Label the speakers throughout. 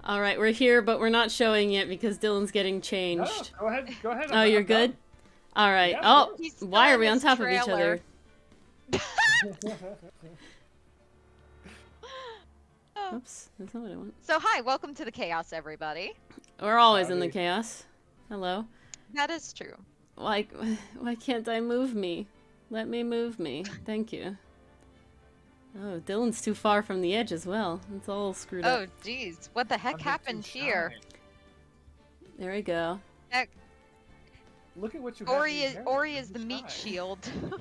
Speaker 1: Alright, we're here, but we're not showing it because Dylan's getting changed.
Speaker 2: No, go ahead.
Speaker 1: Oh, you're good? Alright.
Speaker 2: Yeah,
Speaker 1: Oh,
Speaker 3: He's still
Speaker 1: why are
Speaker 3: in
Speaker 1: we on
Speaker 3: this
Speaker 1: top of each
Speaker 3: trailer.
Speaker 1: other? Oops, that's not what I want.
Speaker 3: So hi, welcome to the chaos, everybody.
Speaker 1: We're always in the
Speaker 2: Howdy.
Speaker 1: chaos. Hello.
Speaker 3: That is true.
Speaker 1: Why can't I move me? Let me move me. Thank you. Oh, Dylan's too far from the edge as well. It's all screwed up.
Speaker 3: Oh, jeez. What the heck happened here?
Speaker 1: There we go.
Speaker 2: Look at what you have.
Speaker 3: Ori is the meat shield.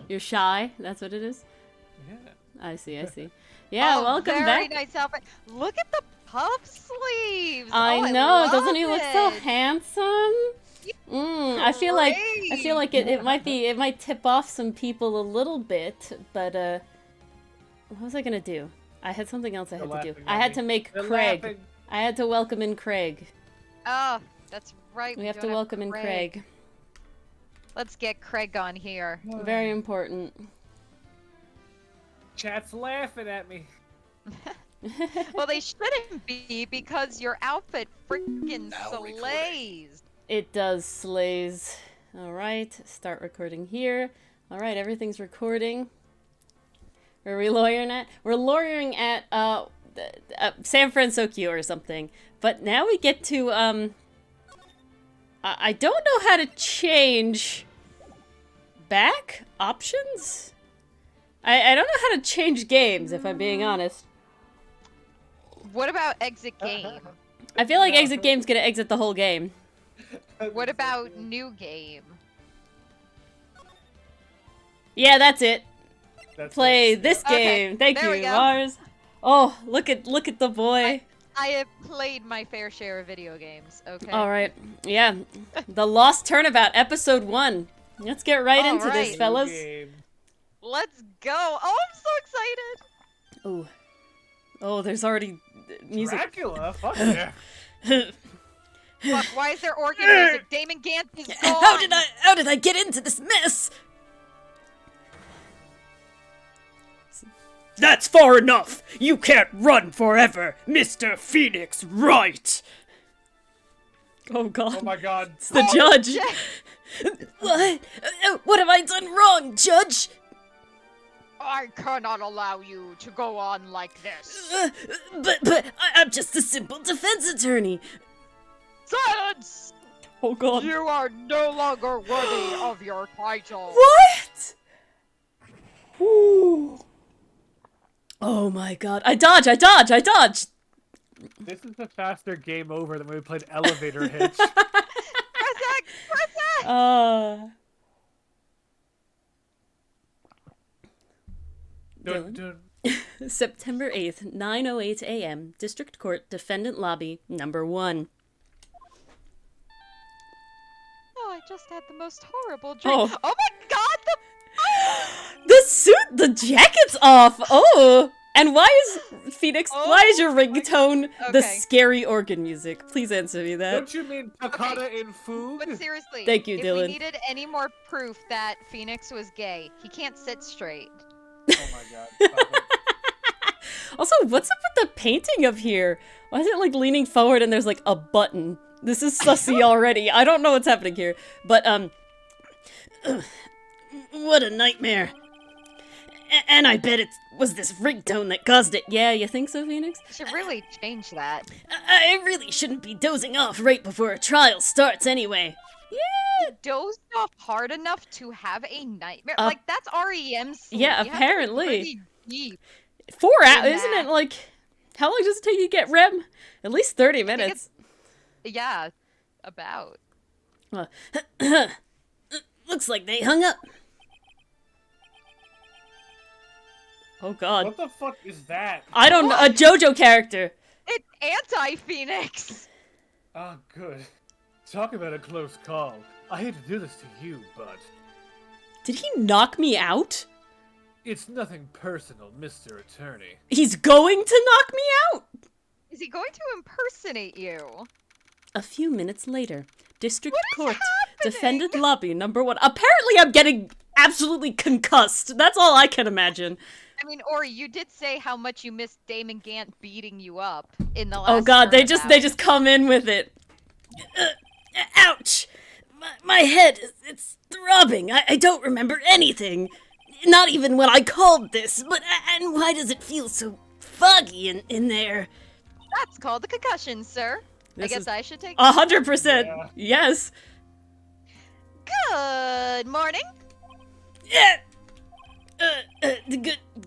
Speaker 1: You're shy? That's what it is?
Speaker 2: Yeah.
Speaker 1: I see. Yeah,
Speaker 3: Oh,
Speaker 1: welcome
Speaker 3: very
Speaker 1: back.
Speaker 3: nice outfit. Look at the puff sleeves.
Speaker 1: I
Speaker 3: Oh,
Speaker 1: know.
Speaker 3: love
Speaker 1: Doesn't he look so
Speaker 3: it.
Speaker 1: handsome? I feel like
Speaker 3: Great.
Speaker 1: it might tip off some people a little bit, but what was I gonna do? I had something else I had to do. I had to make Craig. I had to welcome in Craig.
Speaker 3: Oh, that's right.
Speaker 1: We have to
Speaker 3: don't
Speaker 1: welcome in Craig.
Speaker 3: Let's get Craig on here.
Speaker 1: Very important.
Speaker 2: Chat's laughing at me.
Speaker 3: Well, they shouldn't be because your outfit freaking slays.
Speaker 1: It does, slays. Alright, start recording here. Alright, everything's recording. Where are we lawyering at? We're lawyering at, San Francisco or something. But now we get to, I don't know how to change back options? I don't know how to change games, if I'm being honest.
Speaker 3: What about exit game?
Speaker 1: I feel like exit game's gonna exit the whole game.
Speaker 3: What about new game?
Speaker 1: Yeah, that's it. Play this
Speaker 3: Okay,
Speaker 1: game. Thank
Speaker 3: there we
Speaker 1: you,
Speaker 3: go.
Speaker 1: Mars. Oh, look at the boy.
Speaker 3: I have played my fair share of video games, okay?
Speaker 1: All right. Yeah. The Lost Turnabout, episode 1. Let's get right
Speaker 3: All
Speaker 1: into this,
Speaker 3: right.
Speaker 1: fellas.
Speaker 3: Let's go! Oh, I'm so excited!
Speaker 1: Oh. Oh, there's already music.
Speaker 2: Dracula? Fuck yeah.
Speaker 3: Fuck, why is there organ music? Damon Gantz is gone!
Speaker 1: How did I get into this mess?
Speaker 4: That's far enough! You can't run forever, Mr. Phoenix Wright!
Speaker 1: Oh god.
Speaker 2: Oh my god.
Speaker 1: It's the judge.
Speaker 3: shit.
Speaker 1: What have I done wrong, judge?
Speaker 3: I cannot allow you to go on like this.
Speaker 1: But I'm just a simple defense attorney.
Speaker 3: Silence!
Speaker 1: Oh god.
Speaker 3: You are no longer worthy of your title.
Speaker 1: What? Ooh. Oh my god. I dodge!
Speaker 2: This is a faster game over than when we played Elevator Hitch.
Speaker 3: Press X! Press X!
Speaker 2: Dun,
Speaker 1: Dylan?
Speaker 2: dun.
Speaker 1: September 8th, 9:08 a.m. District Court, Defendant Lobby, number 1.
Speaker 3: Oh, I just had the most horrible dream.
Speaker 1: Oh.
Speaker 3: Oh my god,
Speaker 1: The suit, the jacket's off! Oh! And why is Phoenix, why is your ringtone the
Speaker 3: Okay.
Speaker 1: scary organ music? Please answer me that.
Speaker 2: Don't you mean Takata in Food?
Speaker 3: But seriously,
Speaker 1: Thank you,
Speaker 3: if
Speaker 1: Dylan.
Speaker 3: we needed any more proof that Phoenix was gay, he can't sit straight.
Speaker 2: Oh my god. Stop it.
Speaker 1: Also, what's up with the painting of here? Why is it like leaning forward and there's like a button? This is sussy already. I don't know what's happening here. But, what a nightmare. And I bet it was this ringtone that caused it. Yeah, you think so, Phoenix?
Speaker 3: Should really change that.
Speaker 1: I really shouldn't be dozing off right before a trial starts anyway. Yeah.
Speaker 3: Dozed off hard enough to have a nightmare?
Speaker 1: Uh,
Speaker 3: Like, that's REM sleep.
Speaker 1: yeah,
Speaker 3: You have to be
Speaker 1: apparently.
Speaker 3: pretty deep.
Speaker 1: 4 hours,
Speaker 3: In
Speaker 1: isn't
Speaker 3: that.
Speaker 1: it like, how long does it take you to get REM? At least 30
Speaker 3: think
Speaker 1: minutes.
Speaker 3: Yeah, about.
Speaker 1: Looks like they hung up. Oh god.
Speaker 2: What the fuck is that?
Speaker 1: I don't know, a JoJo character.
Speaker 3: It's anti-Phoenix!
Speaker 2: Oh, good. Talk about a close call. I hate to do this to you, but
Speaker 1: Did he knock me out?
Speaker 2: it's nothing personal, Mr. Attorney.
Speaker 1: He's going to knock me out!
Speaker 3: Is he going to impersonate you?
Speaker 1: A few minutes later, District
Speaker 3: What is
Speaker 1: Court,
Speaker 3: happening?
Speaker 1: Defendant Lobby, number 1. Apparently I'm getting absolutely concussed. That's all I can imagine.
Speaker 3: I mean, Ori, you did say how much you missed Damon Gant beating you up in the last.
Speaker 1: Oh god, they
Speaker 3: turnabout.
Speaker 1: just come in with it. Ouch! My head, it's throbbing. I don't remember anything. Not even when I called this, but and why does it feel so foggy in there?
Speaker 3: That's called a concussion, sir.
Speaker 1: This
Speaker 3: I guess
Speaker 1: is
Speaker 3: I should take.
Speaker 1: 100%.
Speaker 2: Yeah.
Speaker 1: Yes.
Speaker 3: Good morning.
Speaker 1: Yeah.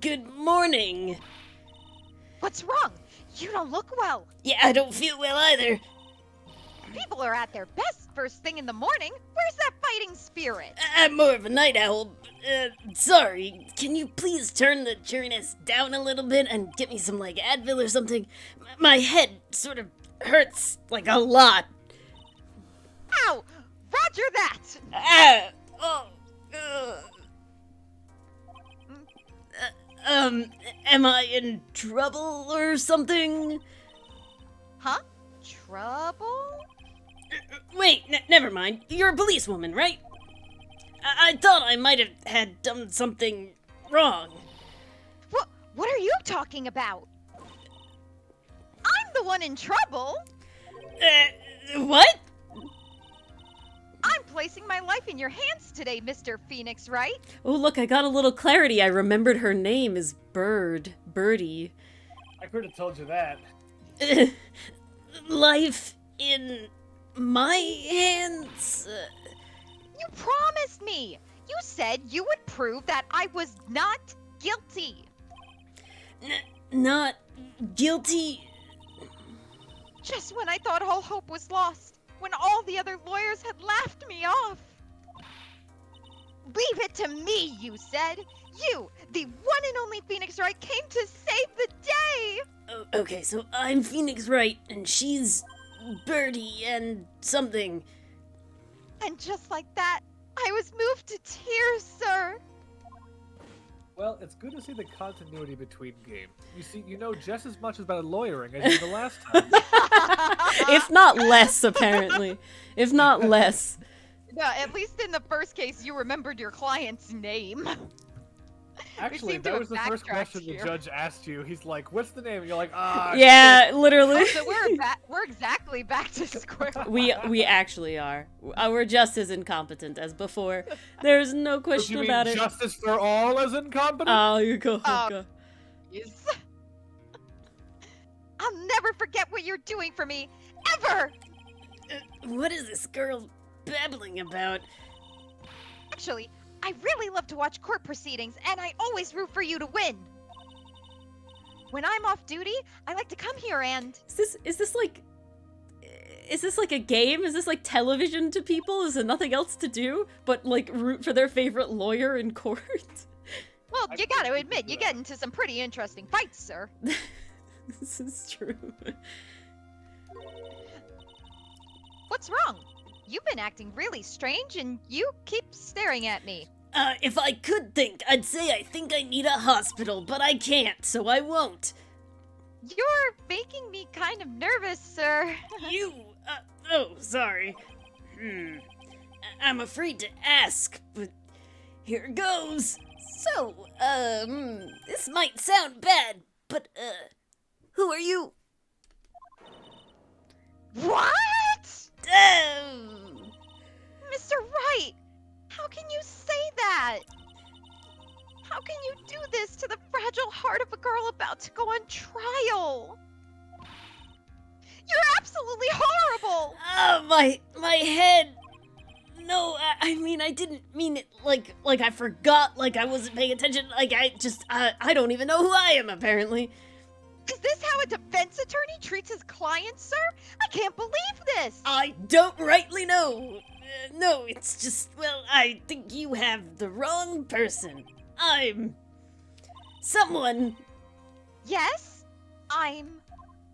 Speaker 1: Good morning.
Speaker 3: What's wrong? You don't look well.
Speaker 1: Yeah, I don't feel well either.
Speaker 3: People are at their best first thing in the morning. Where's that fighting spirit?
Speaker 1: I'm more of a night owl. Sorry. Can you please turn the cheeriness down a little bit and get me some, like, Advil or something? My head sort of hurts, like, a lot.
Speaker 3: Ow! Roger that!
Speaker 1: Ah! Oh! Am I in trouble or something?
Speaker 3: Huh? Trouble?
Speaker 1: Wait, never mind. You're a policewoman, right? I thought I might have had done something wrong.
Speaker 3: What are you talking about? I'm the one in trouble.
Speaker 1: What?
Speaker 3: I'm placing my life in your hands today, Mr. Phoenix, right?
Speaker 1: Oh, look, I got a little clarity. I remembered her name is Birdie.
Speaker 2: I could have told you that.
Speaker 1: Life in my hands?
Speaker 3: You promised me. You said you would prove that I was not guilty.
Speaker 1: Not guilty?
Speaker 3: Just when I thought all hope was lost, when all the other lawyers had laughed me off. Leave it to me, you said. You, the one and only Phoenix Wright, came to save the day.
Speaker 1: Oh, okay, so I'm Phoenix Wright, and she's Birdie and something.
Speaker 3: And just like that, I was moved to tears, sir.
Speaker 2: Well, it's good to see the continuity between games. You see, you know just as much about lawyering as you did the last time.
Speaker 1: If not less, apparently. If not less.
Speaker 3: Yeah, at least in the first case, you remembered your client's name.
Speaker 2: Actually,
Speaker 3: seem to
Speaker 2: that
Speaker 3: have
Speaker 2: was the first
Speaker 3: backtracked
Speaker 2: question
Speaker 3: here.
Speaker 2: the judge asked you. He's like, "What's the name?" And you're like, "Ah."
Speaker 1: Yeah, literally.
Speaker 3: So we're exactly back to square one.
Speaker 1: We actually are. We're just as incompetent as before. There's no
Speaker 2: shit."
Speaker 1: question
Speaker 2: You mean
Speaker 1: about it.
Speaker 2: justice for all as incompetent?
Speaker 1: Oh, you go.
Speaker 3: Yes. I'll never forget what you're doing for me, ever.
Speaker 1: What is this girl babbling about?
Speaker 3: Actually, I really love to watch court proceedings, and I always root for you to win. When I'm off duty, I like to come here and...
Speaker 1: Is this like a game? Is this like television to people? Is there nothing else to do but like root for their favorite lawyer in court?
Speaker 3: Well,
Speaker 2: I
Speaker 3: you
Speaker 2: think
Speaker 3: gotta
Speaker 2: we
Speaker 3: admit,
Speaker 2: can
Speaker 3: you
Speaker 2: do
Speaker 3: get
Speaker 2: that.
Speaker 3: into some pretty interesting fights, sir.
Speaker 1: This is true.
Speaker 3: What's wrong? You've been acting really strange, and you keep staring at me.
Speaker 1: If I could think, I'd say I think I need a hospital, but I can't, so I won't.
Speaker 3: You're making me kind of nervous, sir.
Speaker 1: Oh, sorry. I'm afraid to ask, but here goes. So, this might sound bad, but, who are you?
Speaker 3: What?
Speaker 1: Um,
Speaker 3: Mr. Wright, how can you say that? How can you do this to the fragile heart of a girl about to go on trial? You're absolutely horrible!
Speaker 1: my head. No, I mean, I didn't mean it like I forgot, like I wasn't paying attention, like I don't even know who I am, apparently.
Speaker 3: Is this how a defense attorney treats his client, sir? I can't believe this!
Speaker 1: I don't rightly know. No, it's just, well, I think you have the wrong person. I'm someone.
Speaker 3: Yes? I'm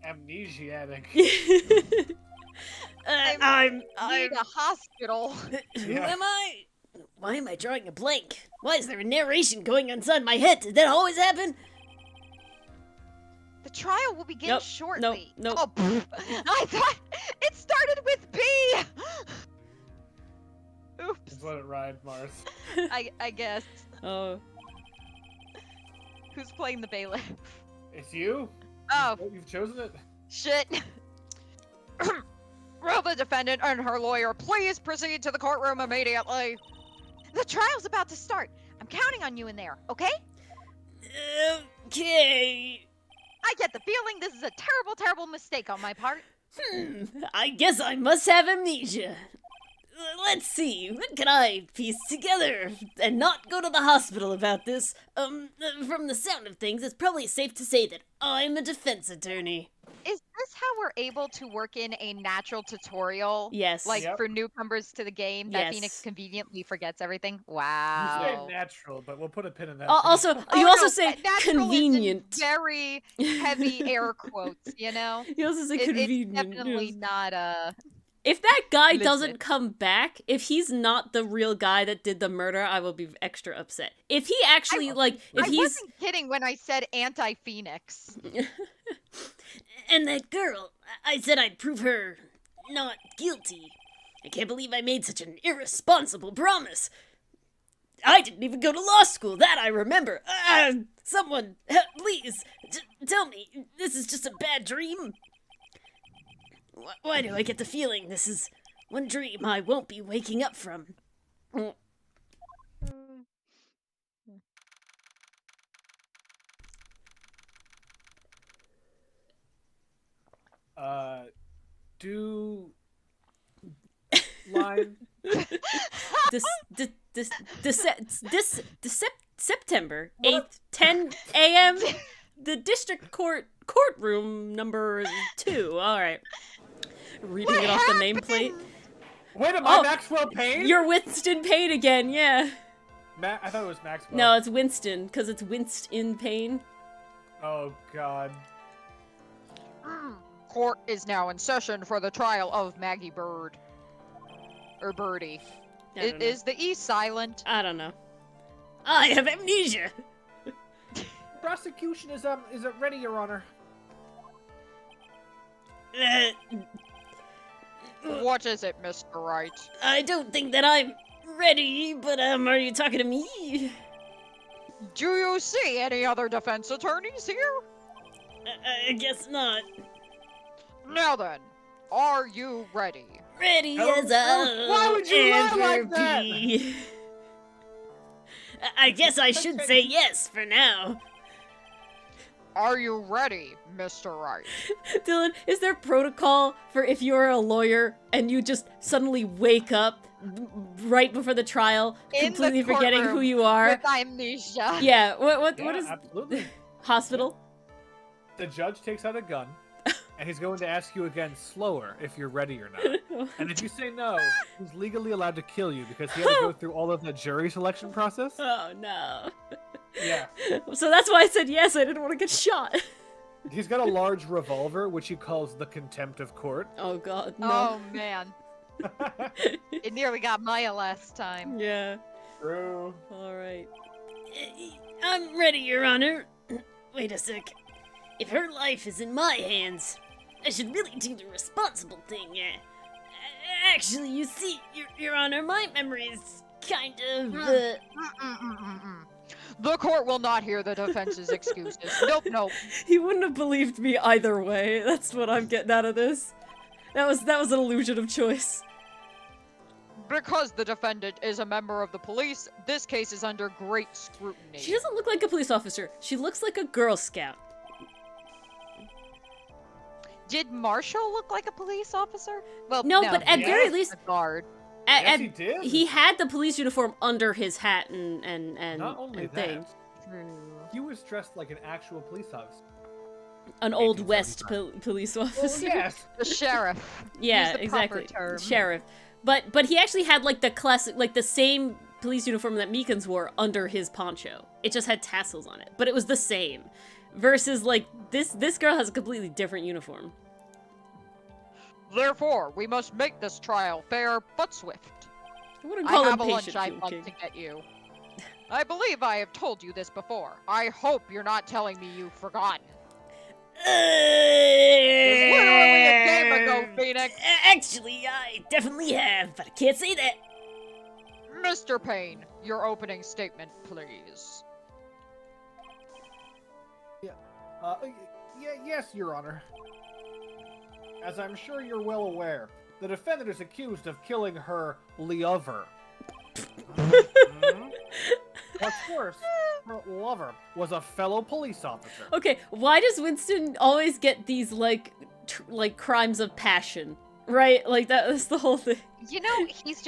Speaker 2: Amnesiatic.
Speaker 1: I'm
Speaker 3: need a hospital.
Speaker 1: Who
Speaker 2: Yeah.
Speaker 1: am I? Why am I drawing a blank? Why is there a narration going on inside my head? Did that always happen?
Speaker 3: The trial will begin
Speaker 1: Nope,
Speaker 3: shortly.
Speaker 1: nope.
Speaker 3: Oh, I thought it started with B! Oops,
Speaker 2: Just let it ride, Mars.
Speaker 3: I guess.
Speaker 1: Oh.
Speaker 3: Who's playing the bailiff?
Speaker 2: It's you.
Speaker 3: Oh,
Speaker 2: You've chosen it.
Speaker 3: shit. Will the defendant and her lawyer please proceed to the courtroom immediately? The trial's about to start. I'm counting on you in there, okay?
Speaker 4: Okay.
Speaker 3: I get the feeling this is a terrible, terrible mistake on my part.
Speaker 4: I guess I must have amnesia. Let's see, what can I piece together and not go to the hospital about this? From the sound of things, it's probably safe to say that I'm a defense attorney.
Speaker 3: Is this how we're able to work in a natural tutorial?
Speaker 1: Yes.
Speaker 3: Like
Speaker 2: Yep.
Speaker 3: for newcomers to the game that
Speaker 1: Yes.
Speaker 3: Phoenix conveniently forgets everything?
Speaker 2: You
Speaker 3: Wow.
Speaker 2: say natural, but we'll put a pin in that.
Speaker 1: Also,
Speaker 3: Oh,
Speaker 1: you also
Speaker 3: no,
Speaker 1: say
Speaker 3: natural is in
Speaker 1: convenient.
Speaker 3: very heavy air quotes, you know?
Speaker 1: You also say
Speaker 3: It's
Speaker 1: convenient.
Speaker 3: definitely
Speaker 1: yes.
Speaker 3: not
Speaker 1: If that guy
Speaker 3: legit.
Speaker 1: doesn't come back, if he's not the real guy that did the murder, I will be extra upset. If he actually, if
Speaker 3: I
Speaker 1: he's...
Speaker 3: wasn't kidding when I said anti-Phoenix.
Speaker 4: And that girl, I said I'd prove her not guilty. I can't believe I made such an irresponsible promise. I didn't even go to law school, that I remember. Someone, please, tell me, this is just a bad dream? Why do I get the feeling this is one dream I won't be waking up from?
Speaker 2: Do line.
Speaker 1: September 8th, 10 a.m. The district courtroom number 2. All right. Reading it off the nameplate.
Speaker 2: Wait, am I
Speaker 1: Oh,
Speaker 2: Maxwell Payne?
Speaker 1: You're Winston Payne again, yeah.
Speaker 2: I thought it was Maxwell.
Speaker 1: No, it's Winston, because it's Winston Payne.
Speaker 2: Oh God.
Speaker 3: Court is now in session for the trial of Maggie Bird. Or Birdie.
Speaker 1: I don't know.
Speaker 3: Is the E silent?
Speaker 1: I don't know.
Speaker 4: I have amnesia.
Speaker 2: Prosecution is it ready, Your Honor?
Speaker 3: What is it, Mr. Wright?
Speaker 4: I don't think that I'm ready, but are you talking to me?
Speaker 3: Do you see any other defense attorneys here?
Speaker 4: I guess not.
Speaker 3: Now then, are you ready?
Speaker 4: Ready
Speaker 2: Oh,
Speaker 4: as I'll
Speaker 2: why would you lie
Speaker 4: ever
Speaker 2: like that?
Speaker 4: be. I guess I should say yes for now.
Speaker 3: Are you ready, Mr. Wright?
Speaker 1: Dylan, is there protocol for if you're a lawyer and you just suddenly wake up right before the trial,
Speaker 3: In the
Speaker 1: completely forgetting who
Speaker 3: courtroom
Speaker 1: you are?
Speaker 3: With amnesia.
Speaker 1: Yeah, what
Speaker 2: Yeah,
Speaker 1: is
Speaker 2: absolutely.
Speaker 1: hospital?
Speaker 2: The judge takes out a gun, and he's going to ask you again slower if you're ready or not. And if you say no, he's legally allowed to kill you because he had to go through all of the jury selection process.
Speaker 1: Oh no.
Speaker 2: Yeah.
Speaker 1: So that's why I said yes, I didn't want to get shot.
Speaker 2: He's got a large revolver, which he calls the contempt of court.
Speaker 1: Oh god, no.
Speaker 3: Oh man, it nearly got Maya last time.
Speaker 1: Yeah.
Speaker 2: True.
Speaker 1: Alright.
Speaker 4: I'm ready, Your Honor. Wait a sec. If her life is in my hands, I should really do the responsible thing. Actually, you see, Your Honor, my memory is kind of,
Speaker 3: The court will not hear the defense's excuses. Nope.
Speaker 1: He wouldn't have believed me either way. That's what I'm getting out of this. That was an illusion of choice.
Speaker 3: Because the defendant is a member of the police, this case is under great scrutiny.
Speaker 1: She doesn't look like a police officer. She looks like a Girl Scout.
Speaker 3: Did Marshall look like a police officer? Well,
Speaker 1: No, but at
Speaker 2: Yeah.
Speaker 1: very least,
Speaker 3: a guard.
Speaker 2: Yes, he did.
Speaker 1: he had the police uniform under his hat and
Speaker 2: Not only
Speaker 1: and
Speaker 2: that,
Speaker 1: thing.
Speaker 2: he was dressed like an actual police officer.
Speaker 1: An Old West
Speaker 2: 1875.
Speaker 1: police
Speaker 2: Well,
Speaker 1: officer.
Speaker 2: yes.
Speaker 3: The sheriff.
Speaker 1: Yeah,
Speaker 3: Use the
Speaker 1: exactly.
Speaker 3: proper term.
Speaker 1: Sheriff. But he actually had like the classic, like the same police uniform that Meekins wore under his poncho. It just had tassels on it, but it was the same. Versus like this girl has a completely different uniform.
Speaker 3: Therefore, we must make this trial fair but swift.
Speaker 1: I wouldn't
Speaker 3: I
Speaker 1: call him
Speaker 3: have a lunch
Speaker 1: patient,
Speaker 3: I
Speaker 1: Food
Speaker 3: want
Speaker 1: King.
Speaker 3: to get you. I believe I have told you this before. I hope you're not telling me you've forgotten. Literally a game ago, Phoenix.
Speaker 4: Actually, I definitely have, but I can't say that.
Speaker 3: Mr. Payne, your opening statement, please.
Speaker 2: Yes, Your Honor. As I'm sure you're well aware, the defendant is accused of killing her lover. What's worse, her lover was a fellow police officer.
Speaker 1: Okay, why does Winston always get these, like, crimes of passion? Right? Like, that's the whole thing.
Speaker 3: You know, he's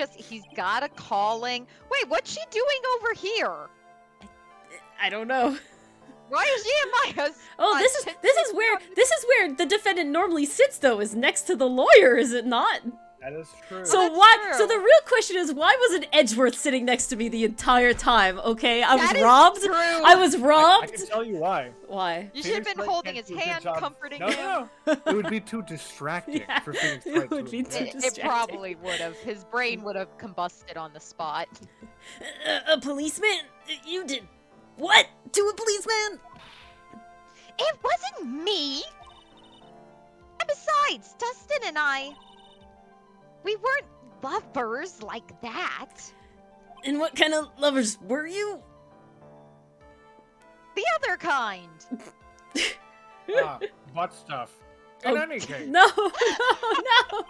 Speaker 3: got a calling. Wait, what's she doing over here?
Speaker 1: I don't know.
Speaker 3: Why is she in my house?
Speaker 1: Oh, this is where the defendant normally sits, though, is next to the lawyer, is it not?
Speaker 2: That is true.
Speaker 1: So
Speaker 3: that's
Speaker 1: why?
Speaker 3: true.
Speaker 1: So the real question is, why wasn't Edgeworth sitting next to me the entire time? Okay, I was
Speaker 3: That is
Speaker 1: robbed.
Speaker 3: true.
Speaker 1: I was
Speaker 2: I
Speaker 1: robbed.
Speaker 2: can tell you why.
Speaker 1: Why?
Speaker 3: You should have
Speaker 2: Phoenix
Speaker 3: been
Speaker 2: Wright
Speaker 3: holding
Speaker 2: can't
Speaker 3: his
Speaker 2: do a good
Speaker 3: hand,
Speaker 2: job.
Speaker 3: comforting
Speaker 2: No,
Speaker 3: him.
Speaker 2: no, it would be too distracting
Speaker 1: Yeah,
Speaker 2: for Phoenix
Speaker 1: it
Speaker 2: Wright
Speaker 1: would
Speaker 2: to
Speaker 1: be
Speaker 2: have
Speaker 1: too
Speaker 2: done.
Speaker 3: It
Speaker 1: distracting.
Speaker 3: probably would have. His brain would have combusted on the spot.
Speaker 4: A policeman? You did what to a policeman?
Speaker 3: It wasn't me! And besides, Dustin and I, we weren't lovers like that.
Speaker 4: And what kind of lovers were you?
Speaker 3: The other kind.
Speaker 2: Butt stuff. In
Speaker 1: Oh,
Speaker 2: any case,
Speaker 1: No, no.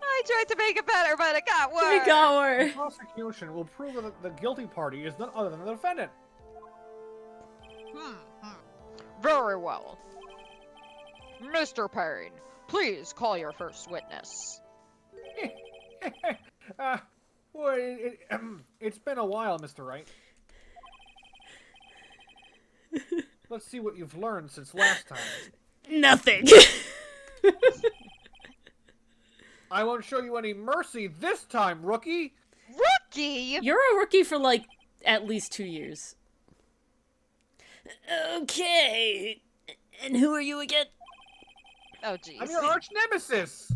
Speaker 3: I tried to make it better, but it got worse.
Speaker 1: We got
Speaker 2: the
Speaker 1: worse.
Speaker 2: prosecution will prove that the guilty party is none other than the defendant.
Speaker 3: Very well. Mr. Payne, please call your first witness.
Speaker 2: Well, it's been a while, Mr. Wright. Let's see what you've learned since last time.
Speaker 4: Nothing.
Speaker 2: I won't show you any mercy this time, rookie!
Speaker 3: Rookie!
Speaker 1: You're a rookie for like at least 2 years.
Speaker 4: Okay. And who are you again?
Speaker 3: Oh, jeez.
Speaker 2: I'm your arch nemesis!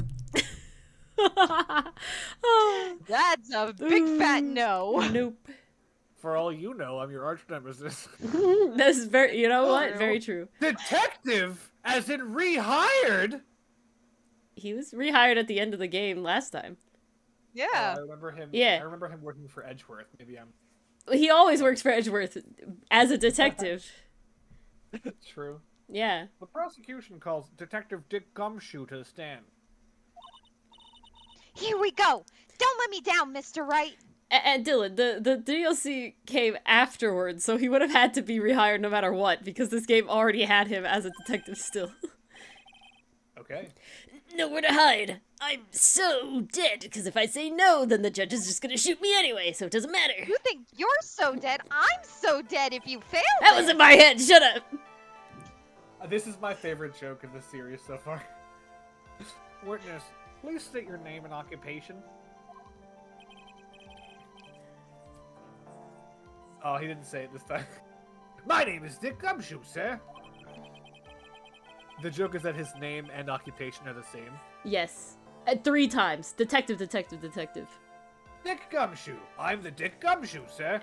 Speaker 1: Oh,
Speaker 3: That's a big fat no.
Speaker 1: nope.
Speaker 2: For all you know, I'm your arch nemesis.
Speaker 1: This is very. You know what?
Speaker 3: Oh.
Speaker 1: Very true.
Speaker 2: Detective? As in rehired?
Speaker 1: He was rehired at the end of the game last time.
Speaker 3: Yeah.
Speaker 2: I remember him.
Speaker 1: Yeah.
Speaker 2: I remember him working for Edgeworth. Maybe I'm
Speaker 1: He always works for Edgeworth as a detective.
Speaker 2: true.
Speaker 1: Yeah.
Speaker 2: The prosecution calls Detective Dick Gumshoe to the stand.
Speaker 3: Here we go. Don't let me down, Mr. Wright.
Speaker 1: And Dylan, the DLC came afterwards, so he would have had to be rehired no matter what, because this game already had him as a detective still.
Speaker 2: Okay.
Speaker 4: Nowhere to hide. I'm so dead, because if I say no, then the judge is just gonna shoot me anyway, so it doesn't matter.
Speaker 3: You think you're so dead? I'm so dead if you fail.
Speaker 4: That was in my head, shut up!
Speaker 2: This is my favorite joke of the series so far. Witness, please state your name and occupation. Oh, he didn't say it this time. My name is Dick Gumshoe, sir. The joke is that his name and occupation are the same.
Speaker 1: Yes. 3 times. Detective, detective, detective.
Speaker 2: Dick Gumshoe. I'm the Dick Gumshoe, sir.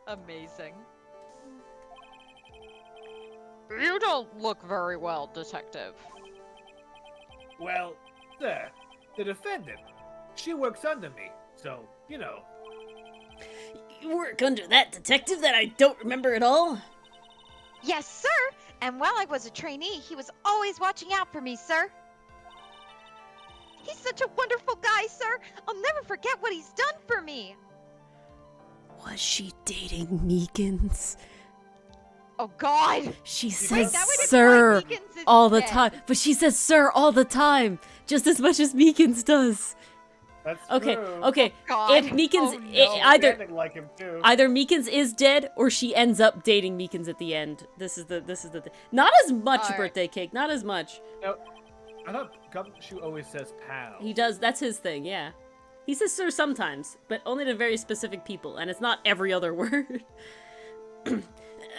Speaker 3: Amazing. You don't look very well, Detective.
Speaker 2: Well, sir, the defendant. She works under me, so, you know.
Speaker 4: You work under that detective that I don't remember at all?
Speaker 3: Yes, sir. And while I was a trainee, he was always watching out for me, sir. He's such a wonderful guy, sir. I'll never forget what he's done for me.
Speaker 1: Was she dating Meekins?
Speaker 3: Oh, God.
Speaker 1: She
Speaker 3: Wait,
Speaker 1: says
Speaker 3: that would imply
Speaker 1: sir
Speaker 3: Meekins is
Speaker 1: all the
Speaker 3: dead.
Speaker 1: time. But she says sir all the time. Just as much as Meekins does.
Speaker 2: That's
Speaker 1: Okay,
Speaker 2: true.
Speaker 1: okay.
Speaker 3: God.
Speaker 1: If Meekins,
Speaker 3: Oh, no.
Speaker 1: either
Speaker 2: Like him too.
Speaker 1: either Meekins is dead or she ends up dating Meekins at the end. This is the thing. Not as much
Speaker 3: Alright.
Speaker 1: birthday cake. Not as much.
Speaker 2: No, I thought Gumshoe always says pal.
Speaker 1: He does. That's his thing. Yeah. He says sir sometimes, but only to very specific people, and it's not every other word.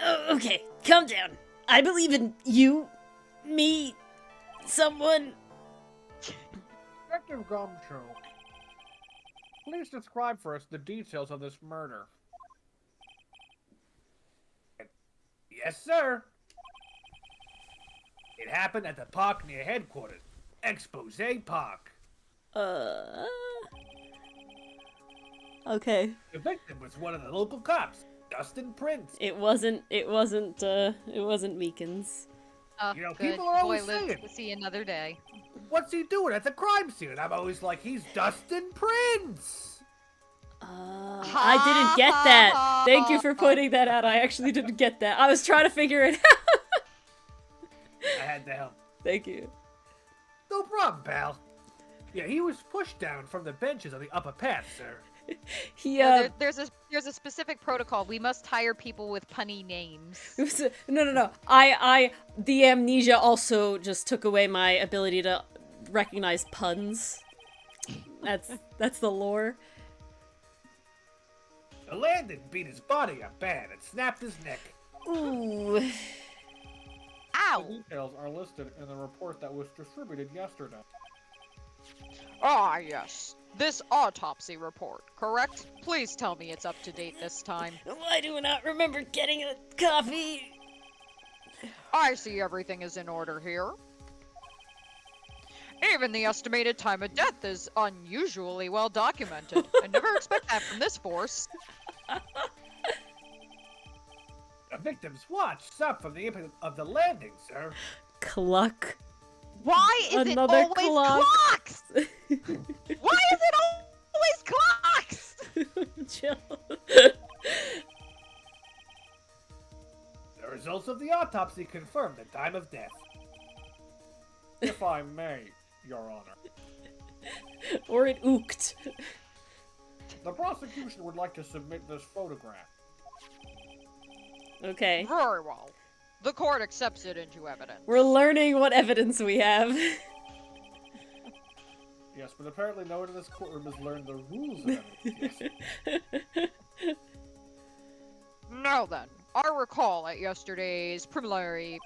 Speaker 4: Oh, okay, calm down. I believe in you, me, someone.
Speaker 2: Detective Gumshoe, please describe for us the details of this murder. Yes, sir. It happened at the park near headquarters. Expose Park.
Speaker 1: Okay.
Speaker 2: The victim was one of the local cops, Dustin Prince.
Speaker 1: It wasn't Meekins.
Speaker 3: Oh,
Speaker 2: You know,
Speaker 3: good.
Speaker 2: people are
Speaker 3: Boy
Speaker 2: always
Speaker 3: lives
Speaker 2: saying,
Speaker 3: to see another day.
Speaker 2: what's he doing at the crime scene? And I'm always like, he's Dustin Prince.
Speaker 1: I didn't get that. Thank you for pointing that out. I actually didn't get that. I was trying to figure it out.
Speaker 2: I had to help.
Speaker 1: Thank you.
Speaker 2: No problem, pal. Yeah, he was pushed down from the benches on the upper path, sir.
Speaker 1: He
Speaker 3: No, there's a specific protocol. We must hire people with punny names.
Speaker 1: no. The amnesia also just took away my ability to recognize puns. That's the lore.
Speaker 2: The landing beat his body up bad and snapped his neck.
Speaker 1: Ooh.
Speaker 3: Ow!
Speaker 2: The details are listed in the report that was distributed yesterday.
Speaker 3: Ah, yes. This autopsy report, correct? Please tell me it's up to date this time.
Speaker 4: Why do I not remember getting a coffee?
Speaker 3: I see everything is in order here. Even the estimated time of death is unusually well documented. I never expect that from this force.
Speaker 2: The victim's watch stopped from the impact of the landing, sir.
Speaker 1: Cluck.
Speaker 3: Why is
Speaker 1: Another
Speaker 3: it always
Speaker 1: clock.
Speaker 3: clocks? Why is it always clocks?
Speaker 1: Chill.
Speaker 2: The results of the autopsy confirm the time of death. If I may, Your Honor.
Speaker 1: Or it ooked.
Speaker 2: The prosecution would like to submit this photograph.
Speaker 1: Okay.
Speaker 3: Very well. The court accepts it into evidence.
Speaker 1: We're learning what evidence we have.
Speaker 2: Yes, but apparently no one in this courtroom has learned the rules of evidence yet.
Speaker 3: Now then, I recall at yesterday's preliminary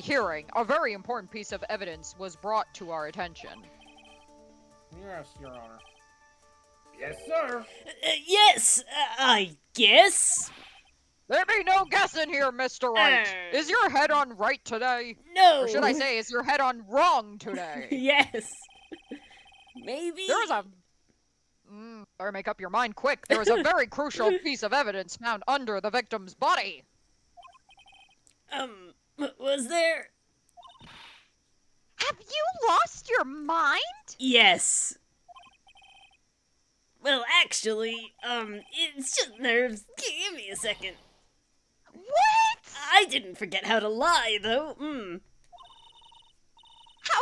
Speaker 3: hearing, a very important piece of evidence was brought to our attention.
Speaker 2: Yes, Your Honor. Yes, sir.
Speaker 4: Yes, I guess.
Speaker 3: There be no guessing here, Mr. Right. Is your head on right today?
Speaker 4: No.
Speaker 3: Or should I say, is your head on wrong today?
Speaker 1: Yes.
Speaker 4: Maybe.
Speaker 3: There was a... better make up your mind quick. There was a very crucial piece of evidence found under the victim's body.
Speaker 4: Was there?
Speaker 3: Have you lost your mind?
Speaker 4: Yes. Well, actually, it's just nerves. Give me a second.
Speaker 3: What?
Speaker 4: I didn't forget how to lie, though.
Speaker 3: How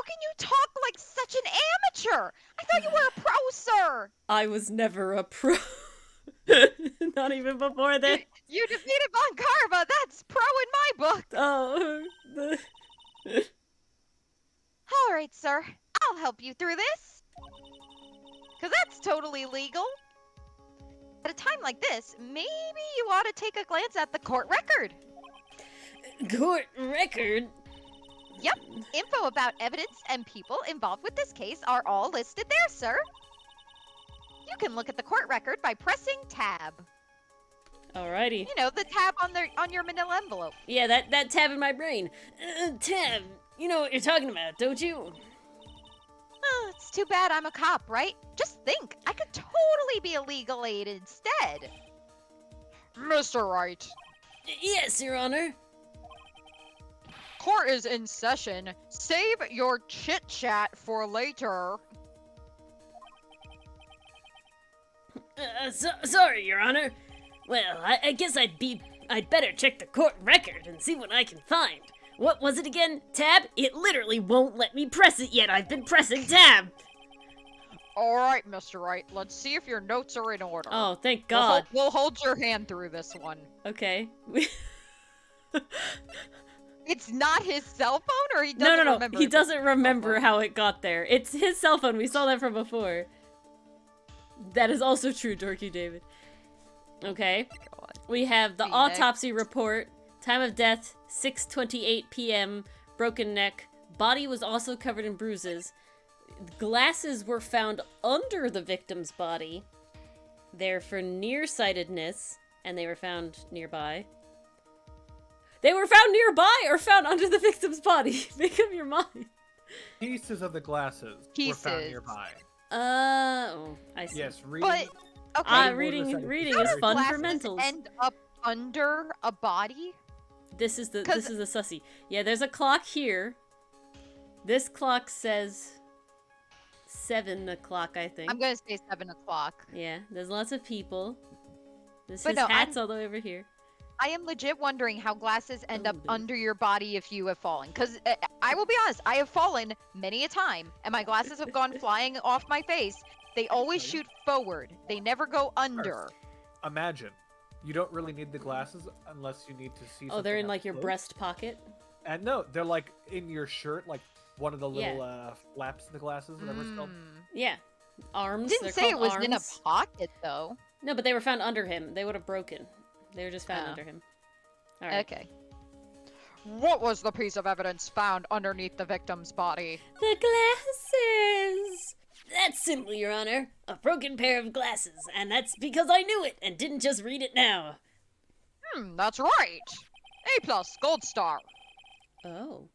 Speaker 3: can you talk like such an amateur? I thought you were a pro, sir.
Speaker 1: I was never a pro. Not even before that.
Speaker 3: You defeated Von Karma. That's pro in my book.
Speaker 1: Oh.
Speaker 3: All right, sir. I'll help you through this. Because that's totally legal. At a time like this, maybe you ought to take a glance at the court record.
Speaker 4: Court record?
Speaker 3: Yep. Info about evidence and people involved with this case are all listed there, sir. You can look at the court record by pressing tab.
Speaker 1: Alrighty.
Speaker 3: You know, the tab on your manila envelope.
Speaker 1: Yeah, that tab in my brain.
Speaker 4: Tab, you know what you're talking about, don't you?
Speaker 3: Oh, it's too bad I'm a cop, right? Just think, I could totally be a legal aid instead. Mr. Wright.
Speaker 4: Yes, Your Honor.
Speaker 3: Court is in session. Save your chit-chat for later.
Speaker 4: Sorry, Your Honor. Well, I guess I'd better check the court record and see what I can find. What was it again? Tab? It literally won't let me press it yet. I've been pressing tab.
Speaker 3: All right, Mr. Wright. Let's see if your notes are in order.
Speaker 1: Oh, thank God.
Speaker 3: We'll hold your hand through this one.
Speaker 1: Okay.
Speaker 3: It's not his cell phone, or he doesn't
Speaker 1: No.
Speaker 3: remember?
Speaker 1: He
Speaker 3: it's
Speaker 1: doesn't
Speaker 3: his
Speaker 1: remember
Speaker 3: cell phone?
Speaker 1: how it got there. It's his cell phone. We saw that from before. That is also true, Dorky David. Okay.
Speaker 3: God.
Speaker 1: We have the
Speaker 3: Phoenix.
Speaker 1: autopsy report. Time of death, 6:28 p.m. Broken neck. Body was also covered in bruises. Glasses were found under the victim's body. They're for nearsightedness, and they were found nearby. They were found nearby or found under the victim's body. Make up your mind.
Speaker 2: Pieces of the glasses were found
Speaker 3: Pieces.
Speaker 2: nearby.
Speaker 1: Oh, I see.
Speaker 2: Yes, reading.
Speaker 3: But okay,
Speaker 1: Reading
Speaker 2: Reading
Speaker 1: is fun for
Speaker 3: glasses
Speaker 1: mentals.
Speaker 3: end up under a body?
Speaker 1: This is the
Speaker 3: 'Cause-
Speaker 1: sussy. Yeah, there's a clock here. This clock says 7 o'clock, I think.
Speaker 3: I'm gonna say 7 o'clock.
Speaker 1: Yeah, there's lots of people. This
Speaker 3: But
Speaker 1: his
Speaker 3: no,
Speaker 1: hat's all the way over here.
Speaker 3: I am legit wondering how glasses end
Speaker 1: Oh,
Speaker 3: up
Speaker 1: dude.
Speaker 3: under your body if you have fallen. Because I will be honest, I have fallen many a time, and my glasses have gone flying off my face. They always shoot forward. They never go under.
Speaker 2: Imagine, you don't really need the glasses unless you need to see.
Speaker 1: Oh, they're
Speaker 2: something
Speaker 1: in
Speaker 2: up
Speaker 1: like your
Speaker 2: close.
Speaker 1: breast pocket.
Speaker 2: And no, they're like in your shirt, like one of the little flaps in the glasses, whatever it's called.
Speaker 1: Yeah, arms.
Speaker 3: Didn't
Speaker 1: They're
Speaker 3: say it
Speaker 1: called
Speaker 3: was
Speaker 1: arms.
Speaker 3: in a pocket though.
Speaker 1: No, but they were found under him. They would have broken. They were just found
Speaker 3: Oh.
Speaker 1: under him. All right.
Speaker 3: Okay. What was the piece of evidence found underneath the victim's body?
Speaker 4: The glasses! That's simple, Your Honor. A broken pair of glasses, and that's because I knew it and didn't just read it now.
Speaker 3: That's right. A+ gold star.
Speaker 1: Oh.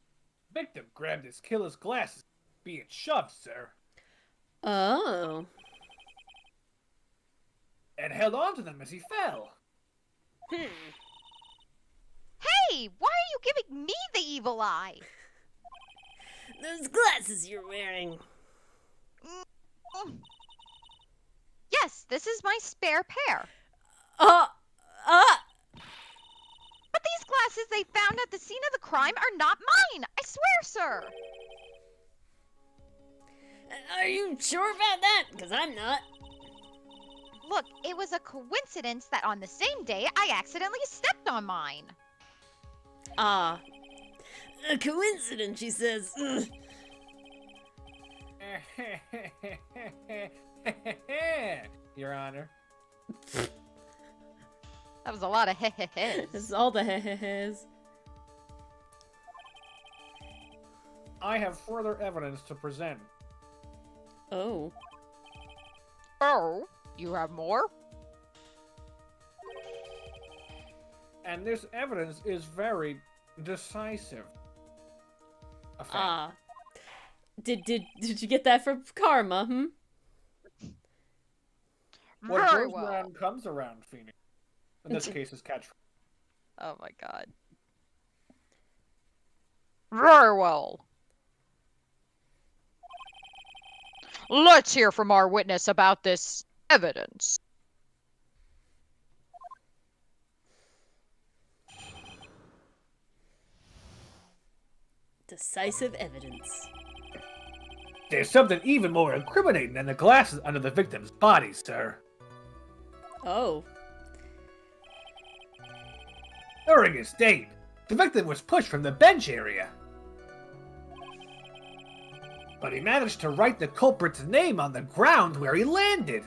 Speaker 2: Victim grabbed his killer's glasses, being shoved, sir,
Speaker 1: Oh.
Speaker 2: and held onto them as he fell.
Speaker 3: Hey, why are you giving me the evil eye?
Speaker 4: Those glasses you're wearing.
Speaker 3: Mm. Yes, this is my spare pair.
Speaker 1: Uh.
Speaker 3: But these glasses they found at the scene of the crime are not mine. I swear, sir.
Speaker 4: Are you sure about that? Because I'm not.
Speaker 3: Look, it was a coincidence that on the same day I accidentally stepped on mine.
Speaker 1: Ah.
Speaker 4: A coincidence, she says. Ugh.
Speaker 2: Your Honor.
Speaker 3: That was a lot of
Speaker 1: This
Speaker 3: he-he-he's.
Speaker 1: is all the he-he-he's.
Speaker 2: I have further evidence to present.
Speaker 1: Oh.
Speaker 3: Oh, you have more?
Speaker 2: And this evidence is very decisive. A fact.
Speaker 1: Ah. Did you get that from karma?
Speaker 2: What
Speaker 3: Very
Speaker 2: goes
Speaker 3: well.
Speaker 2: around comes around, Phoenix. In this case, is catchphrase.
Speaker 3: Oh my god. Very well. Let's hear from our witness about this evidence.
Speaker 1: Decisive evidence.
Speaker 2: There's something even more incriminating than the glasses under the victim's body, sir.
Speaker 1: Oh.
Speaker 2: During his date, the victim was pushed from the bench area. But he managed to write the culprit's name on the ground where he landed.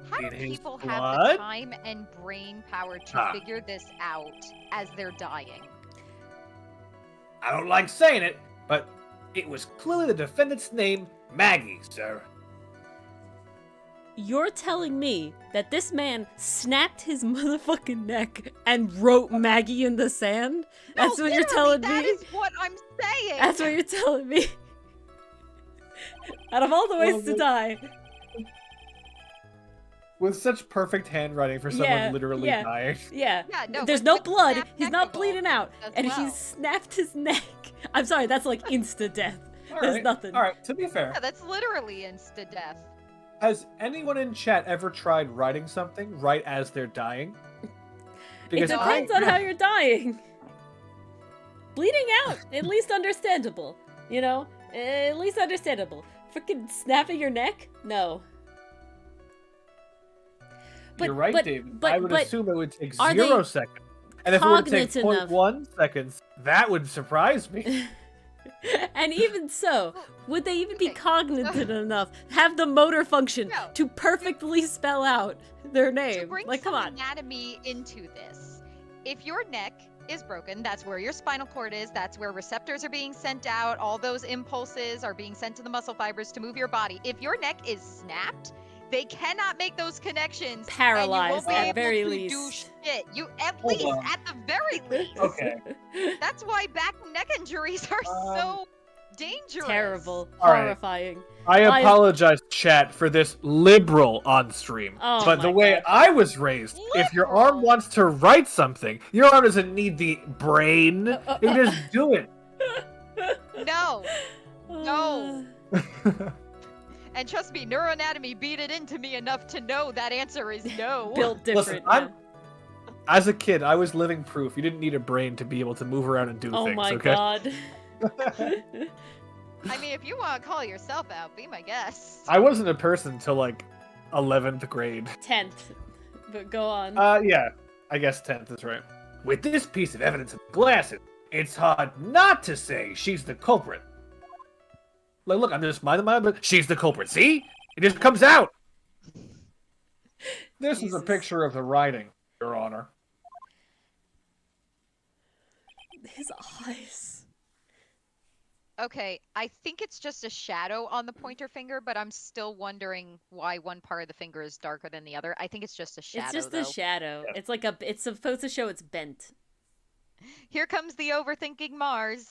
Speaker 3: How do
Speaker 2: In his
Speaker 3: people have
Speaker 2: blood?
Speaker 3: the time and brain power to figure this out as they're dying?
Speaker 2: I don't like saying it, but it was clearly the defendant's name, Maggie, sir.
Speaker 1: You're telling me that this man snapped his motherfucking neck and wrote Maggie in the sand? That's
Speaker 3: No,
Speaker 1: what you're
Speaker 3: literally,
Speaker 1: telling
Speaker 3: That
Speaker 1: me?
Speaker 3: is what I'm saying.
Speaker 1: That's what you're telling me? Out of all the ways
Speaker 2: Well,
Speaker 1: to
Speaker 2: the-
Speaker 1: die.
Speaker 2: With such perfect handwriting for someone
Speaker 1: Yeah,
Speaker 2: literally
Speaker 1: yeah.
Speaker 2: dying.
Speaker 1: Yeah.
Speaker 3: Yeah, no,
Speaker 1: There's
Speaker 3: with-
Speaker 1: no
Speaker 3: with
Speaker 1: blood.
Speaker 3: snapped
Speaker 1: He's
Speaker 3: neck
Speaker 1: not
Speaker 3: and all
Speaker 1: bleeding out.
Speaker 3: as
Speaker 1: And
Speaker 3: well.
Speaker 1: he snapped his neck. I'm sorry, that's like insta death. There's
Speaker 2: Alright,
Speaker 1: nothing.
Speaker 2: Alright, to be fair,
Speaker 3: Yeah, that's literally insta-death.
Speaker 2: has anyone in chat ever tried writing something right as they're dying?
Speaker 1: It depends on how you're dying. Bleeding out, at least understandable. You know? At least understandable. Freaking snapping your neck? No. But-
Speaker 2: You're right,
Speaker 1: but-
Speaker 2: David.
Speaker 1: but-
Speaker 2: I would
Speaker 1: but
Speaker 2: assume it would take
Speaker 1: are
Speaker 2: 0
Speaker 1: they
Speaker 2: seconds. And if it would take
Speaker 1: cognate enough?
Speaker 2: 0.1 seconds, that would surprise me.
Speaker 1: And even so, would they even be
Speaker 3: Okay.
Speaker 1: cognizant enough, have the motor function
Speaker 3: No.
Speaker 1: to perfectly spell out their
Speaker 3: To
Speaker 1: name?
Speaker 3: bring
Speaker 1: Like, come
Speaker 3: some
Speaker 1: on.
Speaker 3: anatomy into this, if your neck is broken, that's where your spinal cord is, that's where receptors are being sent out, all those impulses are being sent to the muscle fibers to move your body. If your neck is snapped, they cannot make those connections.
Speaker 1: Paralyzed,
Speaker 3: and you won't be
Speaker 1: at
Speaker 3: able
Speaker 1: very
Speaker 3: to
Speaker 1: least.
Speaker 3: do shit. You at
Speaker 2: Hold
Speaker 3: least,
Speaker 2: on.
Speaker 3: at the very least.
Speaker 2: Okay.
Speaker 3: That's why back and neck injuries are so dangerous.
Speaker 1: Terrible.
Speaker 2: All right.
Speaker 1: Horrifying.
Speaker 2: I
Speaker 1: Why is-
Speaker 2: apologize, chat, for this liberal on stream.
Speaker 1: Oh
Speaker 2: but the
Speaker 1: my
Speaker 2: way
Speaker 1: God.
Speaker 2: I was raised, if your arm
Speaker 3: Liberal?
Speaker 2: wants to write something, your arm doesn't need the brain. You can just do it.
Speaker 3: No. No.
Speaker 1: Uh,
Speaker 3: And trust me, neuroanatomy beat it into me enough to know that answer is no.
Speaker 1: Built different.
Speaker 2: I'm-
Speaker 1: yeah.
Speaker 2: As a kid, I was living proof. You didn't need a brain to be able to move around and do
Speaker 1: Oh
Speaker 2: things,
Speaker 1: my
Speaker 2: okay?
Speaker 1: God.
Speaker 3: I mean, if you want to call yourself out, be my guest.
Speaker 2: I wasn't a person till, like, 11th grade.
Speaker 1: 10th. But go on.
Speaker 2: Yeah. I guess 10th is right. With this piece of evidence in glasses, it's hard not to say she's the culprit. Like, look, I'm just minding my but she's the culprit. See? It just comes out. This is
Speaker 1: Jesus.
Speaker 2: a picture of the writing, Your Honor.
Speaker 1: His eyes.
Speaker 3: Okay, I think it's just a shadow on the pointer finger, but I'm still wondering why one part of the finger is darker than the other. I think it's just a shadow.
Speaker 1: It's just
Speaker 3: though.
Speaker 1: a shadow.
Speaker 2: Yeah.
Speaker 1: It's like a. It's supposed to show it's bent.
Speaker 3: Here comes the overthinking Mars.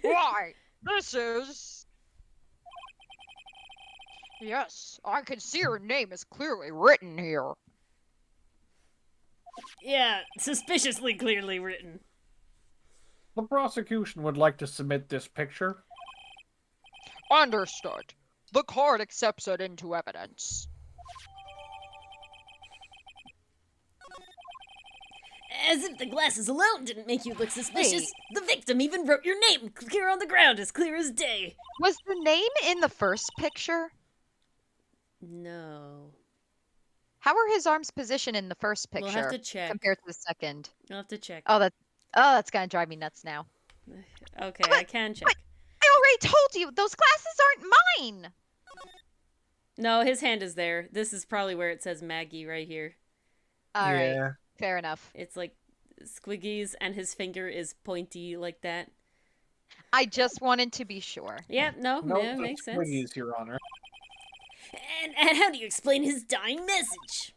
Speaker 3: Why? This is. Yes, I can see her name is clearly written here.
Speaker 1: Yeah, suspiciously clearly written.
Speaker 2: The prosecution would like to submit this picture.
Speaker 3: Understood. The court accepts it into evidence.
Speaker 4: As if the glasses alone didn't make you look suspicious. The victim even wrote your name clear on the ground, as clear as day.
Speaker 3: Was the name in the first picture?
Speaker 1: No.
Speaker 3: How are his arms positioned in the first picture
Speaker 1: We'll have to check.
Speaker 3: compared to the second?
Speaker 1: I'll have to check.
Speaker 3: Oh, that's gonna drive me nuts now.
Speaker 1: Okay, I can check.
Speaker 3: I already told you those glasses aren't mine.
Speaker 1: No, his hand is there. This is probably where it says Maggie right here.
Speaker 3: All right,
Speaker 2: Yeah.
Speaker 3: fair enough.
Speaker 1: It's like squiggies and his finger is pointy like that.
Speaker 3: I just wanted to be sure.
Speaker 1: Yeah, no,
Speaker 2: No,
Speaker 1: yeah, makes sense.
Speaker 2: Twiggies, Your Honor.
Speaker 4: And how do you explain his dying message?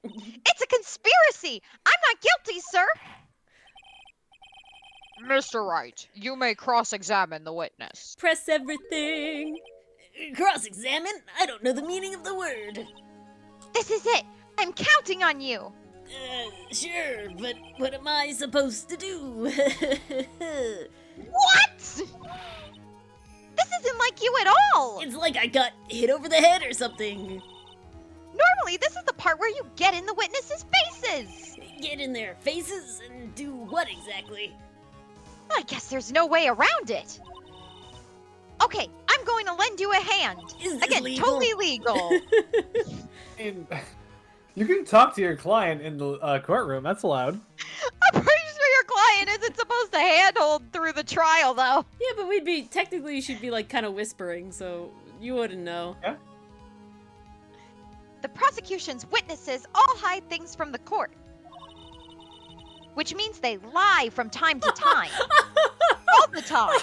Speaker 3: It's a conspiracy. I'm not guilty, sir. Mr. Wright, you may cross-examine the witness.
Speaker 1: Press everything.
Speaker 4: Cross-examine? I don't know the meaning of the word.
Speaker 3: This is it. I'm counting on you.
Speaker 4: Sure, but what am I supposed to do?
Speaker 3: What? This isn't like you at all.
Speaker 4: It's like I got hit over the head or something.
Speaker 3: Normally, this is the part where you get in the witnesses' faces.
Speaker 4: Get in their faces and do what exactly?
Speaker 3: I guess there's no way around it. Okay, I'm going to lend you a hand.
Speaker 4: Is this
Speaker 3: Again,
Speaker 4: legal?
Speaker 3: totally legal.
Speaker 2: You can talk to your client in the courtroom. That's allowed.
Speaker 3: I'm pretty sure your client isn't supposed to handhold through the trial, though.
Speaker 1: Yeah, but we'd be technically you should be like kind of whispering, so you wouldn't know.
Speaker 3: The prosecution's witnesses all hide things from the court. Which means they lie from time to time. All the time.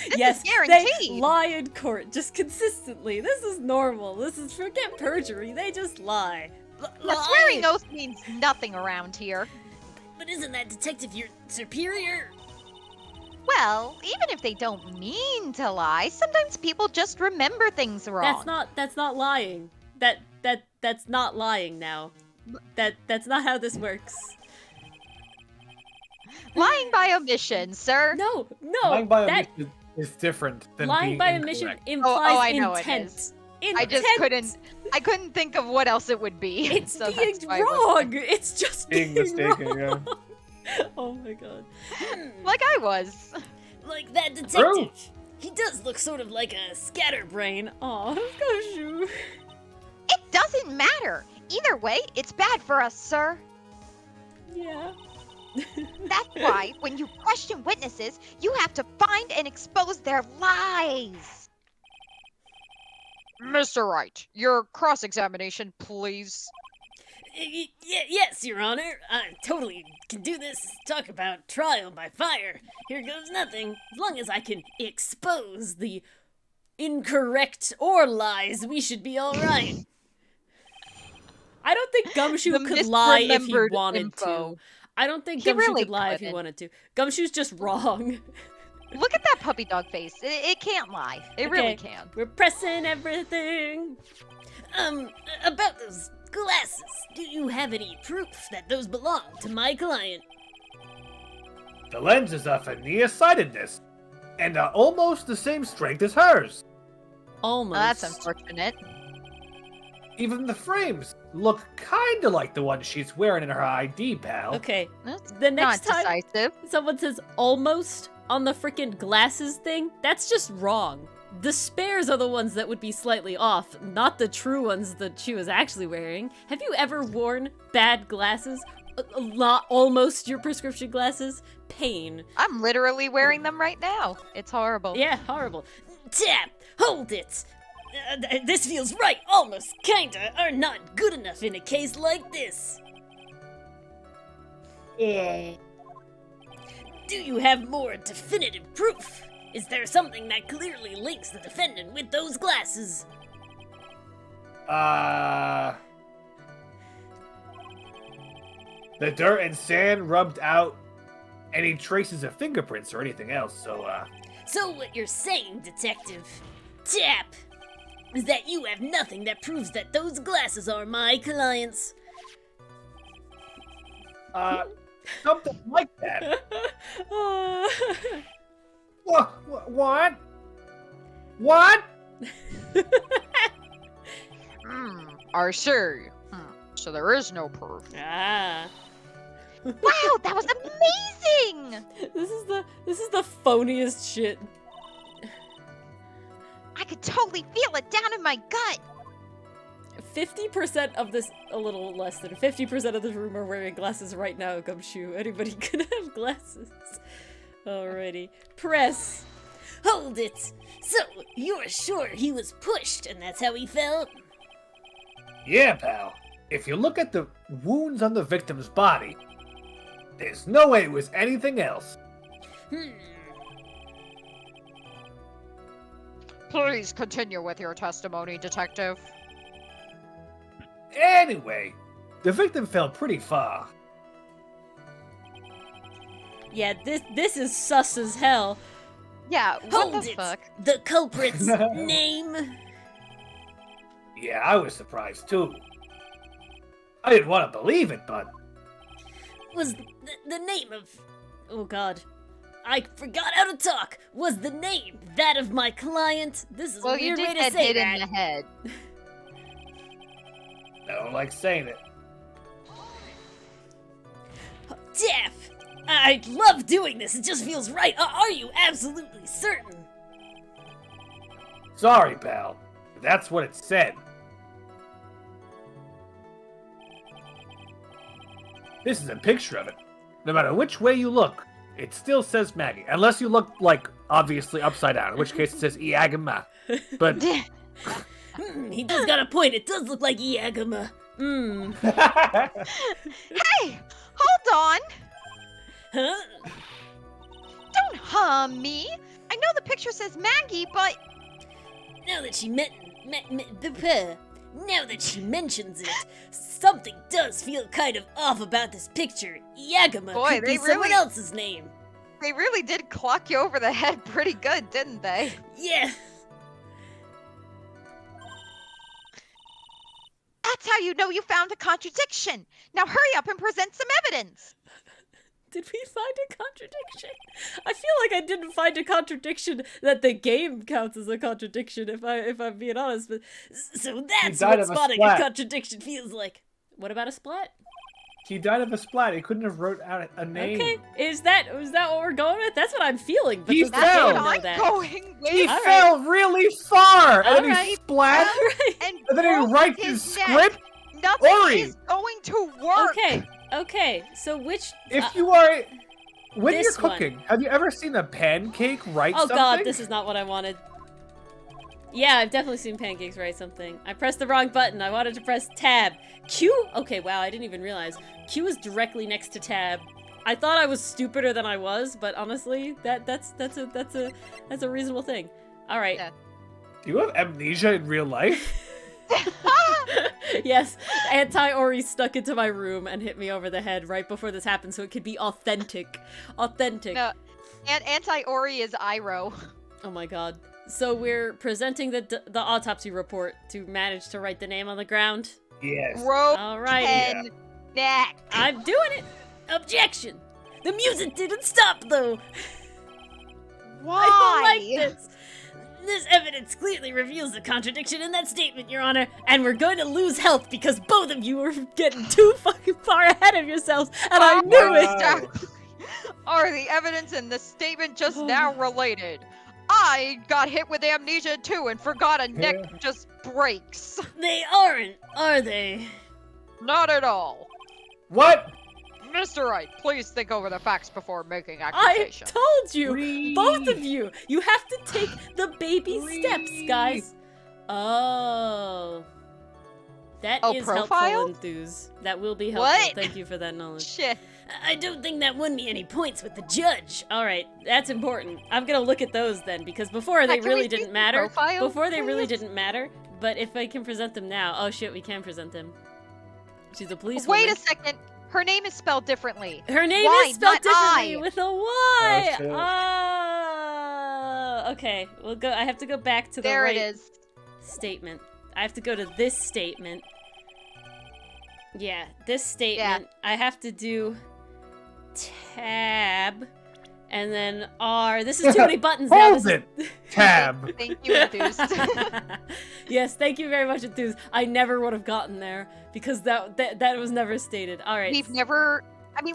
Speaker 3: This
Speaker 1: yes,
Speaker 3: is guaranteed.
Speaker 1: they lie in court just consistently. This is normal. This is forget perjury. They just lie.
Speaker 3: A swearing oath means nothing around here.
Speaker 4: But isn't that detective your superior?
Speaker 3: Well, even if they don't mean to lie, sometimes people just remember things wrong.
Speaker 1: That's not lying. That's not lying now. That's not how this works.
Speaker 3: Lying by omission, sir.
Speaker 1: No,
Speaker 2: Lying by
Speaker 1: that
Speaker 2: omission is different than
Speaker 1: lying
Speaker 2: being
Speaker 1: by
Speaker 2: incorrect.
Speaker 1: omission implies
Speaker 3: I know it
Speaker 1: intent.
Speaker 3: is.
Speaker 1: Intent.
Speaker 3: I just couldn't think of what else it would be.
Speaker 1: It's
Speaker 3: so
Speaker 1: being
Speaker 3: that's why I was
Speaker 1: wrong. It's just
Speaker 2: Being mistaken,
Speaker 1: wrong.
Speaker 2: yeah.
Speaker 1: Oh my god.
Speaker 3: like I was.
Speaker 4: Like that detective. He does look sort of like a scatterbrain.
Speaker 1: Aw, gosh, you.
Speaker 3: It doesn't matter. Either way, it's bad for us, sir.
Speaker 1: Yeah.
Speaker 3: That's why, when you question witnesses, you have to find and expose their lies. Mr. Wright, your cross-examination, please.
Speaker 4: Yes, Your Honor. I totally can do this. Talk about trial by fire. Here goes nothing. As long as I can expose the incorrect or lies, we should be all right.
Speaker 1: I don't think Gumshoe
Speaker 3: The
Speaker 1: could lie if he
Speaker 3: misremembered
Speaker 1: wanted
Speaker 3: info.
Speaker 1: to. I don't think
Speaker 3: He
Speaker 1: Gumshoe
Speaker 3: really
Speaker 1: could lie if he
Speaker 3: couldn't.
Speaker 1: wanted to. Gumshoe's just wrong.
Speaker 3: Look at that puppy dog face. It can't lie. It really
Speaker 1: Okay.
Speaker 3: can.
Speaker 1: We're pressing everything.
Speaker 4: About those glasses, do you have any proof that those belong to my client?
Speaker 2: The lenses are for nearsightedness, and are almost the same strength as hers.
Speaker 1: Almost.
Speaker 3: Well, that's unfortunate.
Speaker 2: Even the frames look kinda like the one she's wearing in her ID, pal.
Speaker 1: Okay.
Speaker 3: That's
Speaker 1: The next
Speaker 3: not
Speaker 1: time
Speaker 3: decisive.
Speaker 1: someone says almost on the freaking glasses thing, that's just wrong. The spares are the ones that would be slightly off, not the true ones that she was actually wearing. Have you ever worn bad glasses? Not almost your prescription glasses? Pain.
Speaker 3: I'm literally wearing them right now. It's horrible.
Speaker 1: Yeah, horrible.
Speaker 4: Tap! Hold it! This feels right, almost, kinda, are not good enough in a case like this. Do you have more definitive proof? Is there something that clearly links the defendant with those glasses?
Speaker 2: The dirt and sand rubbed out any traces of fingerprints or anything else, so,
Speaker 4: So what you're saying, Detective Tap, is that you have nothing that proves that those glasses are my client's.
Speaker 2: something like that. What? What?
Speaker 3: Are sure. So there is no proof.
Speaker 1: Ah.
Speaker 3: Wow, that was amazing!
Speaker 1: This is the phoniest shit.
Speaker 3: I could totally feel it down in my gut.
Speaker 1: 50% of this, a little less than 50% of this room are wearing glasses right now, Gumshoe. Anybody can have glasses. Alrighty. Press.
Speaker 4: Hold it! So, you're sure he was pushed and that's how he fell?
Speaker 2: Yeah, pal. If you look at the wounds on the victim's body, there's no way it was anything else.
Speaker 3: Please continue with your testimony, Detective.
Speaker 2: Anyway, the victim fell pretty far.
Speaker 1: Yeah, this is sus as hell.
Speaker 3: Yeah, what
Speaker 4: Hold
Speaker 3: the
Speaker 4: it!
Speaker 3: fuck?
Speaker 4: The culprit's name?
Speaker 2: Yeah, I was surprised too. I didn't want to believe it, but
Speaker 4: Was the name of... Oh god. I forgot how to talk! Was the name that of my client? This is
Speaker 3: Well,
Speaker 4: a
Speaker 3: you
Speaker 4: weird way
Speaker 3: did
Speaker 4: to
Speaker 3: get
Speaker 4: say
Speaker 3: hit
Speaker 4: that.
Speaker 3: in the head.
Speaker 2: I don't like saying it.
Speaker 4: Daff! I love doing this, it just feels right. Are you absolutely certain?
Speaker 2: Sorry, pal. But that's what it said. This is a picture of it. No matter which way you look, it still says Maggie. Unless you look, like, obviously upside down, in which case it says Iagama. But...
Speaker 4: He does got a point, it does look like Iagama.
Speaker 3: Hey! Hold on!
Speaker 4: Huh?
Speaker 3: Don't me! I know the picture says Maggie, but...
Speaker 4: Now that she now that she mentions it, something does feel kind of off about this picture. Iagama
Speaker 3: Boy,
Speaker 4: could
Speaker 3: they
Speaker 4: be someone
Speaker 3: really-
Speaker 4: else's name.
Speaker 3: They really did clock you over the head pretty good, didn't they?
Speaker 4: Yeah.
Speaker 3: That's how you know you found a contradiction. Now hurry up and present some evidence.
Speaker 1: Did we find a contradiction? I feel like I didn't find a contradiction that the game counts as a contradiction, if I'm being honest. But
Speaker 4: So that's
Speaker 2: died
Speaker 4: what
Speaker 2: of a
Speaker 4: spotting a
Speaker 2: splat.
Speaker 4: contradiction feels like.
Speaker 1: what about a splat?
Speaker 2: He died of a splat. He couldn't have wrote out a name.
Speaker 1: Okay, is that what we're going with? That's what I'm feeling. But
Speaker 2: He
Speaker 1: does the
Speaker 3: That's
Speaker 2: fell.
Speaker 1: game
Speaker 3: what
Speaker 1: know
Speaker 3: I'm
Speaker 1: that?
Speaker 3: going
Speaker 2: He
Speaker 3: with.
Speaker 1: All
Speaker 2: fell really far, and then he
Speaker 1: Alright.
Speaker 2: splat,
Speaker 3: And
Speaker 2: and then he
Speaker 3: broke
Speaker 2: writes
Speaker 3: his
Speaker 2: his
Speaker 3: neck.
Speaker 2: script.
Speaker 3: Nothing
Speaker 2: Ori.
Speaker 3: is going to work.
Speaker 1: Okay. So which?
Speaker 2: If you are, when you're
Speaker 1: this one.
Speaker 2: cooking, have you ever seen a pancake write
Speaker 1: Oh
Speaker 2: something?
Speaker 1: god, this is not what I wanted. Yeah, I've definitely seen pancakes write something. I pressed the wrong button. I wanted to press tab. Q? Okay, wow, I didn't even realize. Q is directly next to tab. I thought I was stupider than I was, but honestly, that's a reasonable thing. All right.
Speaker 3: Yeah.
Speaker 2: Do you have amnesia in real life?
Speaker 1: Yes, anti-Ori stuck into my room and hit me over the head right before this happened, so it could be authentic. Authentic.
Speaker 3: No, and anti-Ori is Iroh.
Speaker 1: Oh my god. So we're presenting the autopsy report to manage to write the name on the ground.
Speaker 2: Yes.
Speaker 1: Alrighty.
Speaker 3: Neck.
Speaker 1: I'm doing it.
Speaker 4: Objection! The music didn't stop, though!
Speaker 3: Why?
Speaker 1: I don't like this.
Speaker 4: This evidence clearly reveals a contradiction in that statement, Your Honor.
Speaker 1: And we're going to lose health because both of you are getting too fucking far ahead of yourselves, and I knew it.
Speaker 3: Are the evidence in the statement just now related? I got hit with amnesia too and forgot a neck just breaks.
Speaker 4: They aren't, are they?
Speaker 3: Not at all.
Speaker 2: What?
Speaker 3: Mr. Wright, please think over the facts before making
Speaker 1: I
Speaker 3: accusations.
Speaker 1: told you,
Speaker 2: Breathe.
Speaker 1: both of you. You have to take the baby steps, guys. Oh. That is helpful,
Speaker 3: profile?
Speaker 1: Enthuse. That will be helpful.
Speaker 3: What?
Speaker 1: Thank you for that knowledge.
Speaker 3: Shit.
Speaker 4: I don't think that won me any points with the judge.
Speaker 1: Alright, that's important. I'm gonna look at those then, because before they
Speaker 3: Can we
Speaker 1: really
Speaker 3: see
Speaker 1: didn't
Speaker 3: the
Speaker 1: matter.
Speaker 3: profile,
Speaker 1: Before they really
Speaker 3: please?
Speaker 1: didn't matter, but if I can present them now. Oh shit, we can present them. She's a police
Speaker 3: Wait
Speaker 1: woman.
Speaker 3: a second. Her name is spelled differently.
Speaker 1: Her name
Speaker 3: Y,
Speaker 1: is spelled
Speaker 3: not
Speaker 1: differently
Speaker 3: I.
Speaker 1: with a Y.
Speaker 2: shit.
Speaker 1: Oh, okay. We'll go. I have to go back to the
Speaker 3: There
Speaker 1: right
Speaker 3: it is.
Speaker 1: statement. I have to go to this statement. Yeah, this statement. I have to do tab, and then R. This is too many buttons now.
Speaker 2: Hold
Speaker 1: This
Speaker 2: it. Tab.
Speaker 3: Thank you, Enthused.
Speaker 1: Yes, thank you very much, Enthused. I never would have gotten there because that was never stated. All right.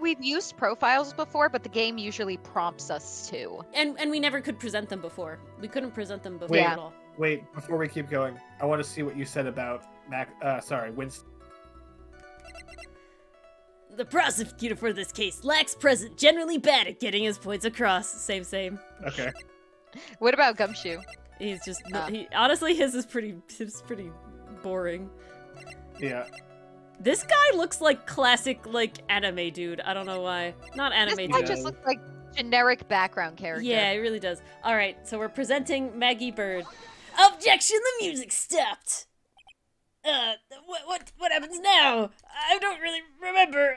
Speaker 3: We've used profiles before, but the game usually prompts us to.
Speaker 1: And we never could present them before. We couldn't present them before
Speaker 2: Wait.
Speaker 1: at all.
Speaker 2: Wait, before we keep going, I want to see what you said about Winston.
Speaker 4: The prosecutor for this case lacks present, generally bad at getting his points across.
Speaker 1: Same.
Speaker 2: Okay.
Speaker 3: What about Gumshoe?
Speaker 1: He's just
Speaker 3: Ah.
Speaker 1: honestly his is pretty boring.
Speaker 2: Yeah.
Speaker 1: This guy looks like classic like anime dude. I don't know why. Not anime
Speaker 3: This
Speaker 1: dude.
Speaker 3: guy
Speaker 2: dude.
Speaker 3: just looks like generic background character.
Speaker 1: Yeah, it really does. All right, so we're presenting Maggie Bird.
Speaker 4: Objection! The music stopped. What happens now? I don't really remember.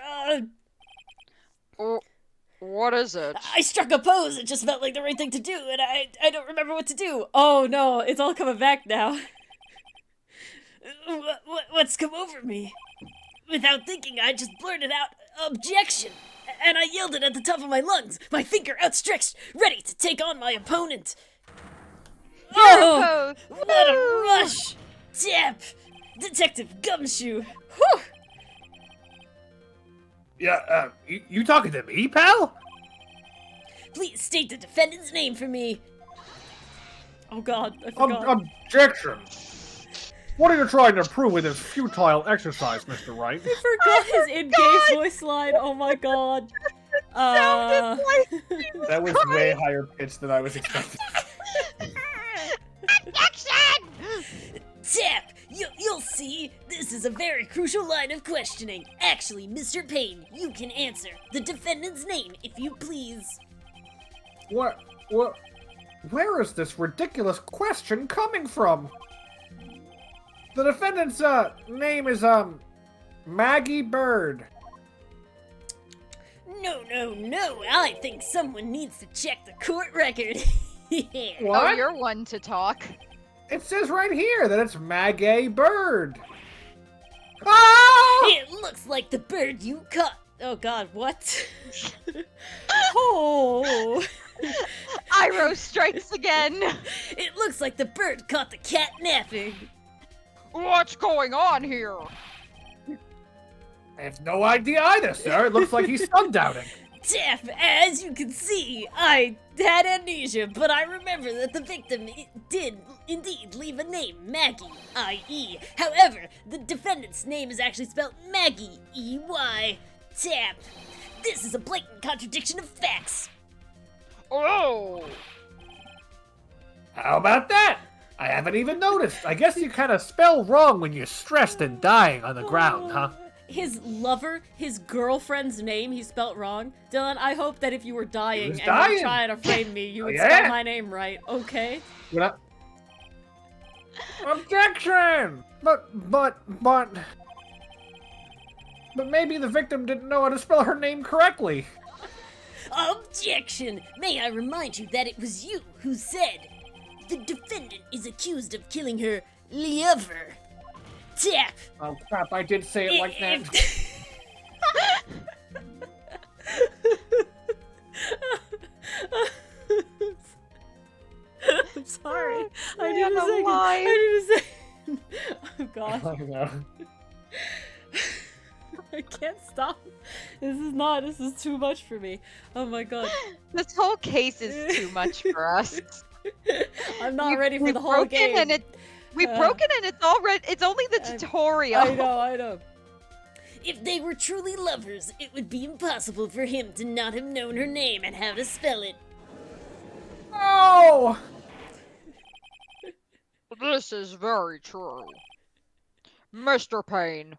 Speaker 3: What is it?
Speaker 4: I struck a pose. It just felt like the right thing to do, and I don't remember what to do.
Speaker 1: Oh no, it's all coming back now.
Speaker 4: What's come over me? Without thinking, I just blurted out, objection! And I yelled it at the top of my lungs, my finger outstretched, ready to take on my opponent.
Speaker 3: Oh,
Speaker 4: What a rush! Tap! Detective Gumshoe! Whew!
Speaker 2: Yeah, you talking to me, pal?
Speaker 4: Please state the defendant's name for me.
Speaker 1: Oh god, I forgot.
Speaker 2: Objection! What are you trying to prove with this futile exercise, Mr. Wright?
Speaker 1: I forgot his in-game voice line. Oh my god.
Speaker 3: sounded like
Speaker 2: That was way higher pitched than I was expecting.
Speaker 3: objection!
Speaker 4: Tap! You'll see. This is a very crucial line of questioning. Actually, Mr. Payne, you can answer. The defendant's name, if you please.
Speaker 2: What? Where is this ridiculous question coming from? The defendant's, name is, Maggie Bird.
Speaker 4: No. I think someone needs to check the court record.
Speaker 3: Oh,
Speaker 2: What?
Speaker 3: you're one to talk.
Speaker 2: It says right here that it's Maggie Bird. Ah!
Speaker 4: It looks like the bird you caught.
Speaker 1: Oh god, what? Oh.
Speaker 3: Iroh strikes again.
Speaker 4: It looks like the bird caught the cat napping.
Speaker 3: What's going on here?
Speaker 2: I have no idea either, sir. It looks like he's sundoubting.
Speaker 4: Tap, as you can see, I had amnesia, but I remember that the victim did indeed leave a name, Maggie, I-E. However, the defendant's name is actually spelled Maggie, E-Y. Tap. This is a blatant contradiction of facts.
Speaker 3: Oh.
Speaker 2: How about that? I haven't even noticed. I guess you kind of spell wrong when you're stressed and dying on the ground, huh?
Speaker 1: His lover, his girlfriend's name, he spelt wrong. Dylan, I hope that if you were dying
Speaker 2: was
Speaker 1: and you
Speaker 2: dying.
Speaker 1: were trying to frame me, you would
Speaker 2: Yeah.
Speaker 1: spell my name right, okay?
Speaker 2: Objection! But, But maybe the victim didn't know how to spell her name correctly.
Speaker 4: Objection! May I remind you that it was you who said the defendant is accused of killing her lover. Tap!
Speaker 2: Oh crap, I did say it like that.
Speaker 1: I'm sorry. I
Speaker 3: Stay
Speaker 1: need
Speaker 3: on
Speaker 1: a
Speaker 3: the
Speaker 1: second.
Speaker 3: line.
Speaker 1: I need a second. Oh god.
Speaker 2: Oh, no.
Speaker 1: I can't stop. This is too much for me. Oh my god.
Speaker 3: This whole case is too much for us.
Speaker 1: I'm not
Speaker 3: We-
Speaker 1: ready for
Speaker 3: we've
Speaker 1: the whole
Speaker 3: broken
Speaker 1: game.
Speaker 3: and we've broken and it's only the tutorial.
Speaker 1: I know.
Speaker 4: If they were truly lovers, it would be impossible for him to not have known her name and how to spell it.
Speaker 2: Oh!
Speaker 3: This is very true. Mr. Payne.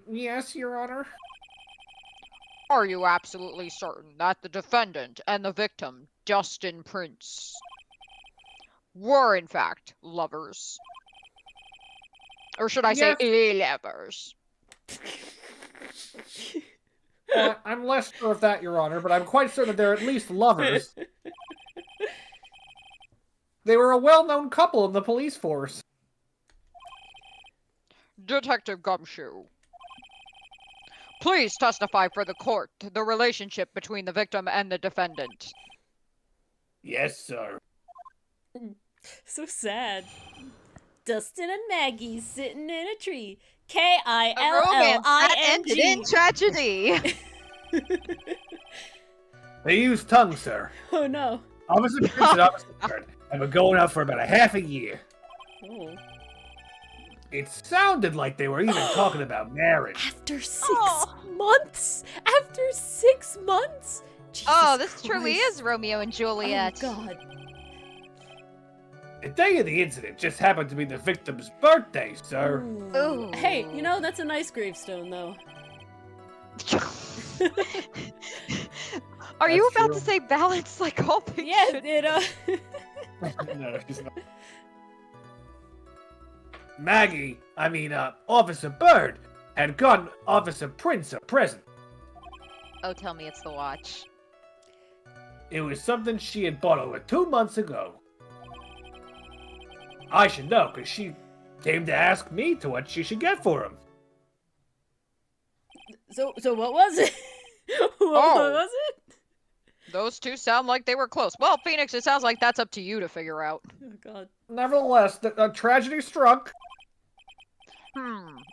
Speaker 2: Yes, Your Honor.
Speaker 3: Are you absolutely certain that the defendant and the victim, Dustin Prince, were in fact lovers? Or should I say lovers?
Speaker 2: I'm less sure of that, Your Honor, but I'm quite certain they're at least lovers. They were a well-known couple in the police force.
Speaker 3: Detective Gumshoe, please testify for the court the relationship between the victim and the defendant.
Speaker 2: Yes, sir.
Speaker 1: So sad.
Speaker 4: Dustin and Maggie sitting in a tree.
Speaker 3: A romance that ended in
Speaker 4: K-I-L-L-I-N-G.
Speaker 3: tragedy.
Speaker 2: They use tongue, sir.
Speaker 1: Oh no.
Speaker 2: Officer Prince and Officer Bird have been going out for about a half a year.
Speaker 1: Oh.
Speaker 2: It sounded like they were even talking about marriage.
Speaker 1: After 6
Speaker 3: Oh.
Speaker 1: months? After 6 months? Jesus
Speaker 3: Oh, this truly
Speaker 1: Christ.
Speaker 3: is Romeo and Juliet.
Speaker 1: Oh god.
Speaker 2: The day of the incident just happened to be the victim's birthday, sir.
Speaker 3: Ooh.
Speaker 1: Hey, you know, that's a nice gravestone, though.
Speaker 3: Are you
Speaker 2: That's
Speaker 3: about
Speaker 2: true.
Speaker 3: to say balance like all things
Speaker 1: Yeah,
Speaker 3: should?
Speaker 1: it,
Speaker 2: No, she's not. Maggie, Officer Bird, had gotten Officer Prince a present.
Speaker 3: Oh, tell me it's the watch.
Speaker 2: It was something she had bought over 2 months ago. I should know, because she came to ask me to what she should get for him.
Speaker 1: So what was it? What
Speaker 3: Oh.
Speaker 1: was it?
Speaker 3: Those two sound like they were close. Well, Phoenix, it sounds like that's up to you to figure out.
Speaker 1: Oh god.
Speaker 2: Nevertheless, the tragedy struck.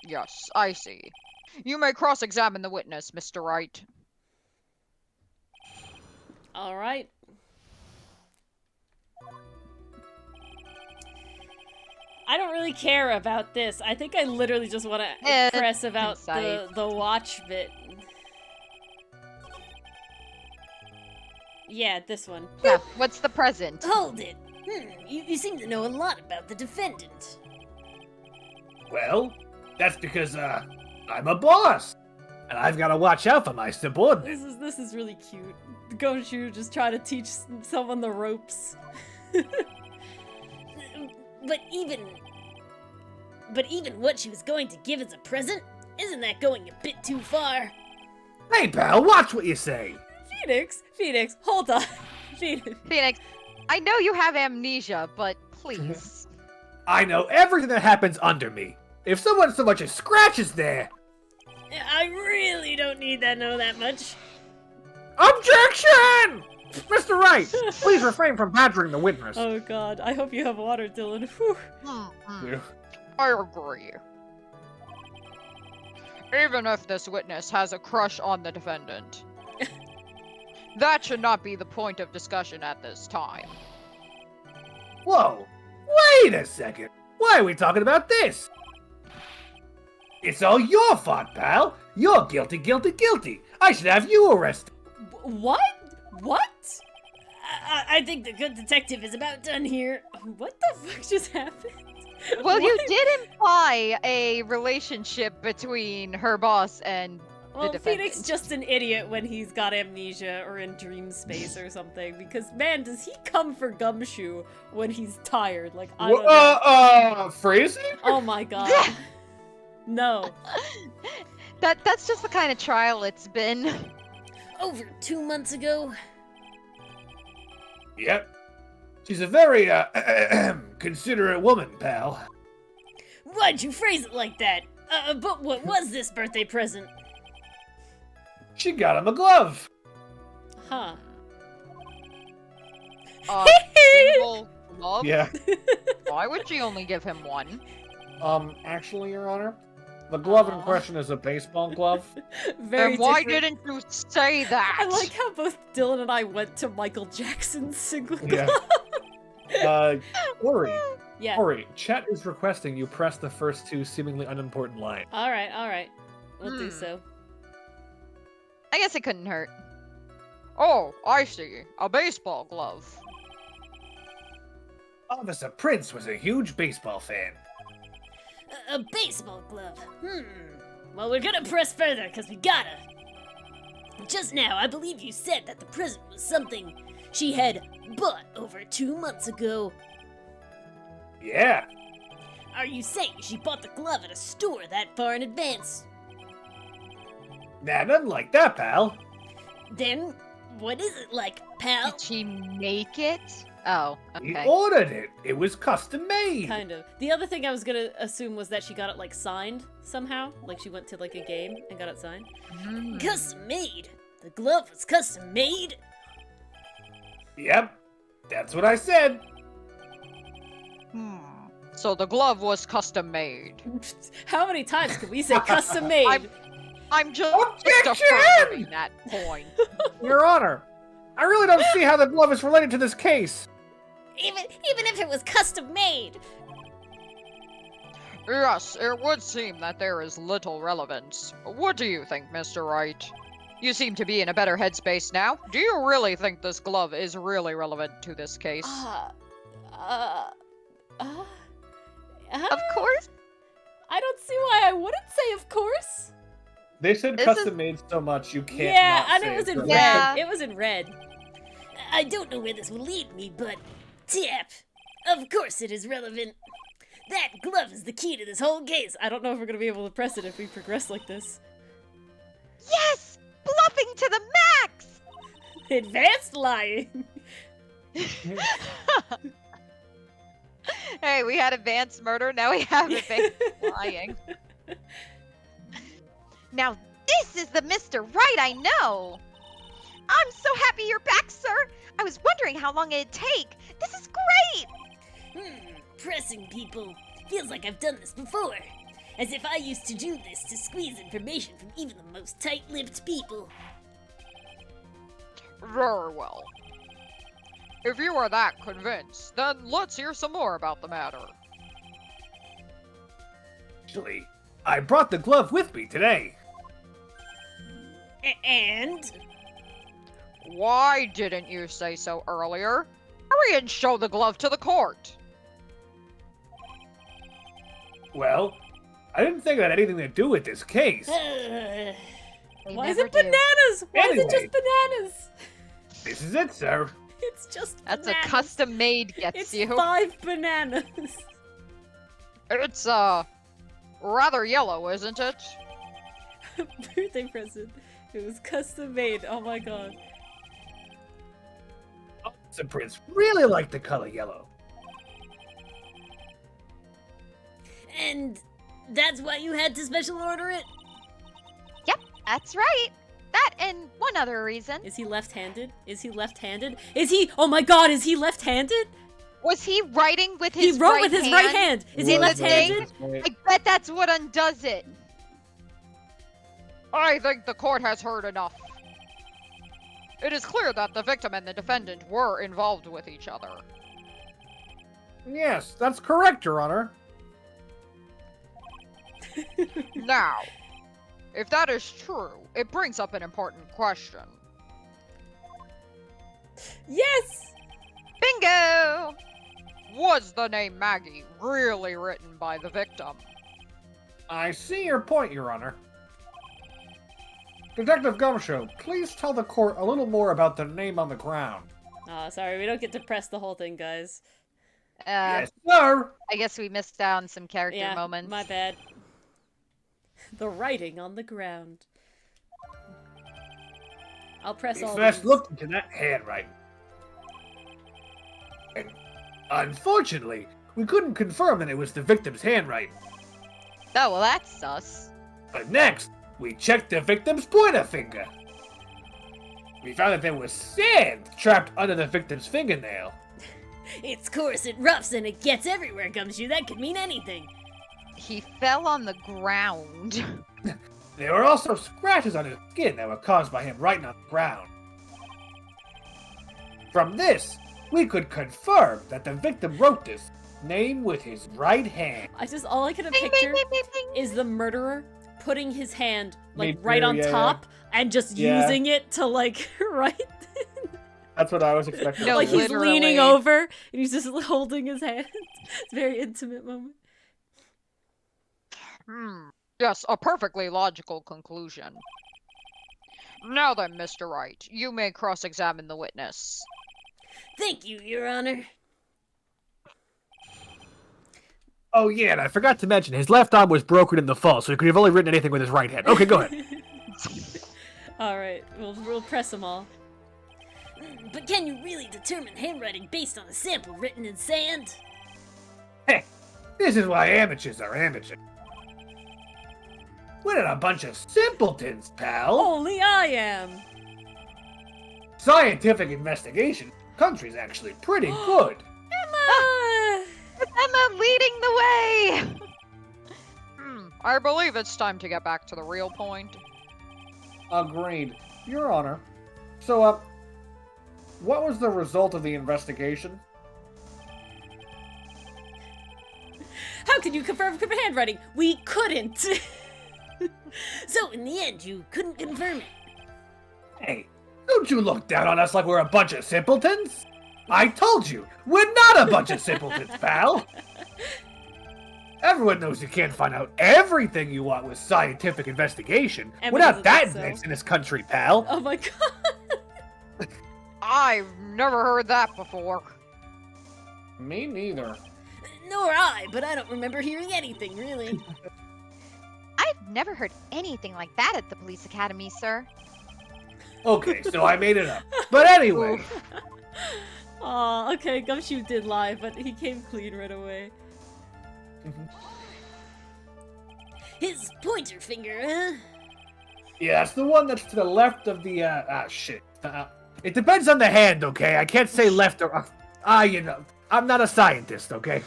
Speaker 3: Yes, I see. You may cross-examine the witness, Mr. Wright.
Speaker 1: Alright. I don't really care about this. I think I literally just want to press about
Speaker 3: insight.
Speaker 1: the watch bit. Yeah, this one.
Speaker 3: Yeah, what's the present?
Speaker 4: Hold it. You seem to know a lot about the defendant.
Speaker 2: Well, that's because, I'm a boss. And I've got to watch out for my subordinates.
Speaker 1: This is really cute. Gonshu just trying to teach someone the ropes.
Speaker 4: But even what she was going to give as a present, isn't that going a bit too far?
Speaker 2: Hey, pal, watch what you say.
Speaker 1: Phoenix, hold on.
Speaker 3: Phoenix, I know you have amnesia, but please.
Speaker 2: I know everything that happens under me. If someone so much as scratches there...
Speaker 4: I really don't need to know that much.
Speaker 2: Objection! Mr. Wright, please refrain from badgering the witness.
Speaker 1: Oh god, I hope you have water, Dylan. Whew.
Speaker 2: Yeah.
Speaker 3: I agree. Even if this witness has a crush on the defendant, that should not be the point of discussion at this time.
Speaker 2: Whoa, wait a second. Why are we talking about this? It's all your fault, pal. You're guilty, guilty, guilty. I should have you arrested.
Speaker 1: What?
Speaker 4: I think the good detective is about done here.
Speaker 1: What the fuck just happened?
Speaker 3: Well, you
Speaker 1: What?
Speaker 3: did imply a relationship between her boss and
Speaker 1: Well,
Speaker 3: the
Speaker 1: Phoenix
Speaker 3: defendant.
Speaker 1: just an idiot when he's got amnesia or in dream space or something. Because man, does he come for Gumshoe when he's tired? Like I don't know.
Speaker 2: Freezing?
Speaker 1: Oh my god. No.
Speaker 3: That's just the kind of trial it's been.
Speaker 4: Over 2 months ago?
Speaker 2: Yep. She's a very, considerate woman, pal.
Speaker 4: Why'd you phrase it like that? But what was this birthday present?
Speaker 2: She got him a glove.
Speaker 1: Huh.
Speaker 3: A single glove?
Speaker 2: Yeah.
Speaker 3: Why would she only give him one?
Speaker 2: Actually, Your Honor, the glove in
Speaker 1: Aw.
Speaker 2: question is a baseball glove.
Speaker 1: Very
Speaker 3: And why
Speaker 1: different.
Speaker 3: didn't you say that?
Speaker 1: I like how both Dylan and I went to Michael Jackson's single
Speaker 2: Yeah.
Speaker 1: glove.
Speaker 2: Ori,
Speaker 1: Yeah.
Speaker 2: Ori, chat is requesting you press the first two seemingly unimportant lines.
Speaker 1: All right. We'll do
Speaker 3: Hmm.
Speaker 1: so.
Speaker 3: I guess it couldn't hurt. Oh, I see. A baseball glove.
Speaker 2: Officer Prince was a huge baseball fan.
Speaker 4: A baseball glove. Well, we're gonna press further, because we gotta. Just now, I believe you said that the present was something she had bought over 2 months ago.
Speaker 2: Yeah.
Speaker 4: Are you saying she bought the glove at a store that far in advance?
Speaker 2: Nah, nothing like that, pal.
Speaker 4: Then, what is it like, pal?
Speaker 3: Did she make it? Oh,
Speaker 2: He
Speaker 3: okay.
Speaker 2: ordered it. It was custom made.
Speaker 1: Kind of. The other thing I was gonna assume was that she got it like signed somehow. Like she went to like a game and got it signed.
Speaker 3: Hmm.
Speaker 4: Custom made? The glove was custom made?
Speaker 2: Yep. That's what I said.
Speaker 3: So the glove was custom made.
Speaker 1: How many times can we say custom made?
Speaker 3: I'm just
Speaker 2: Objection!
Speaker 3: affirming that point.
Speaker 2: Your Honor, I really don't see how the glove is related to this case.
Speaker 4: Even if it was custom made.
Speaker 3: Yes, it would seem that there is little relevance. What do you think, Mr. Wright? You seem to be in a better headspace now. Do you really think this glove is really relevant to this case? Of course.
Speaker 1: I don't see why I wouldn't say of course.
Speaker 2: They said
Speaker 3: This
Speaker 2: custom made so much you can't.
Speaker 1: Yeah,
Speaker 2: not
Speaker 1: and
Speaker 2: say
Speaker 1: it was
Speaker 2: it's
Speaker 1: in red.
Speaker 2: relevant.
Speaker 3: Yeah.
Speaker 1: It was in red.
Speaker 4: I don't know where this will lead me, but tap. Of course it is relevant. That glove is the key to this whole case.
Speaker 1: I don't know if we're gonna be able to press it if we progress like this.
Speaker 3: Yes! Bluffing to the max!
Speaker 1: Advanced lying.
Speaker 3: Hey, we had advanced murder, now we have advanced lying. Now this is the Mr. Right I know! I'm so happy you're back, sir! I was wondering how long it'd take. This is great!
Speaker 4: Pressing people. Feels like I've done this before. As if I used to do this to squeeze information from even the most tight-lipped people.
Speaker 3: Very well. If you are that convinced, then let's hear some more about the matter.
Speaker 2: Actually, I brought the glove with me today.
Speaker 4: And?
Speaker 3: Why didn't you say so earlier? Hurry and show the glove to the court.
Speaker 2: Well, I didn't think it had anything to do with this case.
Speaker 3: They
Speaker 1: Why is
Speaker 3: never
Speaker 1: it
Speaker 3: do.
Speaker 1: bananas? Why is it just
Speaker 2: Anyway.
Speaker 1: bananas?
Speaker 2: This is it, sir.
Speaker 1: It's just
Speaker 3: That's
Speaker 1: bananas.
Speaker 3: a custom made gets
Speaker 1: It's
Speaker 3: you.
Speaker 1: 5 bananas.
Speaker 3: It's rather yellow, isn't it?
Speaker 1: Birthday present. It was custom made. Oh my god.
Speaker 2: The prince really liked the color yellow.
Speaker 4: And that's why you had to special order it?
Speaker 3: That's right. That and one other reason.
Speaker 1: Is he left-handed? Is he left-handed? Is he? Oh my god, is he left-handed?
Speaker 3: Was he writing with
Speaker 1: He
Speaker 3: his
Speaker 1: wrote
Speaker 3: right
Speaker 1: with his
Speaker 3: hand?
Speaker 1: right hand. Is he
Speaker 3: In the
Speaker 1: left-handed?
Speaker 3: I bet that's what undoes it. I think the court has heard enough. It is clear that the victim and the defendant were involved with each other.
Speaker 2: Yes, that's correct, Your Honor.
Speaker 3: Now, if that is true, it brings up an important question.
Speaker 1: Yes!
Speaker 3: Bingo! Was the name Maggie really written by the victim?
Speaker 2: I see your point, Your Honor. Detective Gumshoe, please tell the court a little more about the name on the ground.
Speaker 1: Oh, sorry, we don't get to press the whole thing, guys.
Speaker 2: Yes, sir!
Speaker 3: I guess we missed out on some character
Speaker 1: Yeah,
Speaker 3: moments.
Speaker 1: my bad. The writing on the ground. I'll press
Speaker 2: We
Speaker 1: all
Speaker 2: first
Speaker 1: these.
Speaker 2: looked into that handwriting. And unfortunately, we couldn't confirm that it was the victim's handwriting.
Speaker 3: Oh, well, that's sus.
Speaker 2: But next, we checked the victim's pointer finger. We found that there was sand trapped under the victim's fingernail.
Speaker 4: It's coarse, it roughs, and it gets everywhere, Gumshoe. That could mean anything.
Speaker 3: He fell on the ground.
Speaker 2: There were also scratches on his skin that were caused by him writing on the ground. From this, we could confirm that the victim wrote this name with his right hand.
Speaker 1: All I could
Speaker 3: Bing, bing,
Speaker 1: picture
Speaker 3: bing, bing, bing.
Speaker 1: is the murderer putting his hand
Speaker 2: Me
Speaker 1: like right
Speaker 2: too,
Speaker 1: on
Speaker 2: yeah,
Speaker 1: top and just
Speaker 2: Yeah.
Speaker 1: using it to like write.
Speaker 2: That's what I was expecting.
Speaker 3: No,
Speaker 1: Like he's
Speaker 3: literally.
Speaker 1: leaning over and he's just holding his hand. It's a very intimate moment.
Speaker 3: Yes, a perfectly logical conclusion. Now then, Mr. Wright, you may cross-examine the witness.
Speaker 4: Thank you, Your Honor.
Speaker 2: Oh yeah, and I forgot to mention, his left arm was broken in the fall, so he could have only written anything with his right hand. Okay, go ahead.
Speaker 1: All right, we'll press them all.
Speaker 4: But can you really determine handwriting based on a sample written in sand?
Speaker 2: Hey, this is why amateurs are amateurs. We're not a bunch of simpletons, pal.
Speaker 1: Only I am.
Speaker 2: Scientific investigation. Country's actually pretty good.
Speaker 1: Emma.
Speaker 3: Emma leading the way! I believe it's time to get back to the real point.
Speaker 2: Agreed. Your Honor. So, what was the result of the investigation?
Speaker 1: How can you confirm handwriting? We couldn't.
Speaker 4: So, in the end, you couldn't confirm it.
Speaker 2: Hey, don't you look down on us like we're a bunch of simpletons? I told you, we're not a bunch of simpletons, pal! Everyone knows you can't find out everything you want with scientific investigation.
Speaker 1: Emma
Speaker 2: We're not
Speaker 1: doesn't
Speaker 2: that
Speaker 1: think so.
Speaker 2: advanced in this country, pal.
Speaker 1: Oh my god.
Speaker 3: I've never heard that before.
Speaker 2: Me neither.
Speaker 4: Nor I, but I don't remember hearing anything, really.
Speaker 3: I've never heard anything like that at the police academy, sir.
Speaker 2: Okay, so I made it up. But anyway,
Speaker 1: Aw, okay, Gumshoe did lie, but he came clean right away.
Speaker 4: His pointer finger, huh?
Speaker 2: yeah, it's the one that's to the left of the, shit. It depends on the hand, okay? I can't say left or, you know, I'm not a scientist, okay?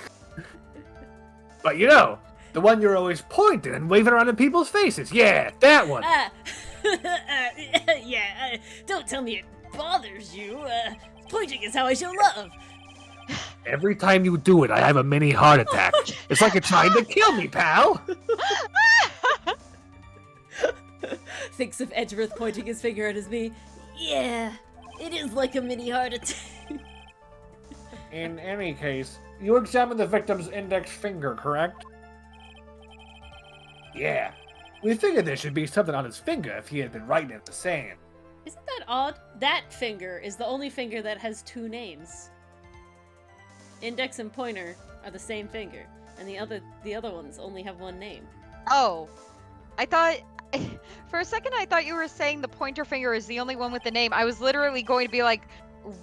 Speaker 2: But you know, the one you're always pointing and waving around in people's faces. Yeah, that one.
Speaker 4: Yeah, don't tell me it bothers you. Pointing is how I show love.
Speaker 2: Every time you do it, I have a mini heart attack. It's like you're trying to kill me, pal.
Speaker 1: Thinks of Edgeworth pointing his finger at his knee.
Speaker 4: Yeah, it is like a mini heart attack.
Speaker 2: In any case, you examined the victim's index finger, correct? Yeah. We figured there should be something on his finger if he had been writing in the sand.
Speaker 1: Isn't that odd? That finger is the only finger that has two names. Index and pointer are the same finger, and the other ones only have one name.
Speaker 3: Oh, I thought... For a second, I thought you were saying the pointer finger is the only one with the name. I was literally going to be like,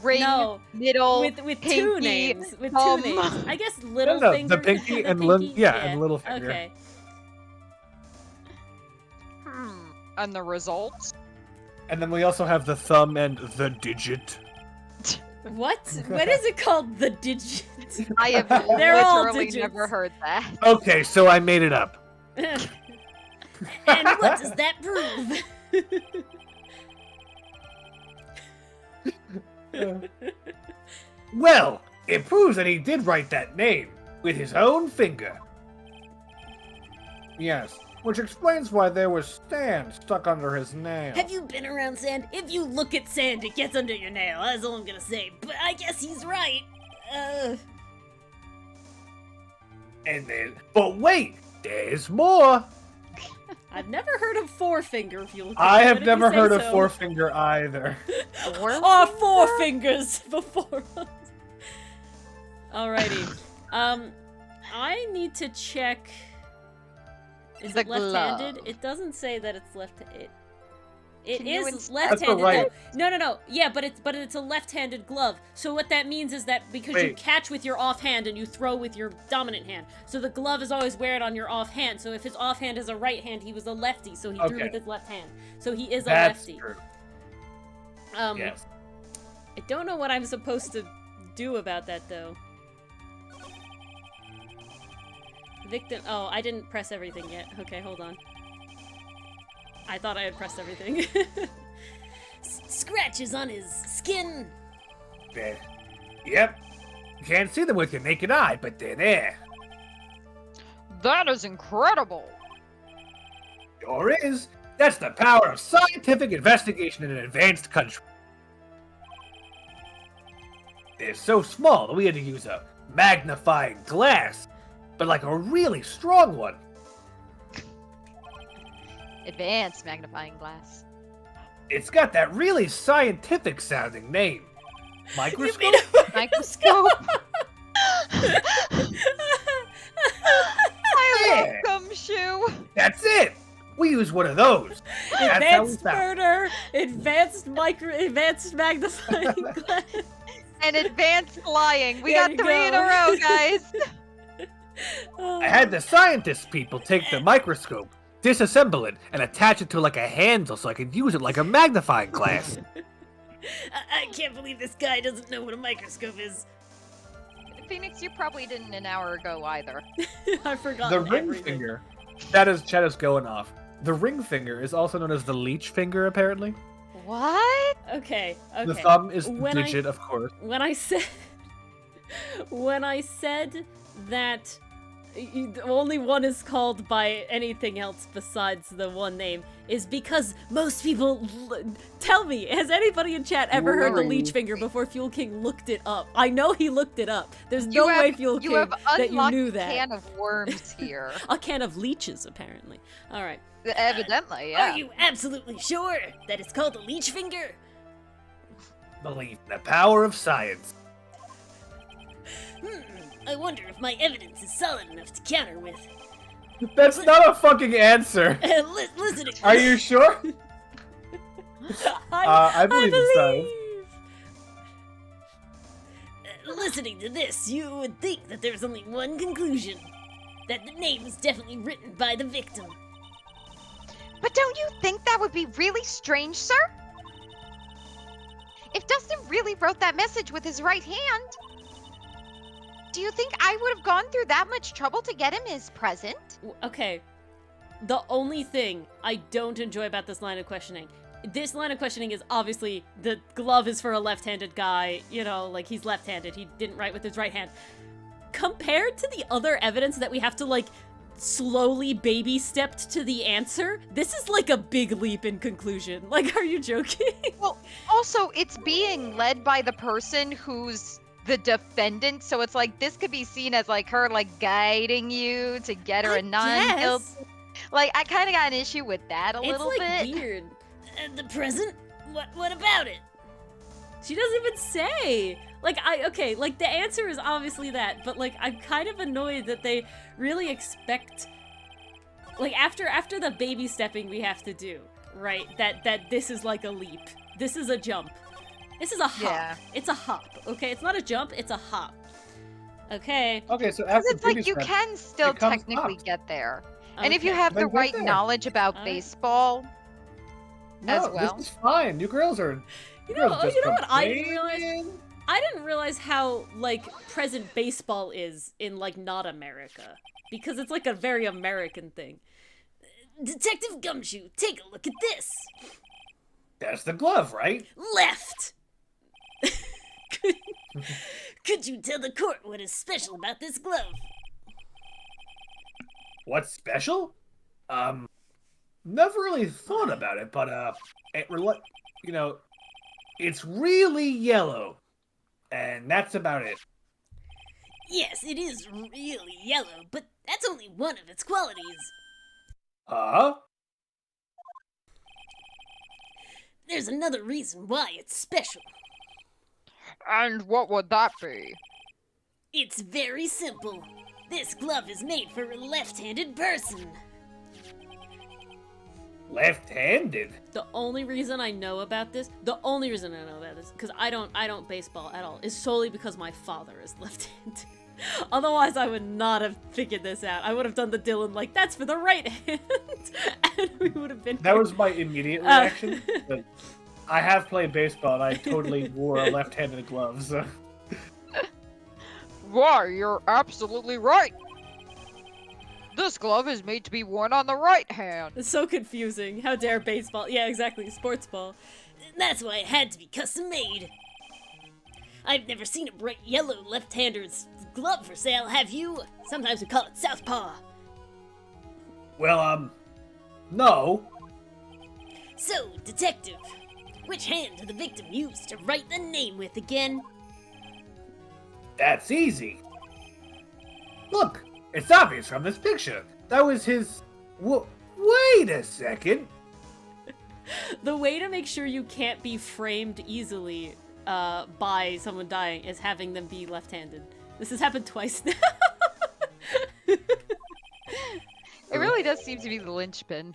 Speaker 3: ring,
Speaker 1: No,
Speaker 3: middle,
Speaker 1: with
Speaker 3: pinky,
Speaker 1: two names. With
Speaker 3: thumb.
Speaker 1: two names. I guess little
Speaker 2: No,
Speaker 1: finger.
Speaker 2: the pinky
Speaker 1: the
Speaker 2: and
Speaker 1: pinky,
Speaker 2: and little finger.
Speaker 1: Okay.
Speaker 3: And the results?
Speaker 2: And then we also have the thumb and the digit.
Speaker 1: What? What is it called? The digit.
Speaker 3: I have
Speaker 1: They're all
Speaker 3: literally
Speaker 1: digits.
Speaker 3: never heard that.
Speaker 2: Okay, so I made it up.
Speaker 4: And what does that prove?
Speaker 2: Well, it proves that he did write that name with his own finger. Yes, which explains why there was sand stuck under his nail.
Speaker 4: Have you been around sand? If you look at sand, it gets under your nail. That's all I'm gonna say. But I guess he's right.
Speaker 2: And then, but wait, there's more.
Speaker 1: I've never heard of forefinger. If you look.
Speaker 2: I
Speaker 1: at it,
Speaker 2: have
Speaker 1: if you
Speaker 2: never
Speaker 1: say
Speaker 2: heard of
Speaker 1: so.
Speaker 2: forefinger either.
Speaker 1: Oh, four fingers before us. Alrighty. I need to check. Is
Speaker 3: The
Speaker 1: it left-handed?
Speaker 3: glove.
Speaker 1: It doesn't say that it's left. It
Speaker 3: Can you
Speaker 1: is
Speaker 3: ins-
Speaker 1: left-handed
Speaker 2: right.
Speaker 1: though. No. Yeah, but it's a left-handed glove. So what that means is that because you
Speaker 2: Wait.
Speaker 1: catch with your offhand and you throw with your dominant hand, so the glove is always wear it on your offhand. So if his offhand is a right hand, he was a lefty, so he threw
Speaker 2: Okay.
Speaker 1: with his left hand. So he is a
Speaker 2: That's
Speaker 1: lefty.
Speaker 2: true.
Speaker 1: Yes. I don't know what I'm supposed to do about that though. Victim. Oh, I didn't press everything yet. Okay, hold on. I thought I had pressed everything.
Speaker 4: Scratches on his skin.
Speaker 2: Yep. You can't see them with your naked eye, but they're there.
Speaker 3: That is incredible.
Speaker 2: Sure is. That's the power of scientific investigation in an advanced country. They're so small that we had to use a magnifying glass, but like a really strong one.
Speaker 3: Advanced magnifying glass.
Speaker 2: It's got that really scientific sounding name. Microscope?
Speaker 3: Microscope. I
Speaker 2: Yeah.
Speaker 3: love Gumshoe.
Speaker 2: That's it! We use one of those. That's how we
Speaker 1: Advanced
Speaker 2: found it.
Speaker 1: murder, advanced magnifying glass.
Speaker 3: And advanced flying. We
Speaker 1: There
Speaker 3: got
Speaker 1: you
Speaker 3: 3 in a
Speaker 1: go.
Speaker 3: row, guys.
Speaker 1: Oh.
Speaker 2: I had the scientist people take the microscope, disassemble it, and attach it to like a handle so I could use it like a magnifying glass.
Speaker 4: I can't believe this guy doesn't know what a microscope is.
Speaker 3: Phoenix, you probably didn't an hour ago either.
Speaker 1: I forgot.
Speaker 2: The ring
Speaker 1: everything.
Speaker 2: finger. Chat is going off. The ring finger is also known as the leech finger, apparently.
Speaker 3: What?
Speaker 1: Okay.
Speaker 2: The thumb is the
Speaker 1: When I-
Speaker 2: digit, of course.
Speaker 1: When I said that only one is called by anything else besides the one name is because most people tell me, has anybody in chat ever heard the leech finger before Fuel King looked it up? I know he looked it up. There's no way Fuel King
Speaker 3: You have
Speaker 1: that you
Speaker 3: unlocked
Speaker 1: knew
Speaker 3: a
Speaker 1: that.
Speaker 3: can of worms here.
Speaker 1: A can of leeches, apparently. All right.
Speaker 3: Evidently, yeah.
Speaker 4: Are you absolutely sure that it's called a leech finger?
Speaker 2: Believe in the power of science.
Speaker 4: I wonder if my evidence is solid enough to counter with.
Speaker 2: That's not a fucking answer.
Speaker 4: Listen,
Speaker 2: Are you sure? I believe in science.
Speaker 4: Listening to this, you would think that there's only one conclusion. That the name was definitely written by the victim.
Speaker 3: But don't you think that would be really strange, sir? If Dustin really wrote that message with his right hand, do you think I would have gone through that much trouble to get him his present?
Speaker 1: Okay. The only thing I don't enjoy about this line of questioning is obviously the glove is for a left-handed guy, you know, like he's left-handed, he didn't write with his right hand. Compared to the other evidence that we have to, like, slowly baby stepped to the answer, this is like a big leap in conclusion. Like, are you joking?
Speaker 3: Well, also, it's being led by the person who's the defendant, so it's like this could be seen as like her like guiding you to get her a non-guilty. Like, I kind of got an issue with that a little
Speaker 1: It's like
Speaker 3: bit.
Speaker 1: weird.
Speaker 4: The present? What about it?
Speaker 1: She doesn't even say. Like, like, the answer is obviously that, but, like, I'm kind of annoyed that they really expect, like, after the baby stepping we have to do, right, that this is like a leap. This is a jump. This is a hop.
Speaker 3: Yeah.
Speaker 1: It's a hop, okay? It's not a jump, it's a hop. Okay.
Speaker 2: Okay, so
Speaker 3: Because
Speaker 2: after
Speaker 3: it's like
Speaker 2: baby
Speaker 3: you
Speaker 2: steps,
Speaker 3: can still
Speaker 2: it comes
Speaker 3: technically
Speaker 2: up.
Speaker 3: get there. And if you
Speaker 1: Okay.
Speaker 3: have the
Speaker 2: Then get
Speaker 3: right
Speaker 2: there.
Speaker 3: knowledge about
Speaker 1: Alright.
Speaker 3: baseball, as
Speaker 2: No,
Speaker 3: well.
Speaker 2: this is fine. You girls are.
Speaker 1: You know what I didn't realize?
Speaker 2: complaining.
Speaker 1: I didn't realize how, like, present baseball is in, like, not America. Because it's, like, a very American thing.
Speaker 4: Detective Gumshoe, take a look at this.
Speaker 2: That's the glove, right?
Speaker 4: Left. Could you tell the court what is special about this glove?
Speaker 2: What's special? Never really thought about it, but you know, it's really yellow, and that's about it.
Speaker 4: Yes, it is really yellow, but that's only one of its qualities.
Speaker 2: Huh?
Speaker 4: There's another reason why it's special.
Speaker 3: and what would that be?
Speaker 4: It's very simple. This glove is made for a left-handed person.
Speaker 2: Left-handed?
Speaker 1: The only reason I know about this, because I don't baseball at all, is solely because my father is left-handed. Otherwise, I would not have figured this out. I would have done the Dylan like, that's for the right hand, and we would have been.
Speaker 2: That was my immediate reaction. But I have played baseball, and I totally wore a left-handed glove. So.
Speaker 3: Why, you're absolutely right. This glove is made to be worn on the right hand.
Speaker 1: It's so confusing. How dare baseball? Yeah, exactly. Sports ball.
Speaker 4: That's why it had to be custom made. I've never seen a bright yellow left-hander's glove for sale, have you? Sometimes we call it southpaw.
Speaker 2: Well, no.
Speaker 4: So, detective, which hand did the victim use to write the name with again?
Speaker 2: That's easy. Look, it's obvious from this picture. That was his... Wait a second.
Speaker 1: The way to make sure you can't be framed easily by someone dying is having them be left-handed. This has happened twice now.
Speaker 3: It really does seem to be the linchpin.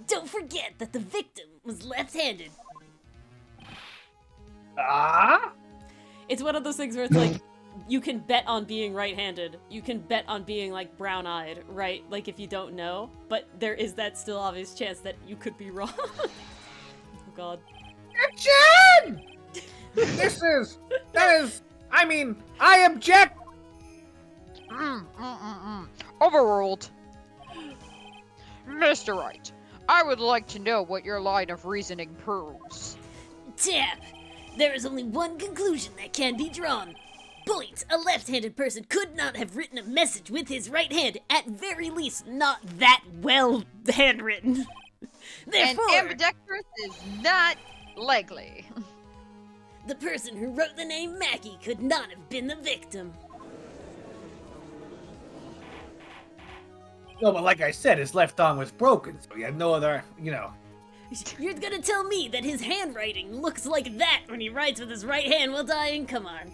Speaker 4: Don't forget that the victim was left-handed.
Speaker 2: Ah?
Speaker 1: It's one of those things where it's like, you can bet on being right-handed. You can bet on being, like, brown-eyed, right? Like, if you don't know. But there is that still obvious chance that you could be wrong. Oh, God.
Speaker 2: Objection! I object!
Speaker 3: Overruled. Mr. Wright, I would like to know what your line of reasoning proves.
Speaker 4: Tap! There is only one conclusion that can be drawn. Point! A left-handed person could not have written a message with his right hand, at very least not that well handwritten. Therefore,
Speaker 3: And ambidextrous is not likely.
Speaker 4: the person who wrote the name Maggie could not have been the victim.
Speaker 2: No, but like I said, his left arm was broken, so he had no other,
Speaker 4: You're gonna tell me that his handwriting looks like that when he writes with his right hand while dying? Come on.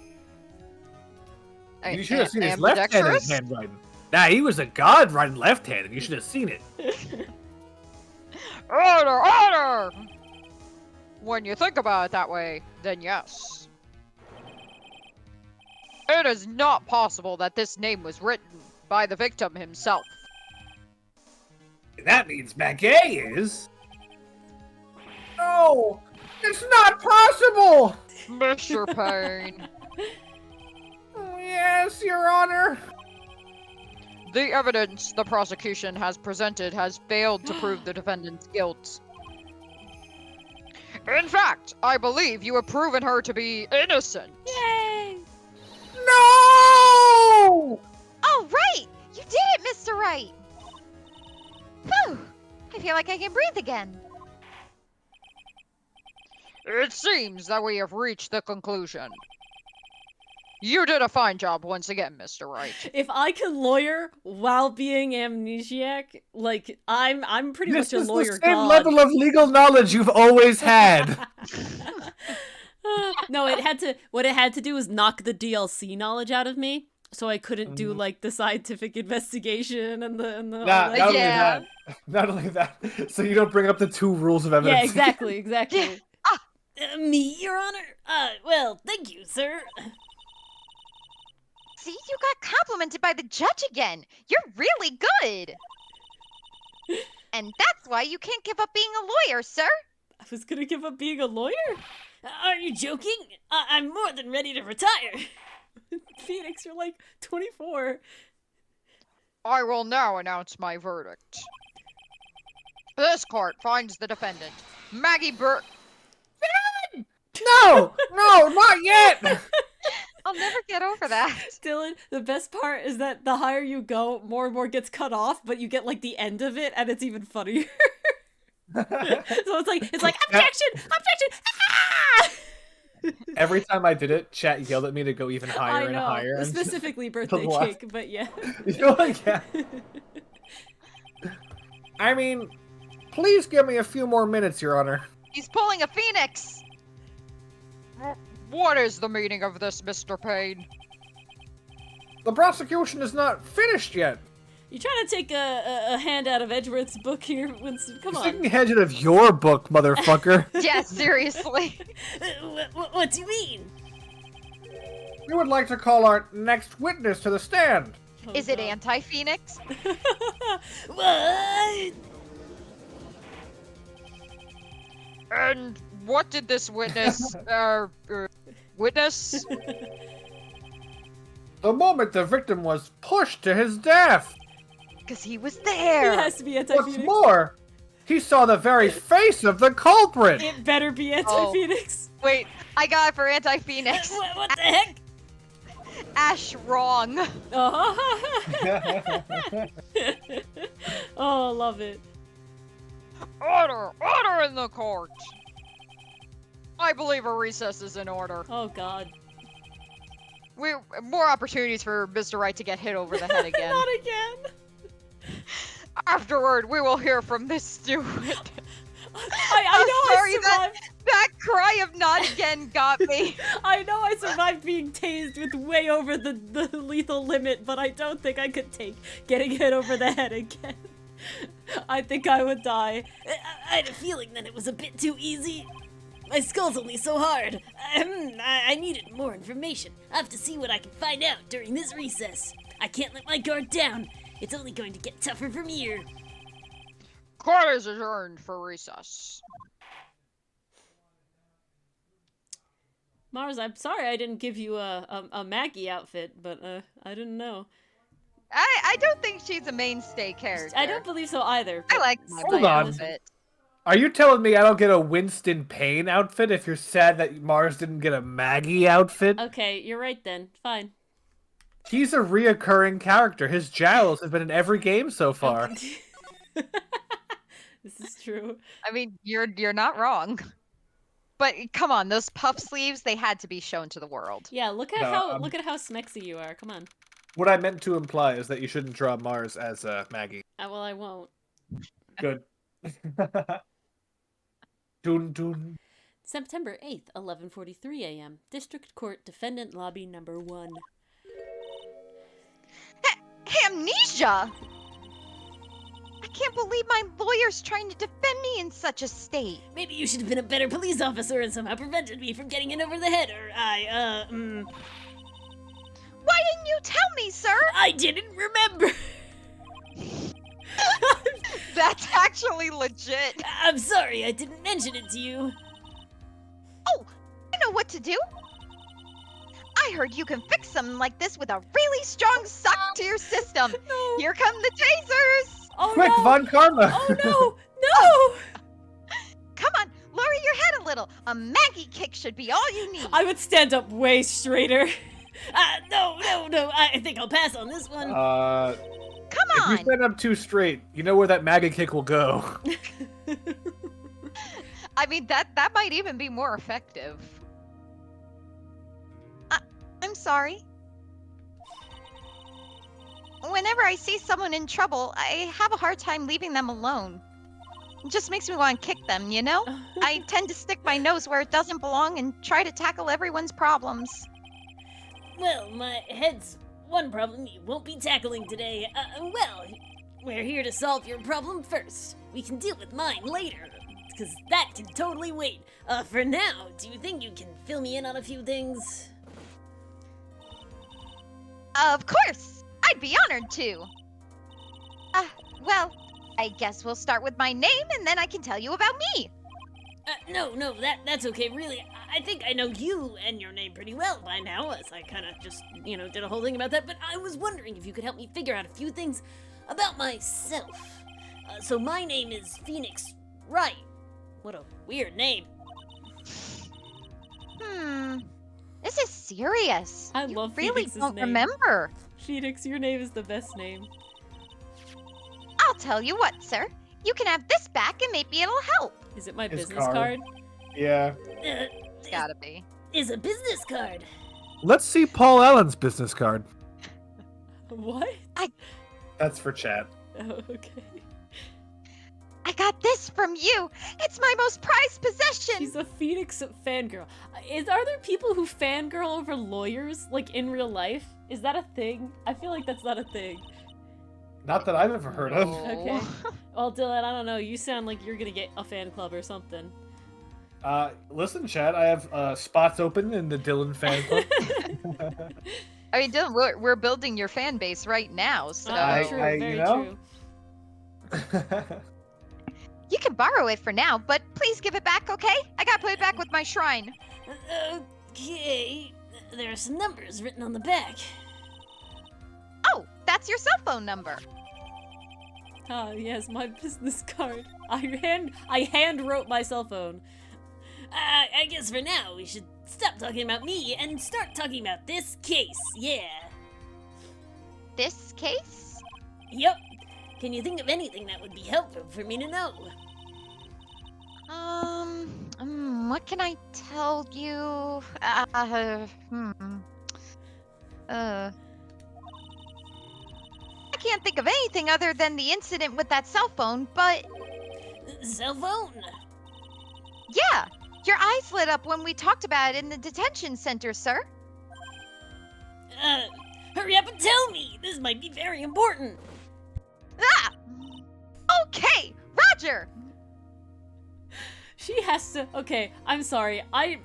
Speaker 2: You should have seen his left-handed handwriting. Nah, he was a god writing left-handed. You should have seen it.
Speaker 3: Order! When you think about it that way, then yes. It is not possible that this name was written by the victim himself.
Speaker 2: And that means Magay is... No! It's not possible!
Speaker 3: Mr. Payne.
Speaker 2: Yes, Your Honor.
Speaker 3: The evidence the prosecution has presented has failed to prove the defendant's guilt. In fact, I believe you have proven her to be innocent.
Speaker 1: Yay!
Speaker 2: No!
Speaker 3: Oh, right! You did it, Mr. Wright! Whew! I feel like I can breathe again. It seems that we have reached the conclusion. You did a fine job once again, Mr. Wright.
Speaker 1: If I can lawyer while being amnesiac, like, I'm pretty much a lawyer
Speaker 2: This is the same
Speaker 1: god.
Speaker 2: level of legal knowledge you've always had.
Speaker 1: No, what it had to do was knock the DLC knowledge out of me, so I couldn't do, like, the scientific investigation and the all that.
Speaker 2: Not only that. So you don't bring up the 2 rules of evidence.
Speaker 1: Yeah, exactly.
Speaker 4: Me, Your Honor? Well, thank you, sir.
Speaker 3: See, you got complimented by the judge again. You're really good. And that's why you can't give up being a lawyer, sir.
Speaker 1: I was gonna give up being a lawyer?
Speaker 4: Are you joking? I'm more than ready to retire.
Speaker 1: Phoenix, you're like 24.
Speaker 3: I will now announce my verdict. This court finds the defendant, Maggie Burke.
Speaker 2: No, not yet.
Speaker 3: I'll never get over that.
Speaker 1: Dylan, the best part is that the higher you go, more and more gets cut off, but you get like the end of it, and it's even funnier. So it's like objection. Ah!
Speaker 2: Every time I did it, chat yelled at me to go even higher
Speaker 1: I know,
Speaker 2: and higher. And
Speaker 1: specifically birthday
Speaker 2: last-
Speaker 1: cake, but yeah.
Speaker 2: Yeah. I mean, please give me a few more minutes, Your Honor.
Speaker 3: He's pulling a phoenix. What is the meaning of this, Mr. Payne?
Speaker 2: The prosecution is not finished yet.
Speaker 1: You trying to take a hand out of Edgeworth's book here, Winston? Come
Speaker 2: He's
Speaker 1: on.
Speaker 2: taking hedge out of your book, motherfucker.
Speaker 3: Yeah, seriously.
Speaker 4: What do you mean?
Speaker 2: We would like to call our next witness to the stand.
Speaker 1: Oh,
Speaker 3: Is it
Speaker 1: God.
Speaker 3: anti-Phoenix?
Speaker 4: What?
Speaker 3: And what did this witness, witness?
Speaker 2: The moment the victim was pushed to his death.
Speaker 3: Because he was
Speaker 1: It
Speaker 3: there.
Speaker 1: has to be
Speaker 2: What's
Speaker 1: anti-Phoenix.
Speaker 2: more, he saw the very face of the culprit.
Speaker 1: It better be anti-Phoenix.
Speaker 3: Wait, I got it for anti-Phoenix.
Speaker 4: What the heck?
Speaker 3: Ash wrong.
Speaker 1: Oh, oh, love it.
Speaker 3: Order! Order in the court! I believe a recess is in order.
Speaker 1: Oh, God.
Speaker 3: More opportunities for Mr. Wright to get hit over the head again.
Speaker 1: Not again.
Speaker 3: Afterward, we will hear from this steward.
Speaker 1: I know
Speaker 3: Sorry,
Speaker 1: I survived.
Speaker 3: That cry of not again got me.
Speaker 1: I know I survived being tased with way over the lethal limit, but I don't think I could take getting hit over the head again. I think I would die.
Speaker 4: I had a feeling that it was a bit too easy. My skull's only so hard. I needed more information. I have to see what I can find out during this recess. I can't let my guard down. It's only going to get tougher from here.
Speaker 3: Court is adjourned for recess.
Speaker 1: Mars, I'm sorry I didn't give you a Maggie outfit, but I didn't know.
Speaker 3: I don't think she's a mainstay character.
Speaker 1: I don't believe so either.
Speaker 3: I
Speaker 1: but
Speaker 3: like
Speaker 1: still,
Speaker 3: my
Speaker 2: on.
Speaker 3: outfit.
Speaker 2: Are you telling me I don't get a Winston Payne outfit if you're sad that Mars didn't get a Maggie outfit?
Speaker 1: Okay, you're right then. Fine.
Speaker 2: He's a reoccurring character. His jowls have been in every game so far.
Speaker 1: This is true.
Speaker 3: I mean, you're not wrong. But come on, those puff sleeves, they had to be shown to the world.
Speaker 1: Yeah, look at
Speaker 2: No,
Speaker 1: how smexy you are. Come on.
Speaker 2: What I meant to imply is that you shouldn't draw Mars as Maggie.
Speaker 1: Well, I won't.
Speaker 2: Good. Dun dun.
Speaker 1: September 8th, 11:43 a.m. District Court Defendant Lobby Number 1.
Speaker 3: Amnesia! I can't believe my lawyer's trying to defend me in such a state.
Speaker 4: Maybe you should have been a better police officer and somehow prevented me from getting in over the head, or
Speaker 3: Why didn't you tell me, sir?
Speaker 4: I didn't remember.
Speaker 3: That's actually legit.
Speaker 4: I'm sorry, I didn't mention it to you.
Speaker 3: Oh, I know what to do. I heard you can fix something like this with a really strong suck to your system.
Speaker 1: No.
Speaker 3: Here come the tasers.
Speaker 1: Oh
Speaker 2: Quick,
Speaker 1: no!
Speaker 2: Von Karma!
Speaker 1: Oh no! No!
Speaker 3: Come on, lower your head a little. A Maggie kick should be all you need.
Speaker 1: I would stand up way straighter.
Speaker 4: No, I think I'll pass on this one.
Speaker 3: Come
Speaker 2: If you
Speaker 3: on.
Speaker 2: stand up too straight, you know where that Maggie kick will go.
Speaker 3: I mean, that might even be more effective. I'm sorry. Whenever I see someone in trouble, I have a hard time leaving them alone. It just makes me want to kick them, you know? I tend to stick my nose where it doesn't belong and try to tackle everyone's problems.
Speaker 4: Well, my head's one problem you won't be tackling today. Well, we're here to solve your problem first. We can deal with mine later, because that can totally wait. For now, do you think you can fill me in on a few things?
Speaker 3: Of course! I'd be honored to. Well, I guess we'll start with my name and then I can tell you about me.
Speaker 4: No, that's okay, really. I think I know you and your name pretty well by now, as I kind of just, did a whole thing about that, but I was wondering if you could help me figure out a few things about myself. So my name is Phoenix Wright. What a weird name.
Speaker 3: This is serious.
Speaker 1: I
Speaker 3: You
Speaker 1: love
Speaker 3: really
Speaker 1: Phoenix's
Speaker 3: don't
Speaker 1: name.
Speaker 3: remember.
Speaker 1: Phoenix, your name is the best name.
Speaker 3: I'll tell you what, sir. You can have this back and maybe it'll help.
Speaker 1: Is it my
Speaker 2: His
Speaker 1: business
Speaker 2: card.
Speaker 1: card?
Speaker 2: Yeah.
Speaker 3: It's gotta be.
Speaker 4: Is a business card.
Speaker 2: Let's see Paul Allen's business card.
Speaker 1: What?
Speaker 2: That's for chat.
Speaker 1: Oh, okay.
Speaker 3: I got this from you. It's my most prized possession.
Speaker 1: She's a Phoenix fangirl. Are there people who fangirl over lawyers, like in real life? Is that a thing? I feel like that's not a thing.
Speaker 2: Not that I've ever heard of.
Speaker 3: No.
Speaker 1: Okay. Well, Dylan, I don't know. You sound like you're gonna get a fan club or something.
Speaker 2: Listen, Chad, I have spots open in the Dylan fan club.
Speaker 3: I mean, Dylan, we're building your fan base right now, so
Speaker 1: True,
Speaker 2: I-
Speaker 1: very
Speaker 2: you know?
Speaker 1: true.
Speaker 3: you can borrow it for now, but please give it back, okay? I gotta put it back with my shrine.
Speaker 4: Okay. There are some numbers written on the back.
Speaker 3: Oh, that's your cell phone number.
Speaker 1: Ah, yes, my business card. I hand wrote my cell phone.
Speaker 4: I guess for now we should stop talking about me and start talking about this case. Yeah.
Speaker 3: This case?
Speaker 4: Yep. Can you think of anything that would be helpful for me to know?
Speaker 3: What can I tell you? I can't think of anything other than the incident with that cell phone, but
Speaker 4: Cell phone?
Speaker 3: yeah, your eyes lit up when we talked about it in the detention center, sir.
Speaker 4: Hurry up and tell me! This might be very important!
Speaker 3: Ah! Okay, Roger!
Speaker 1: She has to. Okay, I'm sorry. I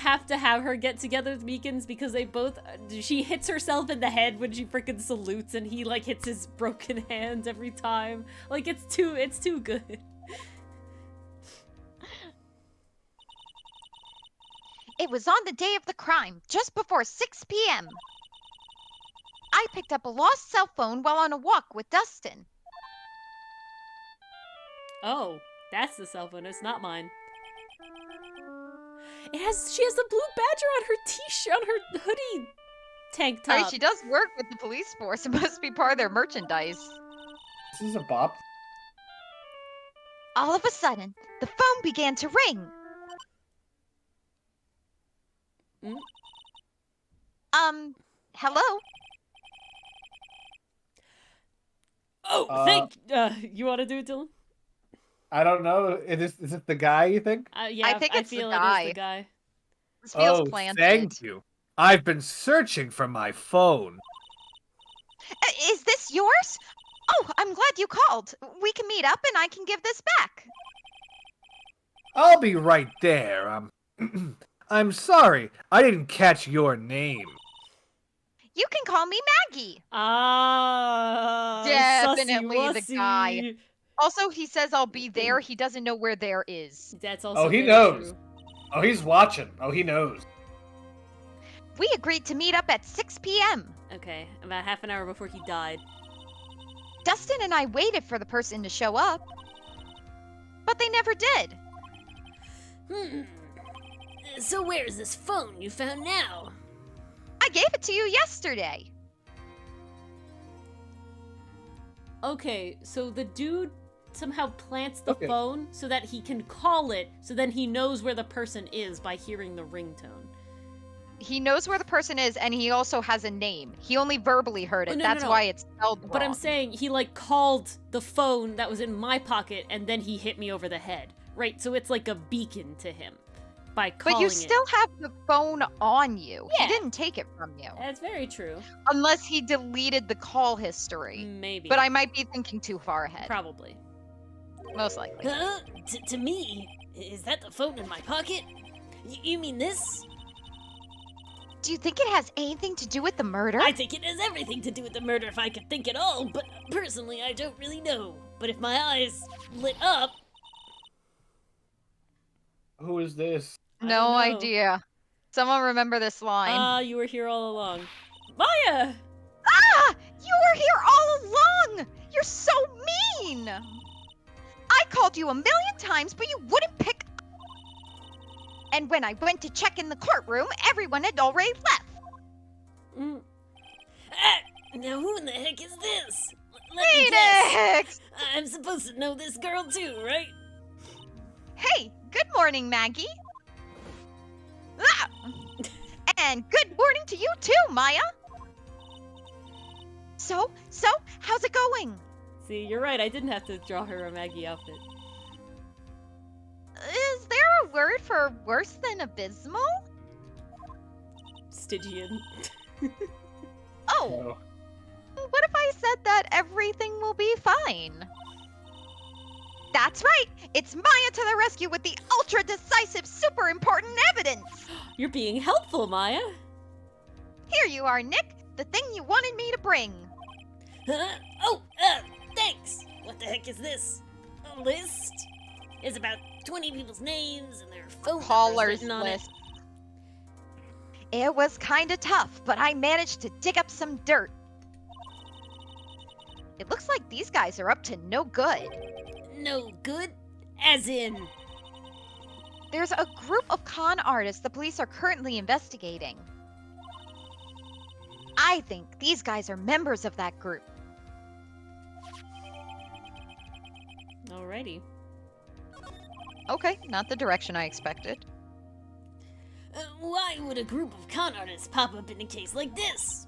Speaker 1: have to have her get together with Meekins because they both. She hits herself in the head when she freaking salutes, and he like hits his broken hand every time. Like it's too good.
Speaker 3: It was on the day of the crime, just before 6 p.m. I picked up a lost cell phone while on a walk with Dustin.
Speaker 1: Oh, that's the cell phone. It's not mine. She has the blue badger on her t-shirt, on her hoodie tank
Speaker 3: I mean,
Speaker 1: top.
Speaker 3: she does work with the police force. It must be part of their merchandise.
Speaker 2: This is a bop.
Speaker 3: All of a sudden, the phone began to ring. Hello?
Speaker 1: Oh, you want to do it, Dylan?
Speaker 2: I don't know. Is it the guy, you think?
Speaker 1: Yeah,
Speaker 3: I think it's the
Speaker 1: feel
Speaker 3: guy.
Speaker 1: it is the guy.
Speaker 3: This feels
Speaker 2: Oh,
Speaker 3: planted.
Speaker 2: thank you. I've been searching for my phone.
Speaker 3: Is this yours? Oh, I'm glad you called. We can meet up and I can give this back.
Speaker 2: I'll be right there. I'm sorry. I didn't catch your name.
Speaker 3: You can call me Maggie.
Speaker 1: Ah,
Speaker 3: Definitely
Speaker 1: sussy
Speaker 3: the
Speaker 1: wussy.
Speaker 3: guy. Also, he says I'll be there. He doesn't know where there is.
Speaker 1: That's also
Speaker 2: Oh, he
Speaker 1: very
Speaker 2: knows.
Speaker 1: true.
Speaker 2: Oh, he's watching. Oh, he knows.
Speaker 3: We agreed to meet up at 6 p.m.
Speaker 1: Okay, about half an hour before he died.
Speaker 3: Dustin and I waited for the person to show up, but they never did.
Speaker 4: So where is this phone you found now?
Speaker 3: I gave it to you yesterday.
Speaker 1: Okay, so the dude somehow plants the
Speaker 2: Okay.
Speaker 1: phone so that he can call it, so then he knows where the person is by hearing the ringtone.
Speaker 3: He knows where the person is, and he also has a name. He only verbally heard it.
Speaker 1: Oh, no,
Speaker 3: That's
Speaker 1: no.
Speaker 3: why it's spelled wrong.
Speaker 1: But I'm saying he like called the phone that was in my pocket and then he hit me over the head. Right, so it's like a beacon to him by calling
Speaker 3: But you
Speaker 1: it.
Speaker 3: still have the phone on you.
Speaker 1: Yeah.
Speaker 3: He didn't take it from you.
Speaker 1: That's very true.
Speaker 3: Unless he deleted the call history.
Speaker 1: Maybe.
Speaker 3: But I might be thinking too far ahead.
Speaker 1: Probably.
Speaker 3: Most likely.
Speaker 4: Huh? To me? Is that the phone in my pocket? You mean this?
Speaker 3: Do you think it has anything to do with the murder?
Speaker 4: I think it has everything to do with the murder if I could think at all, but personally I don't really know. But if my eyes lit up...
Speaker 2: Who is this?
Speaker 1: I
Speaker 3: No
Speaker 1: don't know.
Speaker 3: idea. Someone remember this line.
Speaker 1: Ah, you were here all along. Maya!
Speaker 3: Ah! You were here all along! You're so mean! I called you a million times, but you wouldn't pick up. And when I went to check in the courtroom, everyone had already left.
Speaker 1: Mm.
Speaker 4: Now who in the heck is this? Let me guess.
Speaker 3: Phoenix!
Speaker 4: I'm supposed to know this girl too, right?
Speaker 3: Hey, good morning, Maggie. Ah! And good morning to you too, Maya. So, how's it going?
Speaker 1: See, you're right. I didn't have to draw her a Maggie outfit.
Speaker 3: Is there a word for worse than abysmal?
Speaker 1: Stygian.
Speaker 3: Oh,
Speaker 2: Oh.
Speaker 3: what if I said that everything will be fine. That's right! It's Maya to the rescue with the ultra decisive, super important evidence!
Speaker 1: You're being helpful, Maya.
Speaker 3: Here you are, Nick, the thing you wanted me to bring.
Speaker 4: Oh, thanks. What the heck is this? A list? It's about 20 people's names and their phone numbers
Speaker 3: Caller's
Speaker 4: written on
Speaker 3: list. It was kinda tough, but I managed to dig up some dirt. It looks like these guys are up to no good.
Speaker 4: it. No good? As in...
Speaker 3: There's a group of con artists the police are currently investigating. I think these guys are members of that group.
Speaker 1: Alrighty.
Speaker 3: Okay, not the direction I expected.
Speaker 4: Why would a group of con artists pop up in a case like this?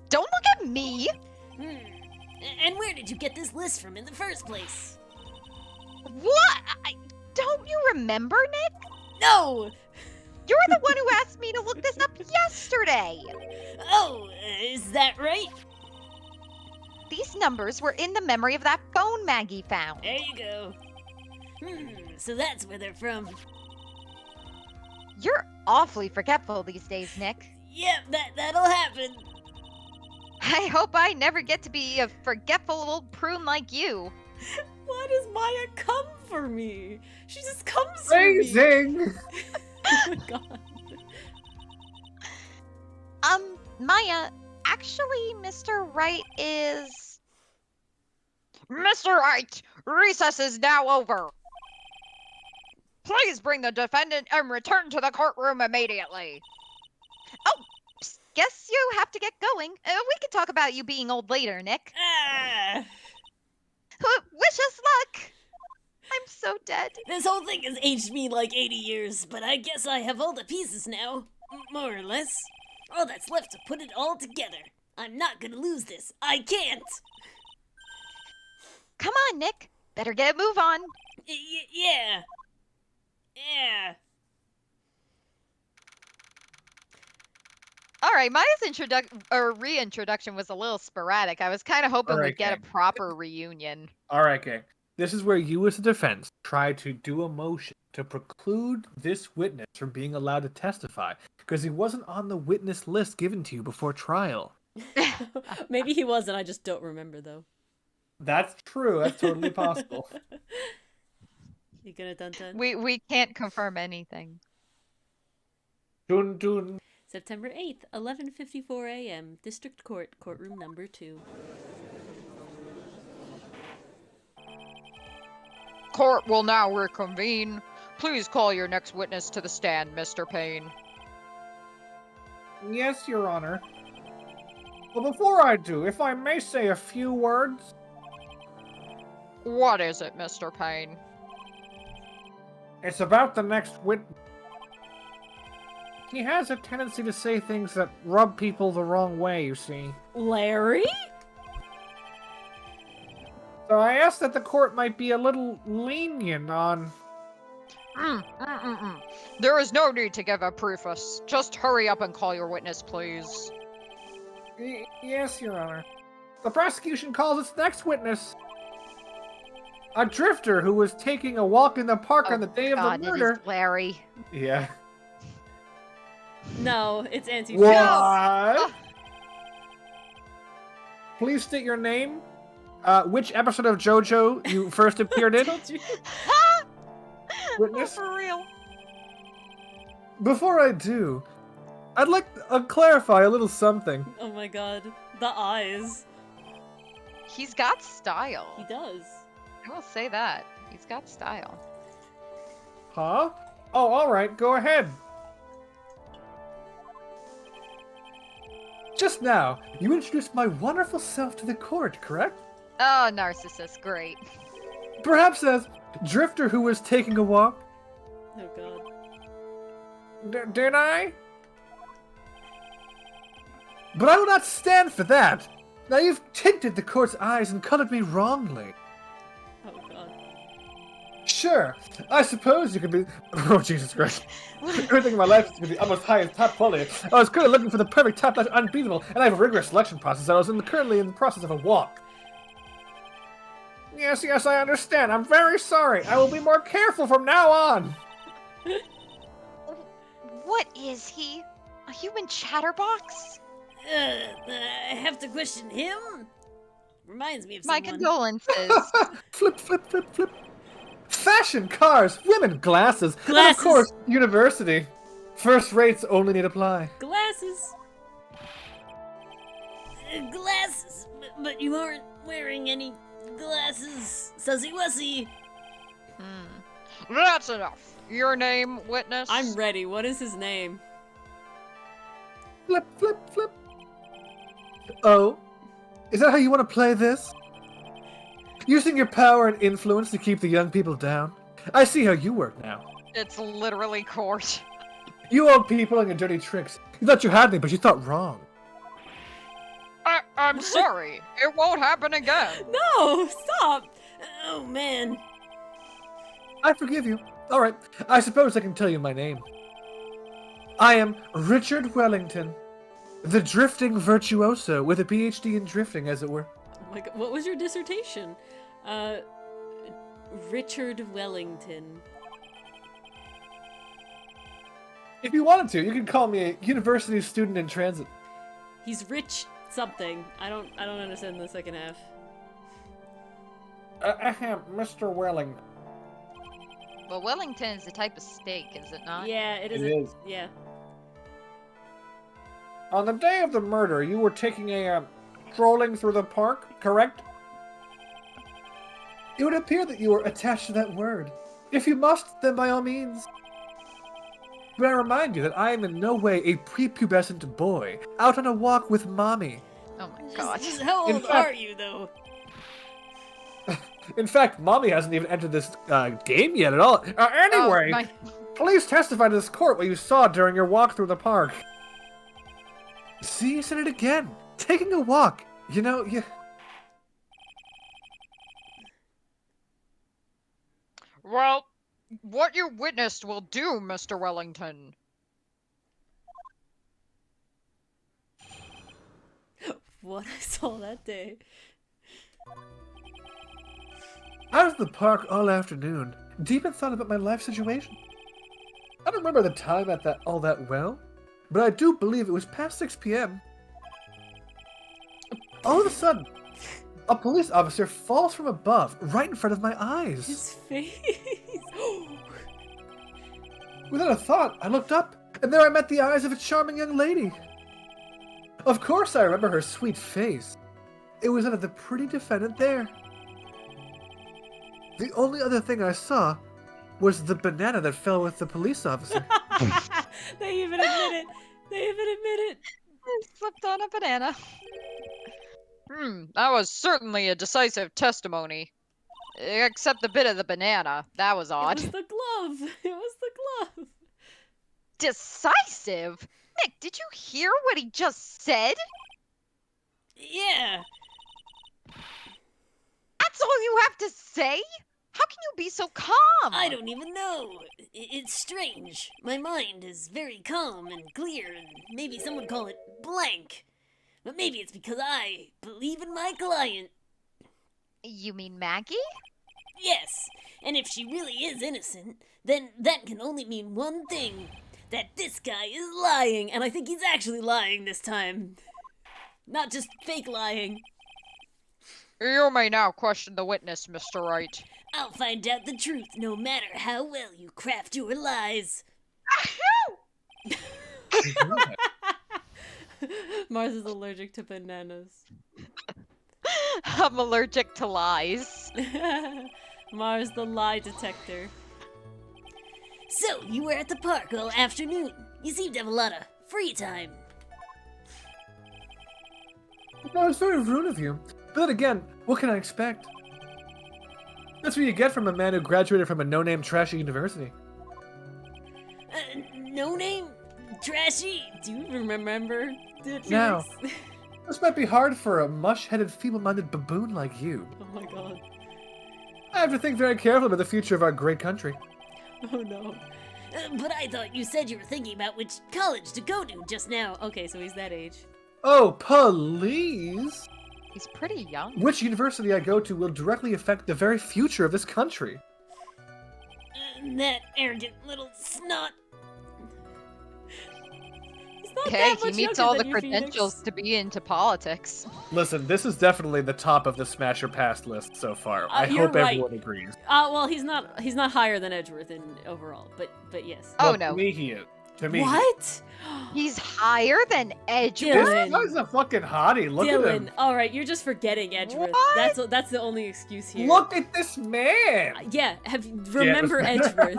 Speaker 3: Don't look at me!
Speaker 4: And where did you get this list from in the first place?
Speaker 3: What? Don't you remember, Nick?
Speaker 4: No!
Speaker 3: You're the one who asked me to look this up yesterday!
Speaker 4: Oh, is that right?
Speaker 3: These numbers were in the memory of that phone Maggie found.
Speaker 4: There you go. So that's where they're from.
Speaker 3: You're awfully forgetful these days, Nick.
Speaker 4: Yep, that'll happen.
Speaker 3: I hope I never get to be a forgetful old prune like you.
Speaker 1: Why does Maya come for me? She just comes for me.
Speaker 2: Amazing!
Speaker 1: Oh my god.
Speaker 3: Maya, actually, Mr. Wright is... Mr. Wright, recess is now over. Please bring the defendant and return to the courtroom immediately. Oh, guess you have to get going. We can talk about you being old later, Nick.
Speaker 4: Ah!
Speaker 3: Wish us luck. I'm so dead.
Speaker 4: This whole thing has aged me like 80 years, but I guess I have all the pieces now. More or less. All that's left to put it all together. I'm not gonna lose this. I can't!
Speaker 3: Come on, Nick. Better get a move on.
Speaker 4: Yeah. Yeah.
Speaker 3: All right, Maya's reintroduction was a little sporadic. I was kind of hoping
Speaker 2: Alright,
Speaker 3: we'd get a
Speaker 2: gang.
Speaker 3: proper reunion.
Speaker 2: Alright, gang. This is where you as a defense try to do a motion to preclude this witness from being allowed to testify, because he wasn't on the witness list given to you before trial.
Speaker 1: Maybe he was, and I just don't remember, though.
Speaker 2: That's true. That's totally possible.
Speaker 1: You gonna dun-dun?
Speaker 3: We can't confirm anything.
Speaker 2: Dun dun.
Speaker 1: September 8th, 11:54 a.m. District Court, courtroom number 2.
Speaker 3: Court will now reconvene. Please call your next witness to the stand, Mr. Payne.
Speaker 2: Yes, Your Honor. Well, before I do, if I may say a few words.
Speaker 3: What is it, Mr. Payne?
Speaker 2: It's about the next witness. He has a tendency to say things that rub people the wrong way, you see.
Speaker 1: Larry?
Speaker 2: So I asked that the court might be a little lenient on...
Speaker 3: There is no need to give a preface. Just hurry up and call your witness, please.
Speaker 2: Yes, Your Honor. The prosecution calls its next witness a drifter who was taking a walk in the park on the day of the murder.
Speaker 3: It is Larry.
Speaker 2: Yeah.
Speaker 1: No, it's Auntie.
Speaker 2: What?
Speaker 3: No.
Speaker 2: Please state your name. Which episode of JoJo you first appeared in?
Speaker 1: Told you.
Speaker 2: Witness.
Speaker 3: For real.
Speaker 2: Before I do, I'd like to clarify a little something.
Speaker 1: Oh my god. The eyes.
Speaker 3: He's got style.
Speaker 1: He does.
Speaker 3: I will say that. He's got style.
Speaker 2: Huh? Oh, alright, go ahead. Just now, you introduced my wonderful self to the court, correct?
Speaker 3: Oh, narcissist, great.
Speaker 2: Perhaps as drifter who was taking a walk.
Speaker 1: Oh god.
Speaker 2: Did I? But I will not stand for that. Now you've tinted the court's eyes and colored me wrongly.
Speaker 1: Oh god.
Speaker 2: Sure, I suppose you could be. Oh, Jesus Christ. Everything in my life is to be almost high as top quality. I was currently looking for the perfect top notch unbeatable, and I have a rigorous selection process. I was currently in the process of a walk. Yes, I understand. I'm very sorry. I will be more careful from now on.
Speaker 3: What is he? A human chatterbox?
Speaker 4: I have to question him? Reminds me of
Speaker 3: My
Speaker 4: someone.
Speaker 3: condolences.
Speaker 2: Flip, flip, flip, flip. Fashion, cars, women, glasses, and of
Speaker 4: Glasses.
Speaker 2: course, university. First rates only need apply.
Speaker 4: Glasses. Glasses. But you aren't wearing any glasses. Sussy wussy.
Speaker 3: That's enough. Your name, witness?
Speaker 1: I'm ready. What is his name?
Speaker 2: Flip, flip, flip. Oh, is that how you want to play this? Using your power and influence to keep the young people down? I see how you work now.
Speaker 3: It's literally court.
Speaker 2: You old people and your dirty tricks. You thought you had me, but you thought wrong.
Speaker 3: I'm sorry. It won't happen again.
Speaker 1: No, stop.
Speaker 4: Oh man.
Speaker 2: I forgive you. All right, I suppose I can tell you my name. I am Richard Wellington, the drifting virtuoso with a PhD in drifting, as it were.
Speaker 1: Oh my God, what was your dissertation? Richard Wellington.
Speaker 2: If you wanted to, you can call me a university student in transit.
Speaker 1: He's rich something. I don't understand the second half.
Speaker 2: Ahem, Mr. Wellington.
Speaker 3: Well, Wellington is a type of steak, is it not?
Speaker 1: Yeah, it is.
Speaker 2: It is.
Speaker 1: Yeah.
Speaker 2: On the day of the murder, you were taking a strolling through the park, correct? It would appear that you were attached to that word. If you must, then by all means. But I remind you that I am in no way a prepubescent boy, out on a walk with mommy.
Speaker 3: Oh my god.
Speaker 4: Just how
Speaker 2: In
Speaker 4: old
Speaker 2: fact-
Speaker 4: are you though?
Speaker 2: In fact, mommy hasn't even entered this game yet at all. Anyway,
Speaker 3: Oh, my-
Speaker 2: please testify to this court what you saw during your walk through the park. See, you said it again. Taking a walk. You know, you...
Speaker 3: Well, what you witnessed will do, Mr. Wellington.
Speaker 1: What I saw that day.
Speaker 2: I was at the park all afternoon, deep in thought about my life situation. I don't remember the time at that all that well, but I do believe it was past 6 p.m. All of a sudden, a police officer falls from above, right in front of my eyes.
Speaker 1: His face.
Speaker 2: Without a thought, I looked up, and there I met the eyes of a charming young lady. Of course I remember her sweet face. It was that of the pretty defendant there. The only other thing I saw was the banana that fell with the police officer.
Speaker 1: They even admit it. They even admit it.
Speaker 3: Slipped on a banana. That was certainly a decisive testimony. Except the bit of the banana. That was
Speaker 1: It
Speaker 3: odd.
Speaker 1: was the glove. It was the glove.
Speaker 3: Decisive? Nick, did you hear what he just said?
Speaker 4: Yeah.
Speaker 3: That's all you have to say? How can you be so calm?
Speaker 4: I don't even know. It's strange. My mind is very calm and clear, and maybe some would call it blank. But maybe it's because I believe in my client.
Speaker 3: You mean Maggie?
Speaker 4: Yes, and if she really is innocent, then that can only mean one thing. That this guy is lying, and I think he's actually lying this time. Not just fake lying.
Speaker 3: You may now question the witness, Mr. Wright.
Speaker 4: I'll find out the truth no matter how well you craft your lies.
Speaker 1: Mars is allergic to bananas.
Speaker 3: I'm allergic to lies.
Speaker 1: Mars the lie detector.
Speaker 4: So, you were at the park all afternoon. You seem to have a lot of free time.
Speaker 2: No, it's very rude of you. But then again, what can I expect? That's what you get from a man who graduated from a no-name trashy university.
Speaker 4: No name? Trashy?
Speaker 1: Do you even remember?
Speaker 2: No.
Speaker 1: Felix?
Speaker 2: This might be hard for a mush-headed, feeble-minded baboon like you.
Speaker 1: Oh my god.
Speaker 2: I have to think very carefully about the future of our great country.
Speaker 1: Oh no.
Speaker 4: But I thought you said you were thinking about which college to go to just now.
Speaker 1: Okay, so he's that age.
Speaker 2: Oh, please!
Speaker 3: He's pretty young.
Speaker 2: Which university I go to will directly affect the very future of this country.
Speaker 4: That arrogant little snot.
Speaker 1: He's not
Speaker 3: Hey,
Speaker 1: that
Speaker 3: he
Speaker 1: much
Speaker 3: meets
Speaker 1: younger
Speaker 3: all the
Speaker 1: than you,
Speaker 3: credentials
Speaker 1: Phoenix.
Speaker 3: to be into politics.
Speaker 2: Listen, this is definitely the top of the Smasher Pass list so far. I
Speaker 1: You're
Speaker 2: hope
Speaker 1: right.
Speaker 2: everyone agrees.
Speaker 1: Well, he's not higher than Edgeworth in overall, but yes.
Speaker 3: Oh,
Speaker 2: Well,
Speaker 3: no.
Speaker 2: To me, he is. To me, he is.
Speaker 1: What?
Speaker 3: He's higher than Edgeworth.
Speaker 1: Dylan.
Speaker 2: He's a fucking hottie. Look at
Speaker 1: Dylan,
Speaker 2: him.
Speaker 1: all right, you're just forgetting Edgeworth.
Speaker 3: What?
Speaker 1: That's the only excuse here.
Speaker 2: Look at this man.
Speaker 1: Yeah, remember Edgeworth.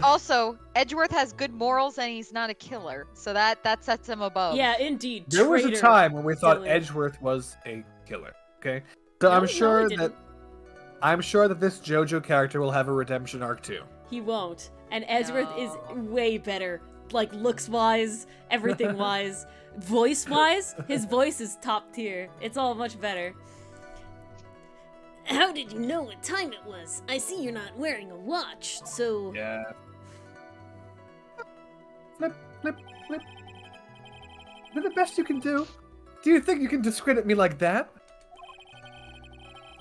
Speaker 3: Also, Edgeworth has good morals and he's not a killer, so that sets him above.
Speaker 1: Yeah, indeed.
Speaker 2: There was a
Speaker 1: traitor.
Speaker 2: time when we thought
Speaker 1: Dylan.
Speaker 2: Edgeworth was a killer. Okay, so
Speaker 1: No,
Speaker 2: I'm
Speaker 1: no,
Speaker 2: sure
Speaker 1: he
Speaker 2: that this JoJo character will have a redemption arc too.
Speaker 1: He won't. And Edgeworth is
Speaker 3: No.
Speaker 1: way better. Like, looks-wise, everything-wise, voice-wise, his voice is top tier. It's all much better.
Speaker 4: How did you know what time it was? I see you're not wearing a watch, so...
Speaker 2: Yeah. Flip, flip, flip. You're the best you can do. Do you think you can discredit me like that?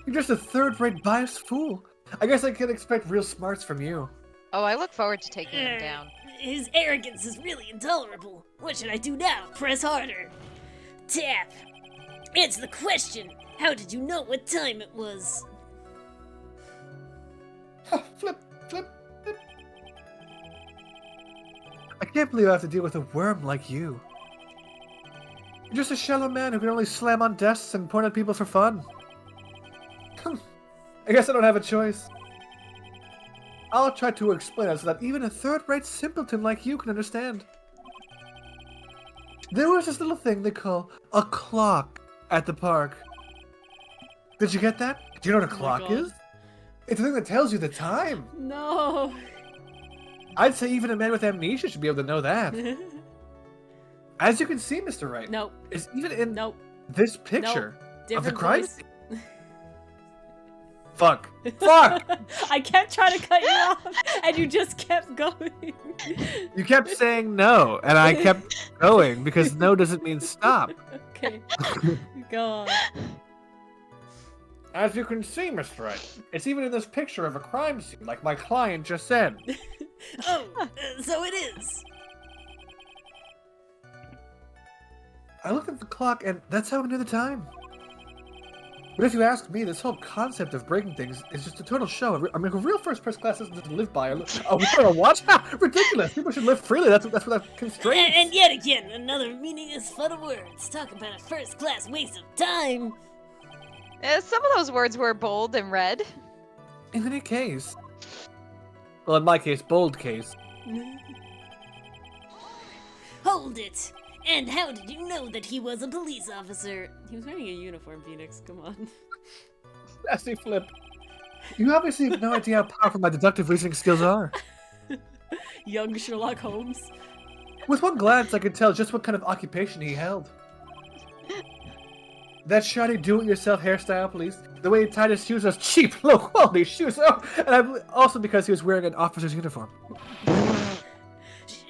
Speaker 2: You're just a third-rate biased fool. I guess I can expect real smarts from you.
Speaker 3: Oh, I look forward to taking him
Speaker 4: Er,
Speaker 3: down.
Speaker 4: His arrogance is really intolerable. What should I do now? Press harder. Tap. Answer the question. How did you know what time it was?
Speaker 2: Flip, flip, flip. I can't believe I have to deal with a worm like you. You're just a shallow man who can only slam on desks and point at people for fun. I guess I don't have a choice. I'll try to explain it so that even a third-rate simpleton like you can understand. There was this little thing they call a clock at the park. Did you get that? Do you know what a
Speaker 1: Oh my
Speaker 2: clock
Speaker 1: God.
Speaker 2: is? It's a thing that tells you the time.
Speaker 1: No.
Speaker 2: I'd say even a man with amnesia should be able to know that. As you can see, Mr. Wright,
Speaker 1: Nope.
Speaker 2: it's even in
Speaker 1: Nope.
Speaker 2: this picture of the
Speaker 1: Different
Speaker 2: crime
Speaker 1: voice.
Speaker 2: scene. Fuck. Fuck!
Speaker 1: I kept trying to cut you off, and you just kept going.
Speaker 2: You kept saying no, and I kept going because no doesn't mean stop.
Speaker 1: Okay. Go on.
Speaker 2: As you can see, Mr. Wright, it's even in this picture of a crime scene, like my client just said.
Speaker 4: Oh, so it is.
Speaker 2: I looked at the clock, and that's how I knew the time. But if you ask me, this whole concept of breaking things is just a total show. I mean, a real first class isn't just to live by. Oh, we got a watch? Ha! Ridiculous! People should live freely. That's without constraints.
Speaker 4: And yet again, another meaningless fun of words. Talk about a first-class waste of time.
Speaker 3: Some of those words were bold and red.
Speaker 2: In any case, well, in my case, bold case.
Speaker 4: Hold it. And how did you know that he was a police officer?
Speaker 1: He was wearing a uniform, Phoenix. Come on.
Speaker 2: Sassy flip. You obviously have no idea how powerful my deductive reasoning skills are.
Speaker 1: Young Sherlock Holmes.
Speaker 2: With one glance, I could tell just what kind of occupation he held. That shoddy do-it-yourself hairstyle, please. The way he tied his shoes, those cheap, low-quality shoes. Oh, and also because he was wearing an officer's uniform.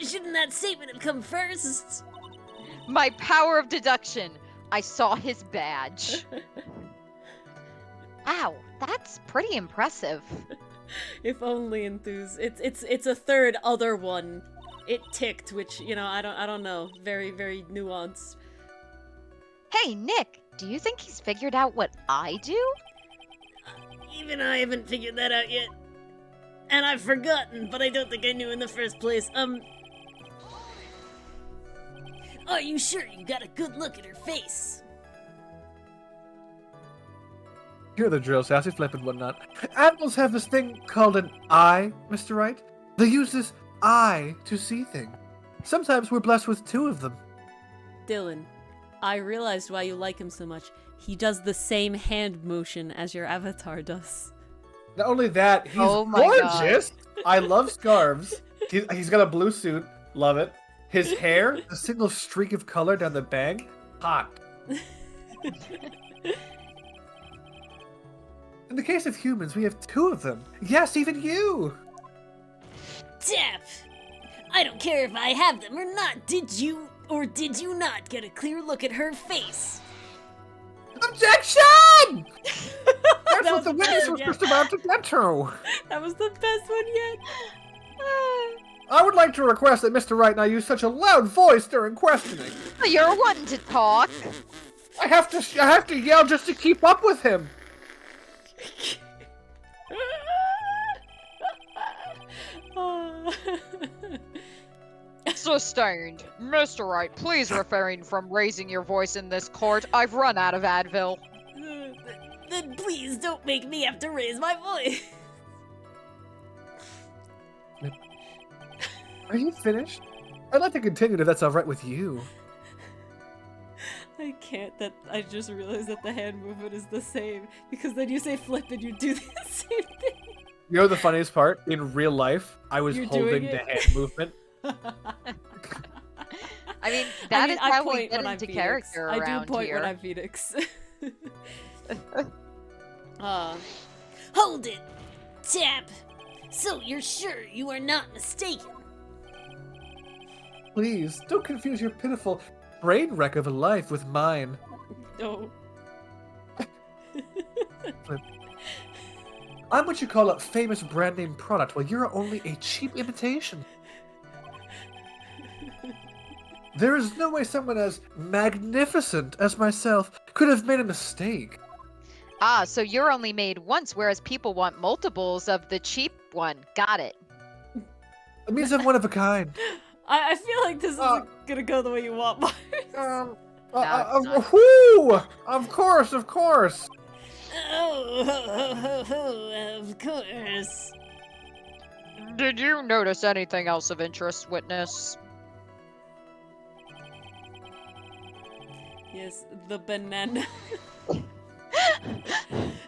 Speaker 4: Shouldn't that statement have come first?
Speaker 3: My power of deduction. I saw his badge. Wow, that's pretty impressive.
Speaker 1: If only Enthuse. It's a third other one. It ticked, which, you know, I don't know. Very, very nuanced.
Speaker 3: Hey, Nick, do you think he's figured out what I do?
Speaker 4: Even I haven't figured that out yet. And I've forgotten, but I don't think I knew in the first place. Are you sure you got a good look at her face?
Speaker 2: Hear the drill, Sassy flip and whatnot. Animals have this thing called an eye, Mr. Wright. They use this eye to see things. Sometimes we're blessed with two of them.
Speaker 1: Dylan, I realized why you like him so much. He does the same hand motion as your avatar does.
Speaker 2: Not only that, he's
Speaker 3: Oh my God.
Speaker 2: gorgeous. I love scarves. He's got a blue suit. Love it. His hair, a single streak of color down the bag. Hot. And In the case of humans, we have 2 of them. Yes, even you!
Speaker 4: Tap! I don't care if I have them or not. Did you or did you not get a clear look at her face?
Speaker 2: Objection! That's
Speaker 1: That
Speaker 2: what
Speaker 1: was
Speaker 2: the
Speaker 1: the
Speaker 2: witness
Speaker 1: best
Speaker 2: was
Speaker 1: yet.
Speaker 2: just about to get to.
Speaker 1: That was the best one yet.
Speaker 2: I would like to request that Mr. Wright not use such a loud voice during questioning.
Speaker 3: You're one to talk.
Speaker 2: I have to yell just to keep up with him.
Speaker 3: Sustained. Mr. Wright, please refrain from raising your voice in this court. I've run out of Advil.
Speaker 4: Then please don't make me have to raise my voice.
Speaker 2: Are you finished? I'd like to continue if that's alright with you.
Speaker 1: I can't. That I just realized that the hand movement is the same because then you say flip and you do the same thing.
Speaker 2: You know the funniest part? In real life, I was
Speaker 1: You're
Speaker 2: holding
Speaker 1: doing
Speaker 2: the
Speaker 1: it.
Speaker 2: hand movement.
Speaker 3: I mean, that is
Speaker 1: I
Speaker 3: how we
Speaker 1: point
Speaker 3: get
Speaker 1: when I'm
Speaker 3: into
Speaker 1: Phoenix.
Speaker 3: character
Speaker 1: I
Speaker 3: around
Speaker 1: do point
Speaker 3: here.
Speaker 1: when I'm Phoenix.
Speaker 4: Hold it! Tap! So you're sure you are not mistaken?
Speaker 2: Please, don't confuse your pitiful brain wreck of a life with mine.
Speaker 1: No.
Speaker 2: I'm what you call a famous brand name product, while you're only a cheap imitation. There is no way someone as magnificent as myself could have made a mistake.
Speaker 3: Ah, so you're only made once, whereas people want multiples of the cheap one. Got it.
Speaker 2: It means I'm one of a kind.
Speaker 1: I feel like this isn't gonna go the way you want, Mars.
Speaker 3: it's not.
Speaker 2: Whoo! Of course, of course.
Speaker 4: Oh, of course.
Speaker 3: Did you notice anything else of interest, witness?
Speaker 1: Yes, the banana.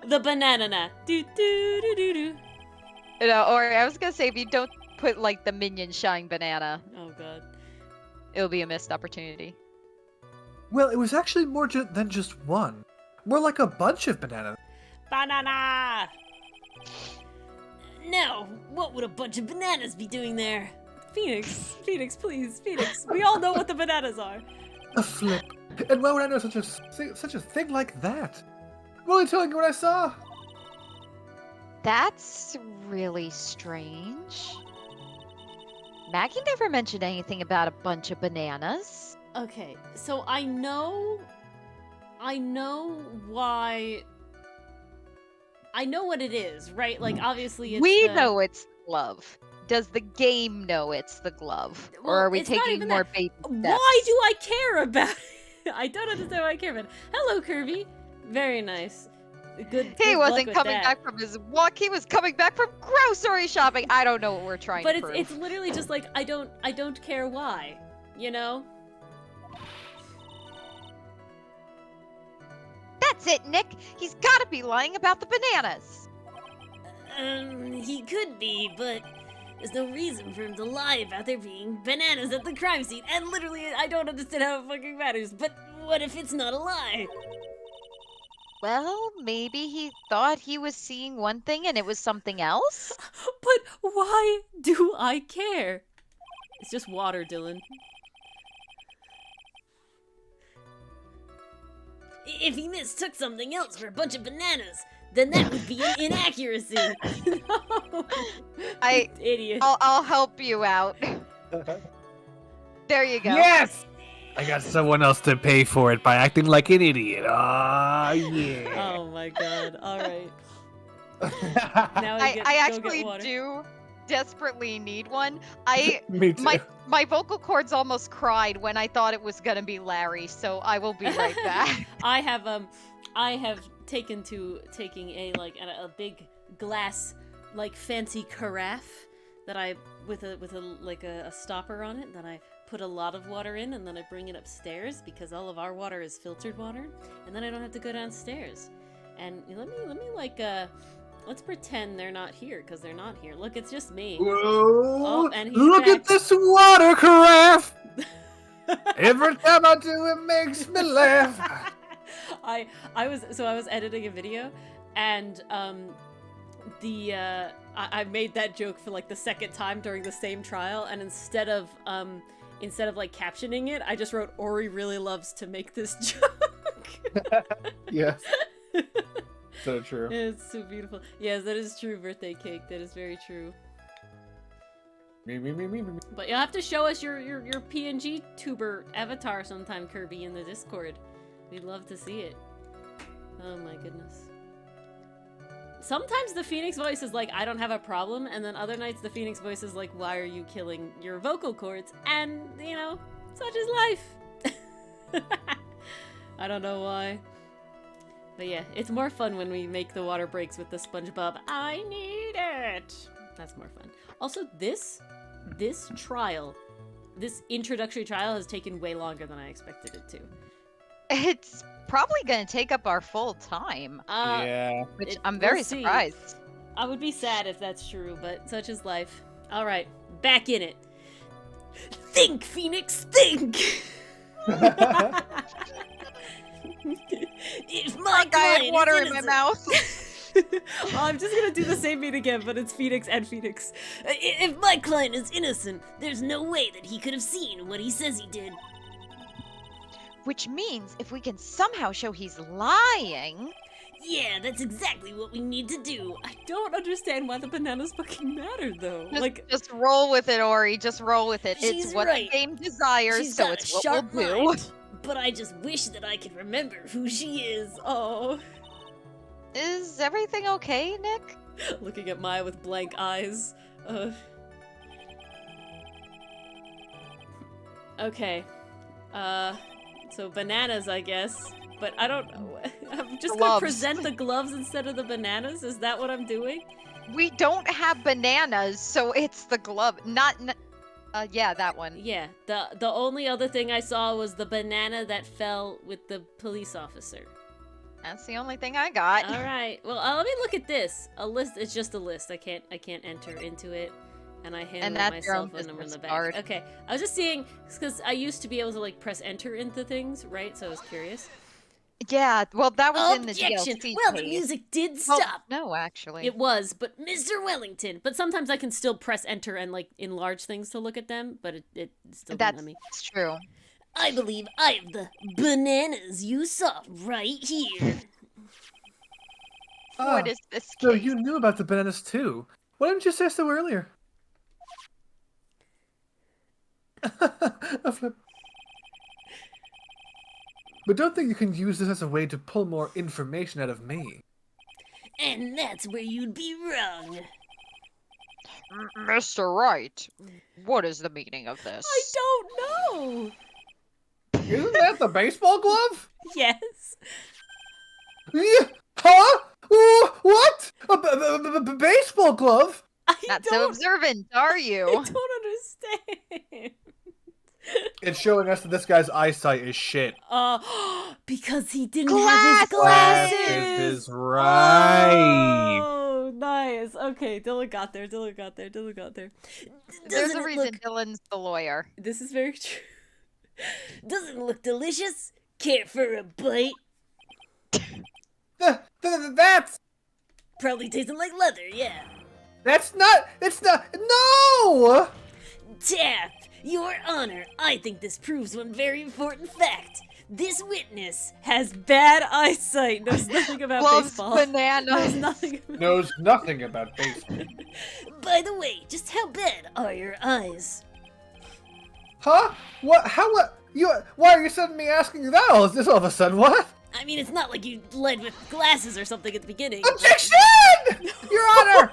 Speaker 1: The banana. Do do do do do.
Speaker 3: You know, or I was gonna say, if you don't put like the minion shine banana,
Speaker 1: Oh god.
Speaker 3: it'll be a missed opportunity.
Speaker 2: Well, it was actually more than just one. More like a bunch of bananas.
Speaker 1: Banana.
Speaker 4: Now, what would a bunch of bananas be doing there?
Speaker 1: Phoenix, please, Phoenix. We all know what the bananas are.
Speaker 2: A flip. And why would I know such a thing like that? I'm only telling you what I saw.
Speaker 3: That's really strange. Maggie never mentioned anything about a bunch of bananas.
Speaker 1: Okay, so I know why. I know what it is, right? Like obviously it's
Speaker 3: We
Speaker 1: the-
Speaker 3: know it's the glove. Does the game know it's the glove?
Speaker 1: Well,
Speaker 3: or are we
Speaker 1: it's not
Speaker 3: taking
Speaker 1: even
Speaker 3: more
Speaker 1: that.
Speaker 3: baby steps?
Speaker 1: Why do I care about it? I don't understand why I care about it. Hello, Kirby. Very nice. Good.
Speaker 3: He
Speaker 1: good luck
Speaker 3: wasn't
Speaker 1: with
Speaker 3: coming
Speaker 1: that.
Speaker 3: back from his walk. He was coming back from grocery shopping. I don't know what we're trying
Speaker 1: But
Speaker 3: to prove.
Speaker 1: it's literally just like I don't care why, you know?
Speaker 3: That's it, Nick. He's got to be lying about the bananas.
Speaker 4: He could be, but there's no reason for him to lie about there being bananas at the crime scene. And literally, I don't understand how it fucking matters. But what if it's not a lie?
Speaker 3: Well, maybe he thought he was seeing one thing and it was something else.
Speaker 1: But why do I care? It's just water, Dylan.
Speaker 4: If he mistook something else for a bunch of bananas, then that would be an inaccuracy.
Speaker 1: No.
Speaker 3: I-
Speaker 1: Idiot.
Speaker 3: I'll help you out. There you go.
Speaker 2: Yes! I got someone else to pay for it by acting like an idiot. Ah, yeah.
Speaker 1: Oh my god. Alright. Now
Speaker 3: I
Speaker 1: go
Speaker 3: actually
Speaker 1: get water.
Speaker 3: do desperately need one.
Speaker 2: Me too.
Speaker 3: My vocal cords almost cried when I thought it was gonna be Larry, so I will be right back.
Speaker 1: I have taking a big glass like fancy carafe that I with a stopper on it that I put a lot of water in, and then I bring it upstairs because all of our water is filtered water, and then I don't have to go downstairs. And let me let's pretend they're not here because they're not here. Look, it's just me.
Speaker 2: Whoa!
Speaker 1: Oh, and he's
Speaker 2: Look
Speaker 1: back.
Speaker 2: at this water carafe! Every time I do, it makes me laugh.
Speaker 1: I was editing a video, and I made that joke for like the second time during the same trial, and instead of like captioning it, I just wrote Ori really loves to make this joke.
Speaker 2: Yes. So true.
Speaker 1: It's so beautiful. Yes, that is true, birthday cake. That is very true.
Speaker 2: Me.
Speaker 1: But you'll have to show us your PNG tuber avatar sometime, Kirby, in the Discord. We'd love to see it. Oh my goodness. Sometimes the Phoenix voice is like, I don't have a problem, and then other nights the Phoenix voice is like, why are you killing your vocal cords? And, you know, such is life. I don't know why. But yeah, it's more fun when we make the water breaks with the SpongeBob. I need it. That's more fun. Also, this trial, this introductory trial has taken way longer than I expected it to.
Speaker 3: It's probably going to take up our full time.
Speaker 2: Yeah.
Speaker 3: Which I'm very surprised.
Speaker 1: I would be sad if that's true, but such is life. All right, back in it. Think, Phoenix, think!
Speaker 4: If my
Speaker 3: I have
Speaker 4: client
Speaker 3: water
Speaker 4: is
Speaker 3: in my
Speaker 4: innocent-
Speaker 3: mouth.
Speaker 1: I'm just gonna do the same beat again, but it's Phoenix and Phoenix.
Speaker 4: If my client is innocent, there's no way that he could have seen what he says he did.
Speaker 3: Which means if we can somehow show he's lying...
Speaker 4: Yeah, that's exactly what we need to do.
Speaker 1: I don't understand why the bananas fucking matter, though.
Speaker 3: Just roll with it, Ori. Just roll with it.
Speaker 4: She's
Speaker 3: It's what
Speaker 4: right.
Speaker 3: the game desires,
Speaker 4: She's
Speaker 3: so
Speaker 4: got
Speaker 3: it's
Speaker 4: a
Speaker 3: what
Speaker 4: sharp
Speaker 3: we'll do.
Speaker 4: mind. But I just wish that I could remember who she is.
Speaker 1: Oh.
Speaker 3: Is everything okay, Nick?
Speaker 1: Looking at Maya with blank eyes. Okay. So bananas, I guess. But I don't... I'm just gonna
Speaker 3: Gloves.
Speaker 1: present the gloves instead of the bananas? Is that what I'm doing?
Speaker 3: We don't have bananas, so it's the glove. Yeah, that one.
Speaker 1: Yeah. The only other thing I saw was the banana that fell with the police officer.
Speaker 3: That's the only thing I got.
Speaker 1: All right. Well, let me look at this. A list. It's just a list. I can't enter into it, and I handle
Speaker 3: that's your own
Speaker 1: myself when I'm in the
Speaker 3: business
Speaker 1: back.
Speaker 3: card.
Speaker 1: Okay. I was just seeing because I used to be able to like press enter into things, right? So I was curious.
Speaker 3: Yeah, well, that was in the
Speaker 4: Objection!
Speaker 3: DLC
Speaker 4: Well, the
Speaker 3: page.
Speaker 4: music did
Speaker 3: Well,
Speaker 4: stop.
Speaker 3: no, actually.
Speaker 1: It was, but Mr. Wellington. But sometimes I can still press enter and like enlarge things to look at them, but it still doesn't let me.
Speaker 3: That's true.
Speaker 4: I believe I have the bananas you saw right here.
Speaker 3: What is this
Speaker 2: So
Speaker 3: case?
Speaker 2: you knew about the bananas too. Why didn't you say so earlier? A flip. But don't think you can use this as a way to pull more information out of me.
Speaker 4: And that's where you'd be wrong.
Speaker 3: Mr. Wright, what is the meaning of this?
Speaker 1: I don't know.
Speaker 2: Isn't that the baseball glove?
Speaker 1: Yes.
Speaker 2: Yeah. Huh? What? A baseball glove?
Speaker 1: I
Speaker 3: Not so
Speaker 1: don't.
Speaker 3: observant, are
Speaker 1: I
Speaker 3: you?
Speaker 1: don't understand.
Speaker 2: It's showing us that this guy's eyesight is shit.
Speaker 1: Because he didn't have his
Speaker 3: Glasses!
Speaker 1: glasses.
Speaker 2: is right.
Speaker 1: Oh, nice. Okay, Dylan got there. Dylan got there.
Speaker 3: There's
Speaker 4: Doesn't
Speaker 3: a
Speaker 4: it
Speaker 3: reason
Speaker 4: look-
Speaker 3: Dylan's the lawyer.
Speaker 1: This is very true.
Speaker 4: Doesn't it look delicious? Care for a bite?
Speaker 2: That's
Speaker 4: Probably tasting like leather, yeah.
Speaker 2: not. It's not. No.
Speaker 4: Tap! Your Honor, I think this proves one very important fact. This witness
Speaker 1: Has bad eyesight. Knows nothing about
Speaker 3: Loves
Speaker 1: baseball. Knows
Speaker 3: bananas.
Speaker 1: nothing.
Speaker 2: Knows nothing about baseball.
Speaker 4: By the way, just how bad are your eyes?
Speaker 2: Huh? What? How? What? You? Why are you suddenly asking that? All this all of a sudden? What?
Speaker 4: I mean, it's not like you led with glasses or something at the beginning.
Speaker 2: Objection! Your Honor!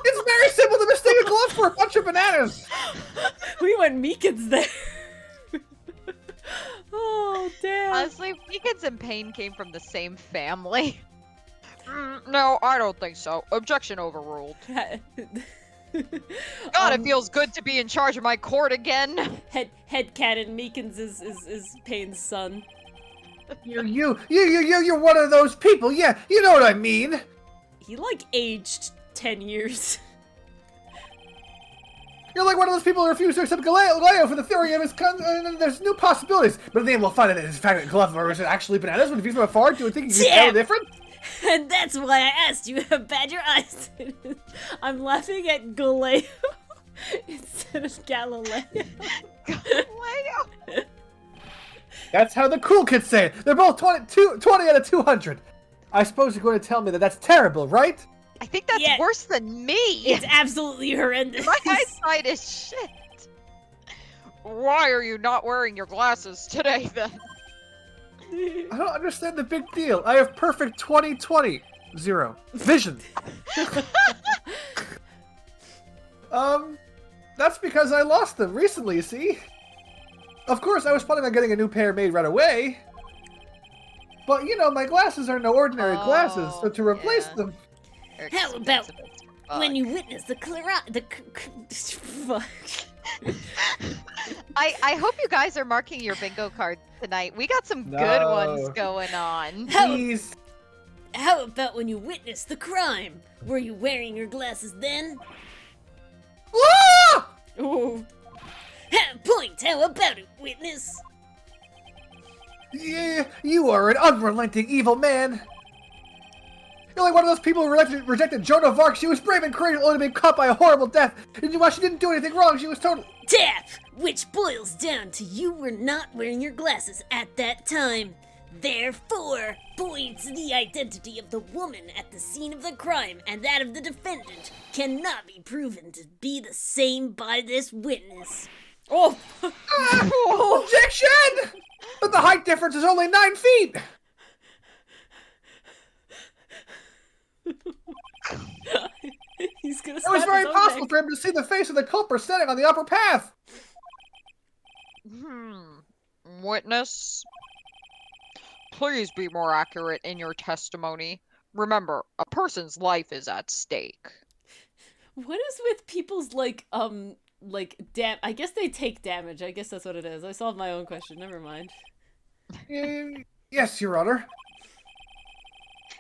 Speaker 2: It's very simple to mistake a glove for a bunch of bananas.
Speaker 1: We went Meekins there. Oh, damn.
Speaker 3: Honestly, Meekins and Pain came from the same family. No, I don't think so. Objection overruled. God, it feels good to be in charge of my court again.
Speaker 1: Headcanon Meekins is Payne's son.
Speaker 2: You're one of those people. Yeah, you know what I mean.
Speaker 1: He like aged 10 years.
Speaker 2: You're like one of those people who refuse to accept Galileo for the theory of his there's new possibilities. But then we'll find out that in fact that glove are actually bananas when viewed from afar. Do you think you can tell the difference?
Speaker 4: And that's why I asked you how bad your eyes did.
Speaker 1: I'm laughing at Galileo instead of Galileo.
Speaker 3: Galileo.
Speaker 2: That's how the cool kids say it. They're both 20 out of 200. I suppose you're going to tell me that that's terrible, right?
Speaker 3: I think that's
Speaker 4: Yeah.
Speaker 3: worse than me.
Speaker 4: It's absolutely horrendous.
Speaker 3: My eyesight is shit. Why are you not wearing your glasses today, then?
Speaker 2: I don't understand the big deal. I have perfect 20/20 0 vision. That's because I lost them recently, you see? Of course, I was planning on getting a new pair made right away. But, you know, my glasses are no ordinary glasses, so to replace
Speaker 3: yeah.
Speaker 2: them...
Speaker 3: They're
Speaker 4: How about
Speaker 3: expensive as
Speaker 4: when
Speaker 3: fuck.
Speaker 4: you witness the
Speaker 1: Fuck.
Speaker 3: I hope you guys are marking your bingo card tonight. We got some good
Speaker 2: No.
Speaker 3: ones going on.
Speaker 2: Please.
Speaker 4: How about when you witness the crime? Were you wearing your glasses then?
Speaker 2: Ah!
Speaker 1: Ooh.
Speaker 4: Point, how about it, witness?
Speaker 2: Yeah, you are an unrelenting evil man. You're like one of those people who rejected Joan of Arc. She was brave and courageous, only to be caught by a horrible death. And while she didn't do anything wrong, she was totally...
Speaker 4: Tap! Which boils down to you were not wearing your glasses at that time. Therefore, points the identity of the woman at the scene of the crime and that of the defendant cannot be proven to be the same by this witness.
Speaker 1: Oh.
Speaker 2: Objection! But the height difference is only 9 feet!
Speaker 1: He's gonna
Speaker 2: It was
Speaker 1: slap
Speaker 2: very
Speaker 1: his own
Speaker 2: possible
Speaker 1: neck.
Speaker 2: for him to see the face of the culprit standing on the upper path.
Speaker 3: Witness, please be more accurate in your testimony. Remember, a person's life is at stake.
Speaker 1: What is with people's like I guess they take damage. I guess that's what it is. I solved my own question. Never mind.
Speaker 2: Yes, Your Honor.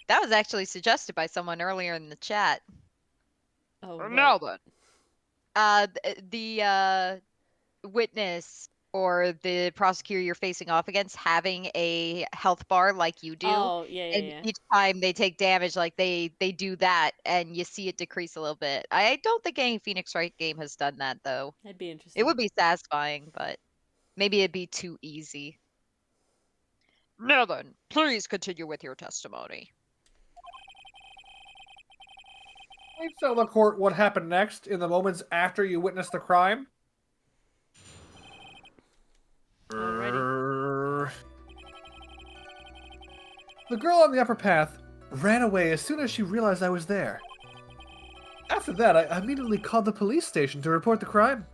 Speaker 3: That was actually suggested by someone earlier in the chat.
Speaker 1: Oh. Right.
Speaker 3: Now then. The witness or the prosecutor you're facing off against having a health bar like you do.
Speaker 1: Oh, yeah,
Speaker 3: And
Speaker 1: yeah.
Speaker 3: each time they take damage, like they do that, and you see it decrease a little bit. I don't think any Phoenix Wright game has done that though.
Speaker 1: That'd be interesting.
Speaker 3: It would be satisfying, but maybe it'd be too easy. Now then, please continue with your testimony.
Speaker 2: Please tell the court what happened next in the moments after you witnessed the crime.
Speaker 1: Alrighty.
Speaker 2: The girl on the upper path ran away as soon as she realized I was there. After that, I immediately called the police station to report the crime.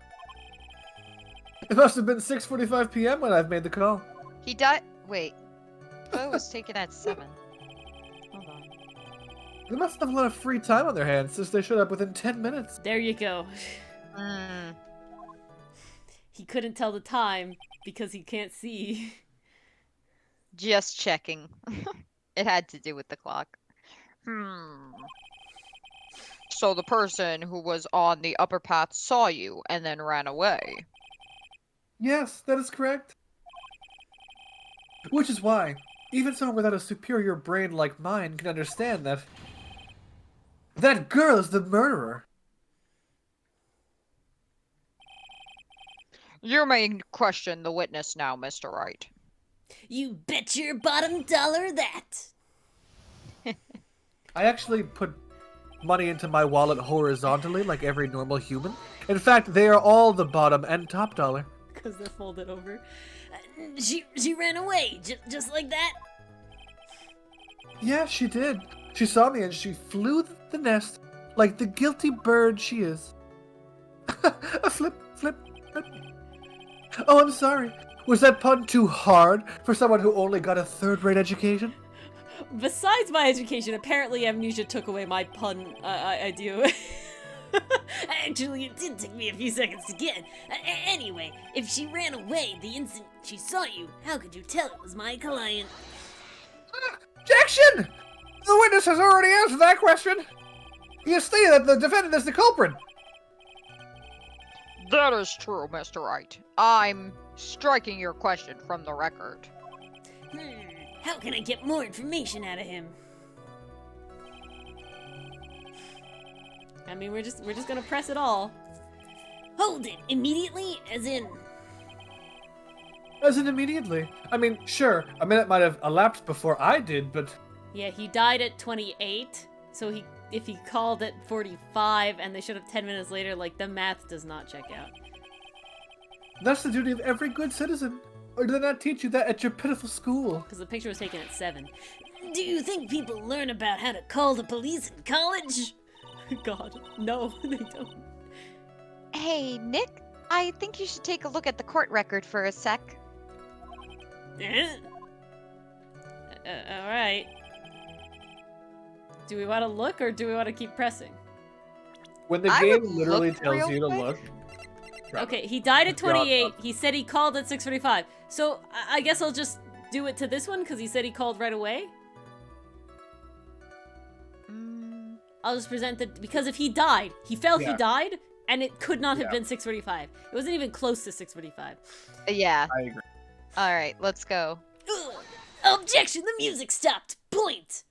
Speaker 2: It must have been 6:45 p.m. when I've made the call.
Speaker 3: He died. Wait. I thought it was taken at 7. Hold on.
Speaker 2: They must have a lot of free time on their hands since they showed up within 10 minutes.
Speaker 1: There you go.
Speaker 3: Mm.
Speaker 1: He couldn't tell the time because he can't see.
Speaker 3: Just checking. It had to do with the clock. So the person who was on the upper path saw you and then ran away.
Speaker 2: Yes, that is correct. Which is why, even someone without a superior brain like mine can understand that that girl is the murderer.
Speaker 3: You may question the witness now, Mr. Wright.
Speaker 4: You bet your bottom dollar that.
Speaker 2: I actually put money into my wallet horizontally like every normal human. In fact, they are all the bottom and top dollar.
Speaker 1: Because they're folded over.
Speaker 4: She ran away, just like that.
Speaker 2: Yeah, she did. She saw me and she flew the nest like the guilty bird she is. A flip, flip, flip. Oh, I'm sorry. Was that pun too hard for someone who only got a third-rate education?
Speaker 1: Besides my education, apparently amnesia took away my pun idea.
Speaker 4: Actually, it did take me a few seconds to get. Anyway, if she ran away the instant she saw you, how could you tell it was my client?
Speaker 2: Objection! The witness has already answered that question. You stated that the defendant is the culprit.
Speaker 3: That is true, Mr. Wright. I'm striking your question from the record.
Speaker 4: How can I get more information out of him?
Speaker 1: I mean, we're just gonna press it all.
Speaker 4: Hold it immediately, as in.
Speaker 2: As in immediately. I mean, sure, a minute might have elapsed before I did, but
Speaker 1: Yeah, he died at 28, so if he called at 45 and they showed up 10 minutes later, like, the math does not check out.
Speaker 2: that's the duty of every good citizen. Or did they not teach you that at your pitiful school?
Speaker 1: Because the picture was taken at 7.
Speaker 4: Do you think people learn about how to call the police in college?
Speaker 1: God, no, they don't.
Speaker 3: Hey, Nick, I think you should take a look at the court record for a sec.
Speaker 4: Eh?
Speaker 1: Alright. Do we want to look, or do we want to keep pressing?
Speaker 2: When the
Speaker 3: I
Speaker 2: game
Speaker 3: would
Speaker 2: literally
Speaker 3: look
Speaker 2: tells
Speaker 3: real
Speaker 2: you to
Speaker 3: quick.
Speaker 2: look.
Speaker 1: Okay, he died at
Speaker 2: God.
Speaker 1: 28. He said he called at 6:45. So I guess I'll just do it to this one because he said he called right away. I'll just present that because if he died, he felt he
Speaker 2: Yeah.
Speaker 1: died, and it could not have
Speaker 2: Yeah.
Speaker 1: been 6:45. It wasn't even close to 6:45.
Speaker 3: Yeah.
Speaker 2: I agree.
Speaker 3: All right, let's go.
Speaker 4: Ugh. Objection! The music stopped! Point!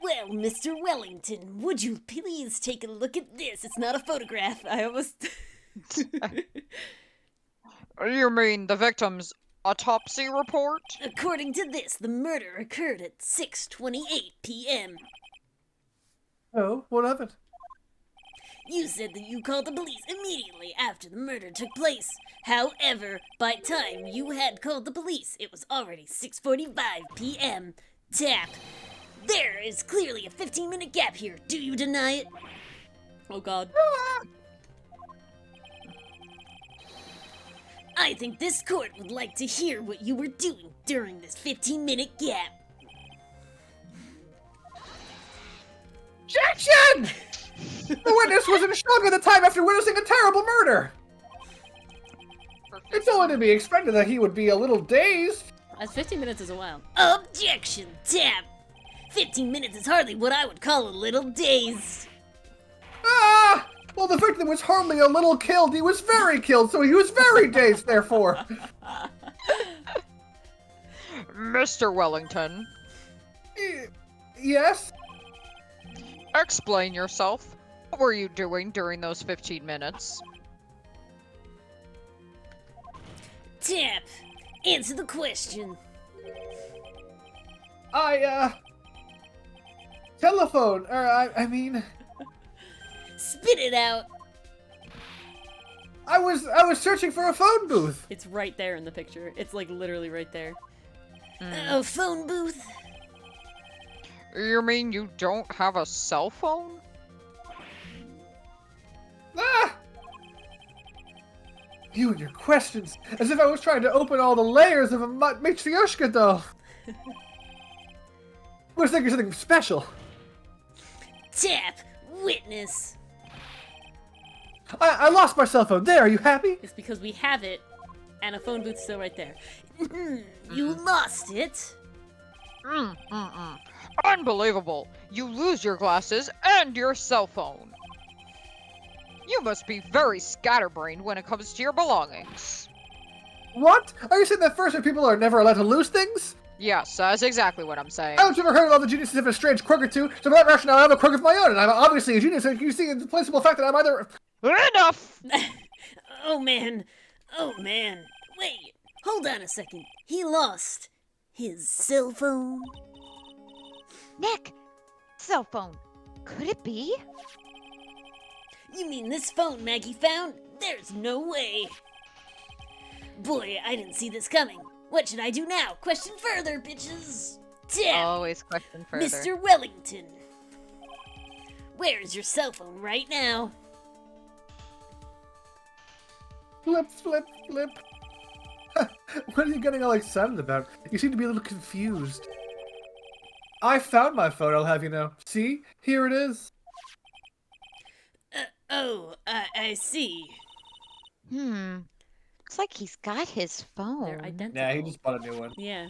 Speaker 4: Well, Mr. Wellington, would you please take a look at this? It's not a photograph.
Speaker 1: I almost.
Speaker 3: You mean the victim's autopsy report?
Speaker 4: According to this, the murder occurred at 6:28 p.m.
Speaker 2: Oh, what of it?
Speaker 4: You said that you called the police immediately after the murder took place. However, by time you had called the police, it was already 6:45 p.m. Tap. There is clearly a 15-minute gap here. Do you deny it?
Speaker 1: Oh God.
Speaker 4: I think this court would like to hear what you were doing during this 15-minute gap.
Speaker 2: Objection! The witness was in shock at the time after witnessing a terrible murder. It's only to be expected that he would be a little dazed.
Speaker 1: That's 15 minutes is a while.
Speaker 4: Objection! Tap. 15 minutes is hardly what I would call a little dazed.
Speaker 2: Ah! Well, the victim was hardly a little killed. He was very killed, so he was very dazed, therefore.
Speaker 3: Mr. Wellington,
Speaker 2: Yes?
Speaker 3: explain yourself. What were you doing during those 15 minutes?
Speaker 4: Tap. Answer the question.
Speaker 2: Telephone, or I mean,
Speaker 4: Spit it out.
Speaker 2: I was searching for a phone booth.
Speaker 1: It's right there in the picture. It's like literally right there.
Speaker 4: A phone booth?
Speaker 3: You mean you don't have a cell phone?
Speaker 2: Ah! You and your questions, as if I was trying to open all the layers of a Matryoshka doll. I was thinking something special.
Speaker 4: Tap. Witness.
Speaker 2: I lost my cell phone. There, are you happy?
Speaker 1: It's because we have it, and a phone booth's still right there.
Speaker 4: You lost it?
Speaker 3: Unbelievable! You lose your glasses and your cell phone. You must be very scatterbrained when it comes to your belongings.
Speaker 2: What? Are you saying that first people are never allowed to lose things?
Speaker 3: Yes, that's exactly what I'm saying.
Speaker 2: Haven't you ever heard of all the geniuses have a strange quirk or two? So for that rationale, I have a quirk of my own, and I'm obviously a genius, and you see the placeable fact that I'm either...
Speaker 3: Enough!
Speaker 4: Oh man. Oh man. Wait. Hold on a second. He lost his cell phone.
Speaker 3: Nick! Cell phone. Could it be?
Speaker 4: You mean this phone Maggie found? There's no way. Boy, I didn't see this coming. What should I do now? Question further, bitches. Tap.
Speaker 3: Always question further.
Speaker 4: Mr. Wellington. Where is your cell phone right now?
Speaker 2: Flip, flip, flip. What are you getting all excited about? You seem to be a little confused. I found my phone, I'll have you know. See? Here it is.
Speaker 4: I see.
Speaker 3: Looks like he's got his phone.
Speaker 1: They're identical.
Speaker 2: Nah, he just bought a new one.
Speaker 1: Yeah.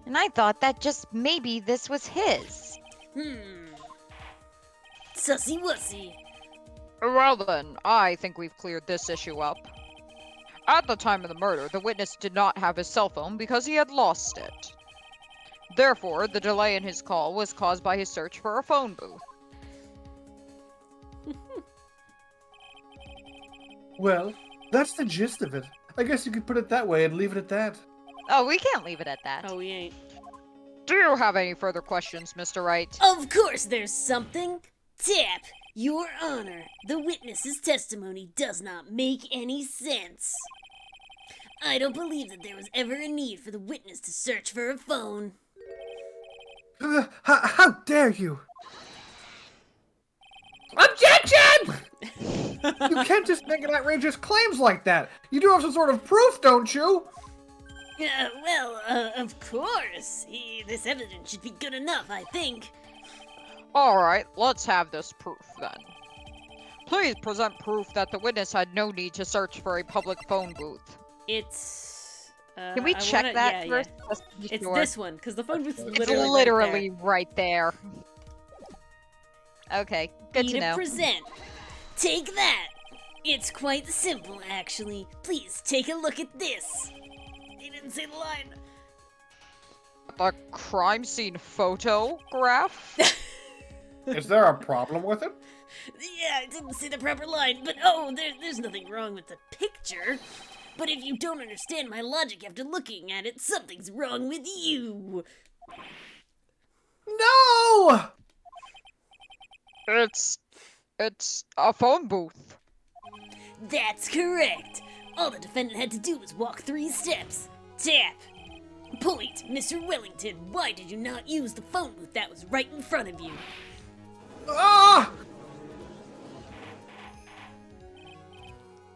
Speaker 3: And I thought that just maybe this was his.
Speaker 4: Sussy wussy.
Speaker 3: Well then, I think we've cleared this issue up. At the time of the murder, the witness did not have his cell phone because he had lost it. Therefore, the delay in his call was caused by his search for a phone booth.
Speaker 2: Well, that's the gist of it. I guess you could put it that way and leave it at that.
Speaker 3: Oh, we can't leave it at that.
Speaker 1: Oh, we ain't.
Speaker 3: Do you have any further questions, Mr. Wright?
Speaker 4: Of course there's something. Tap, Your Honor, the witness's testimony does not make any sense. I don't believe that there was ever a need for the witness to search for a phone.
Speaker 2: How dare you! Objection! You can't just make outrageous claims like that. You do have some sort of proof, don't you?
Speaker 4: Of course. This evidence should be good enough, I think.
Speaker 3: Alright, let's have this proof then. Please present proof that the witness had no need to search for a public phone booth.
Speaker 1: It's.
Speaker 3: Can we check that
Speaker 1: yeah,
Speaker 3: first?
Speaker 1: Yeah.
Speaker 3: Just to be
Speaker 1: It's
Speaker 3: sure?
Speaker 1: this one, because the phone booth is
Speaker 3: It's
Speaker 1: literally,
Speaker 3: literally right there. Okay, good to know.
Speaker 4: present. Take that. It's quite simple, actually. Please take a look at this. They didn't say the line.
Speaker 3: The crime scene photograph?
Speaker 2: Is there a problem with it?
Speaker 4: Yeah, I didn't say the proper line, but there's nothing wrong with the picture. But if you don't understand my logic after looking at it, something's wrong with you.
Speaker 2: No!
Speaker 3: It's a phone booth.
Speaker 4: That's correct. All the defendant had to do was walk 3 steps. Tap. Point, Mr. Wellington, why did you not use the phone booth that was right in front of you?
Speaker 2: Ah!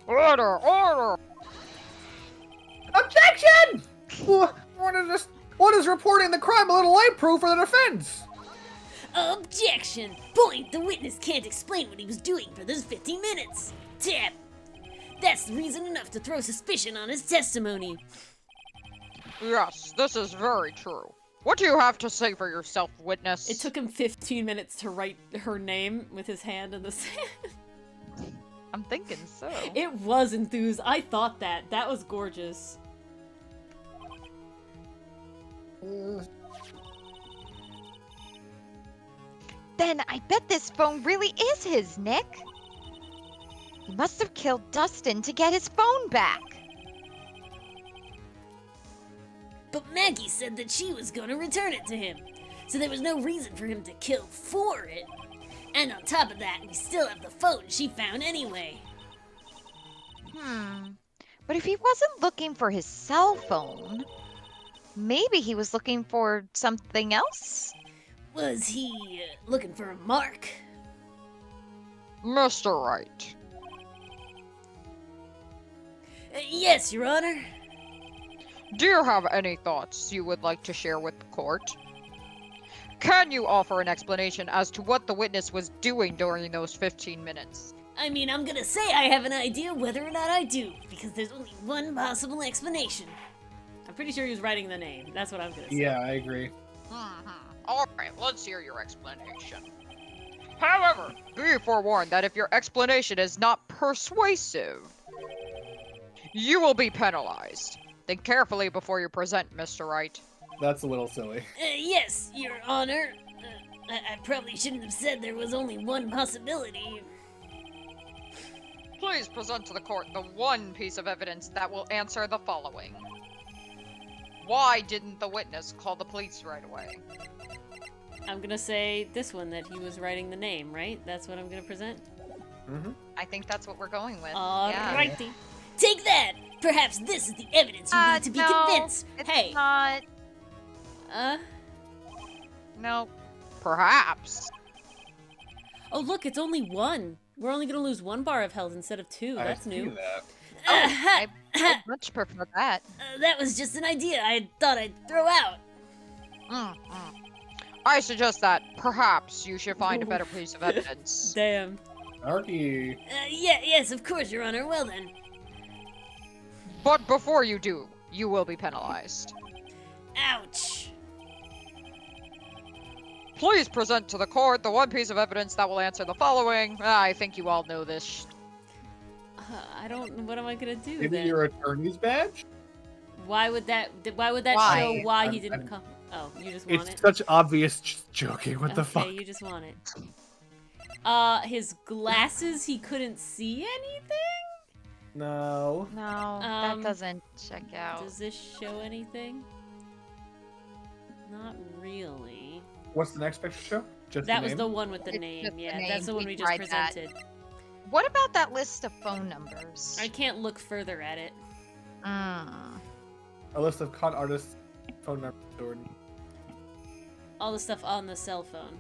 Speaker 3: Order!
Speaker 2: Objection! What is reporting the crime a little late proof for the defense?
Speaker 4: Objection! Point, the witness can't explain what he was doing for those 15 minutes. Tap. That's reason enough to throw suspicion on his testimony.
Speaker 3: Yes, this is very true. What do you have to say for yourself, witness?
Speaker 1: It took him 15 minutes to write her name with his hand in the sand.
Speaker 3: I'm thinking so.
Speaker 1: It was enthused. I thought that. That was gorgeous.
Speaker 3: Then I bet this phone really is his, Nick. He must have killed Dustin to get his phone back.
Speaker 4: But Maggie said that she was going to return it to him, so there was no reason for him to kill for it. And on top of that, we still have the phone she found anyway.
Speaker 3: But if he wasn't looking for his cell phone, maybe he was looking for something else?
Speaker 4: Was he looking for a mark?
Speaker 3: Mr. Wright.
Speaker 4: Yes, Your Honor.
Speaker 3: Do you have any thoughts you would like to share with the court? Can you offer an explanation as to what the witness was doing during those 15 minutes?
Speaker 4: I mean, I'm gonna say I have an idea whether or not I do, because there's only one possible explanation.
Speaker 1: I'm pretty sure he was writing the name. That's what I'm gonna say.
Speaker 2: Yeah, I agree.
Speaker 3: Alright, let's hear your explanation. However, be forewarned that if your explanation is not persuasive, you will be penalized. Think carefully before you present, Mr. Wright.
Speaker 2: That's a little silly.
Speaker 4: Yes, Your Honor. I probably shouldn't have said there was only one possibility.
Speaker 3: Please present to the court the one piece of evidence that will answer the following. Why didn't the witness call the police right away?
Speaker 1: I'm gonna say this one, that he was writing the name, right? That's what I'm gonna present?
Speaker 2: Mm-hmm.
Speaker 3: I think that's what we're going with.
Speaker 1: Alrighty.
Speaker 4: Take that! Perhaps this is the evidence you need to be convinced.
Speaker 3: It's
Speaker 1: Hey.
Speaker 3: not. No. Perhaps.
Speaker 1: Oh, look, it's only 1. We're only gonna lose 1 bar of health instead of 2. That's
Speaker 2: I see
Speaker 1: new.
Speaker 2: that.
Speaker 3: I would much prefer that.
Speaker 4: That was just an idea I thought I'd throw out.
Speaker 3: I suggest that perhaps you should find a better piece of evidence.
Speaker 1: Damn.
Speaker 2: Arky.
Speaker 4: Yes, of course, Your Honor. Well then.
Speaker 3: But before you do, you will be penalized.
Speaker 4: Ouch.
Speaker 3: Please present to the court the one piece of evidence that will answer the following. I think you all know this.
Speaker 1: I don't. What am I gonna do
Speaker 2: Maybe
Speaker 1: then?
Speaker 2: your attorney's badge?
Speaker 1: Why would that
Speaker 3: Why?
Speaker 1: show why he
Speaker 2: I'm-
Speaker 1: didn't
Speaker 2: I'm-
Speaker 1: come? Oh, you just want
Speaker 2: It's
Speaker 1: it.
Speaker 2: such obvious joking. What the
Speaker 1: Okay,
Speaker 2: fuck?
Speaker 1: you just want it. His glasses, he couldn't see anything?
Speaker 2: No.
Speaker 3: No, that doesn't check out.
Speaker 1: Does this show anything? Not really.
Speaker 2: What's the next picture show? Just
Speaker 1: That
Speaker 2: the
Speaker 1: was
Speaker 2: name?
Speaker 1: the one with the
Speaker 3: It's
Speaker 1: name.
Speaker 3: just the
Speaker 1: Yeah,
Speaker 3: name.
Speaker 1: that's the one
Speaker 3: We
Speaker 1: we just
Speaker 3: tried that.
Speaker 1: presented.
Speaker 3: What about that list of phone numbers?
Speaker 1: I can't look further at it.
Speaker 3: Mm.
Speaker 2: A list of con artists' phone numbers stored.
Speaker 1: All the stuff on the cell phone.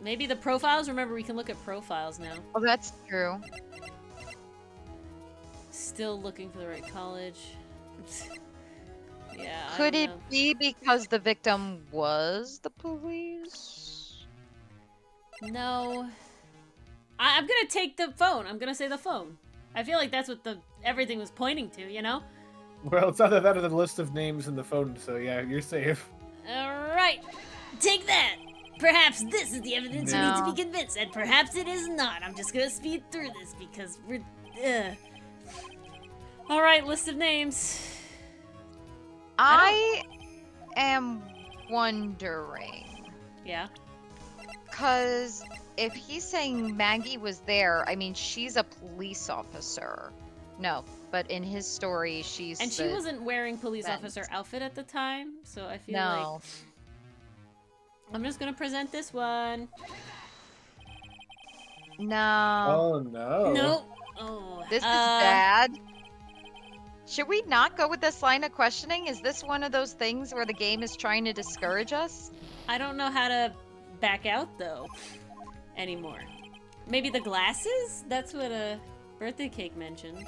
Speaker 1: Maybe the profiles? Remember, we can look at profiles now.
Speaker 3: Oh, that's true.
Speaker 1: Still looking for the right college. Yeah. I
Speaker 3: Could
Speaker 1: don't
Speaker 3: it
Speaker 1: know.
Speaker 3: be because the victim was the police?
Speaker 1: No. I'm gonna take the phone. I'm gonna say the phone. I feel like that's what everything was pointing to, you know?
Speaker 2: Well, it's either that or the list of names in the phone, so yeah, you're safe.
Speaker 1: Alright.
Speaker 4: Take that! Perhaps this is the evidence you need
Speaker 3: No.
Speaker 4: to be convinced, and perhaps it is not. I'm just gonna speed through this because we're.
Speaker 1: Alright, list of names.
Speaker 3: I am wondering,
Speaker 1: Yeah.
Speaker 3: because if he's saying Maggie was there, I mean, she's a police officer. No, but in his story, she's
Speaker 1: And she
Speaker 3: the-
Speaker 1: wasn't wearing police
Speaker 3: Vent.
Speaker 1: officer outfit at the time, so I feel
Speaker 3: No.
Speaker 1: like I'm just gonna present this one.
Speaker 3: No.
Speaker 2: Oh no.
Speaker 4: No. Oh.
Speaker 3: This is bad. Should we not go with this line of questioning? Is this one of those things where the game is trying to discourage us?
Speaker 1: I don't know how to back out though anymore. Maybe the glasses? That's what a birthday cake mentioned.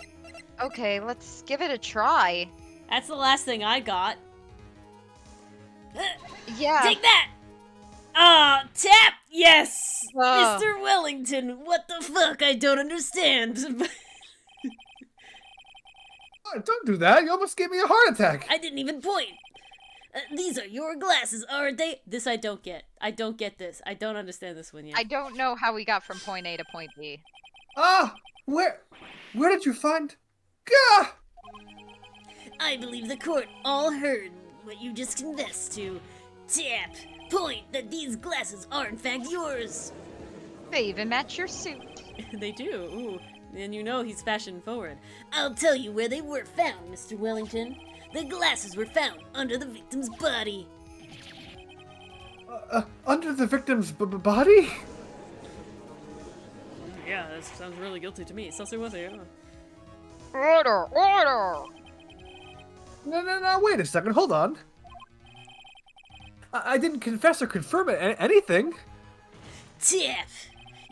Speaker 3: Okay, let's give it a try.
Speaker 1: That's the last thing I got.
Speaker 3: Yeah.
Speaker 4: Take that! Ah, tap! Yes!
Speaker 3: Oh.
Speaker 4: Mr. Wellington, what the fuck? I don't understand.
Speaker 2: Oh, don't do that. You almost gave me a heart attack.
Speaker 4: I didn't even point. These are your glasses, aren't they?
Speaker 1: This I don't get. I don't get this. I don't understand this one yet.
Speaker 3: I don't know how we got from point A to point B.
Speaker 2: Ah, where did you find? Gah!
Speaker 4: I believe the court all heard what you just confessed to. Tap! Point that these glasses are in fact yours.
Speaker 3: They even match your suit.
Speaker 1: They do. Ooh. And you know he's fashion forward.
Speaker 4: I'll tell you where they were found, Mr. Wellington. The glasses were found under the victim's body.
Speaker 2: Under the victim's body?
Speaker 1: Yeah, that sounds really guilty to me.
Speaker 3: Order! Order!
Speaker 2: No, wait a second. Hold on. I didn't confess or confirm anything.
Speaker 4: Tap!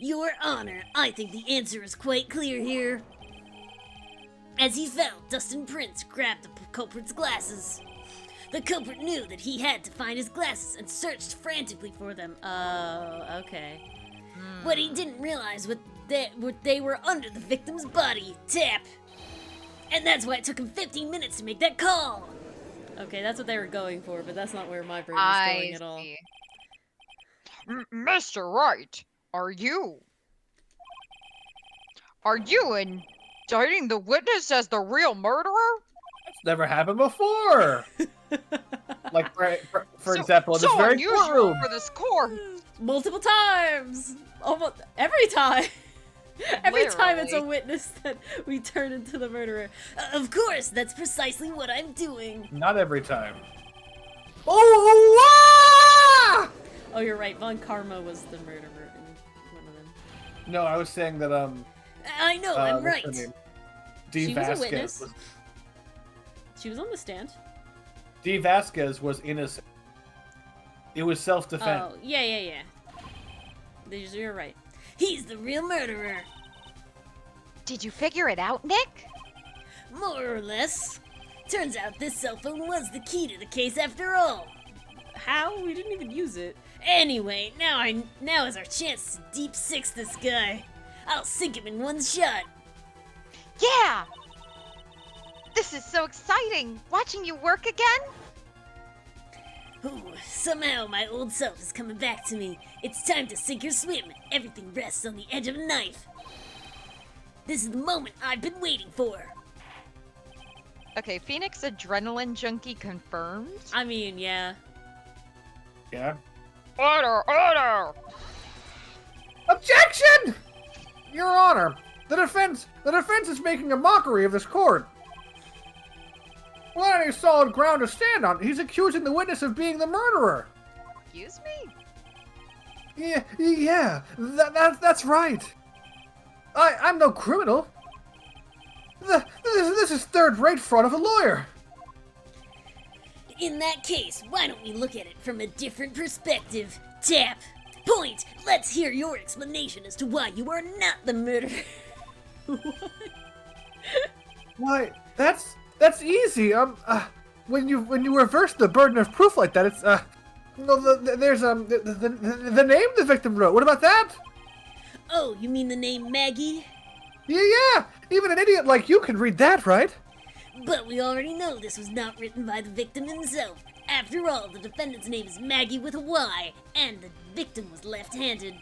Speaker 4: Your Honor, I think the answer is quite clear here. As he fell, Dustin Prince grabbed the culprit's glasses. The culprit knew that he had to find his glasses and searched frantically for them.
Speaker 1: Oh, okay.
Speaker 4: What he didn't realize was that they were under the victim's body. Tap! And that's why it took him 15 minutes to make that call.
Speaker 1: Okay, that's what they were going for, but that's not where my brain was going
Speaker 3: I
Speaker 1: at all.
Speaker 3: see. Mr. Wright, are you indicting the witness as the real murderer?
Speaker 2: It's never happened before. Like, for
Speaker 3: So-
Speaker 2: example, in this
Speaker 3: so
Speaker 2: very
Speaker 3: unusual
Speaker 2: courtroom.
Speaker 3: for this court.
Speaker 1: Multiple times! Almost every time! Every time it's a
Speaker 3: Literally.
Speaker 1: witness that we turn into the murderer.
Speaker 4: Of course, that's precisely what I'm doing.
Speaker 2: Not every time. Oh! Ah!
Speaker 1: Oh, you're right. Von Karma was the murderer in one of them.
Speaker 2: No, I was saying that
Speaker 4: I know, I'm
Speaker 2: what's
Speaker 4: right.
Speaker 2: her name? Dee
Speaker 1: She was a
Speaker 2: Vasquez
Speaker 1: witness.
Speaker 2: was-
Speaker 1: She was on the stand.
Speaker 2: Dee Vasquez was innocent. It was self-defense.
Speaker 1: Oh, yeah. You're right.
Speaker 4: He's the real murderer.
Speaker 3: Did you figure it out, Nick?
Speaker 4: More or less. Turns out this cell phone was the key to the case after all.
Speaker 1: How? We didn't even use it.
Speaker 4: Anyway, now is our chance to deep six this guy. I'll sink him in one shot.
Speaker 3: Yeah! This is so exciting! Watching you work again?
Speaker 4: Ooh, somehow my old self is coming back to me. It's time to sink or swim. Everything rests on the edge of a knife. This is the moment I've been waiting for.
Speaker 3: Okay, Phoenix adrenaline junkie confirmed.
Speaker 1: I mean, yeah.
Speaker 2: Yeah.
Speaker 3: Order! Order!
Speaker 2: Objection! Your Honor, The defense is making a mockery of this court. Without any solid ground to stand on, he's accusing the witness of being the murderer.
Speaker 3: Excuse me?
Speaker 2: Yeah, that's right. I'm no criminal. This is third-rate fraud of a lawyer.
Speaker 4: In that case, why don't we look at it from a different perspective? Tap. Point. Let's hear your explanation as to why you are not the murderer.
Speaker 2: Why, that's easy. When you reverse the burden of proof like that, it's there's the name the victim wrote. What about that?
Speaker 4: Oh, you mean the name Maggie?
Speaker 2: Yeah. Even an idiot like you can read that, right?
Speaker 4: But we already know this was not written by the victim himself. After all, the defendant's name is Maggie with a Y, and the victim was left-handed.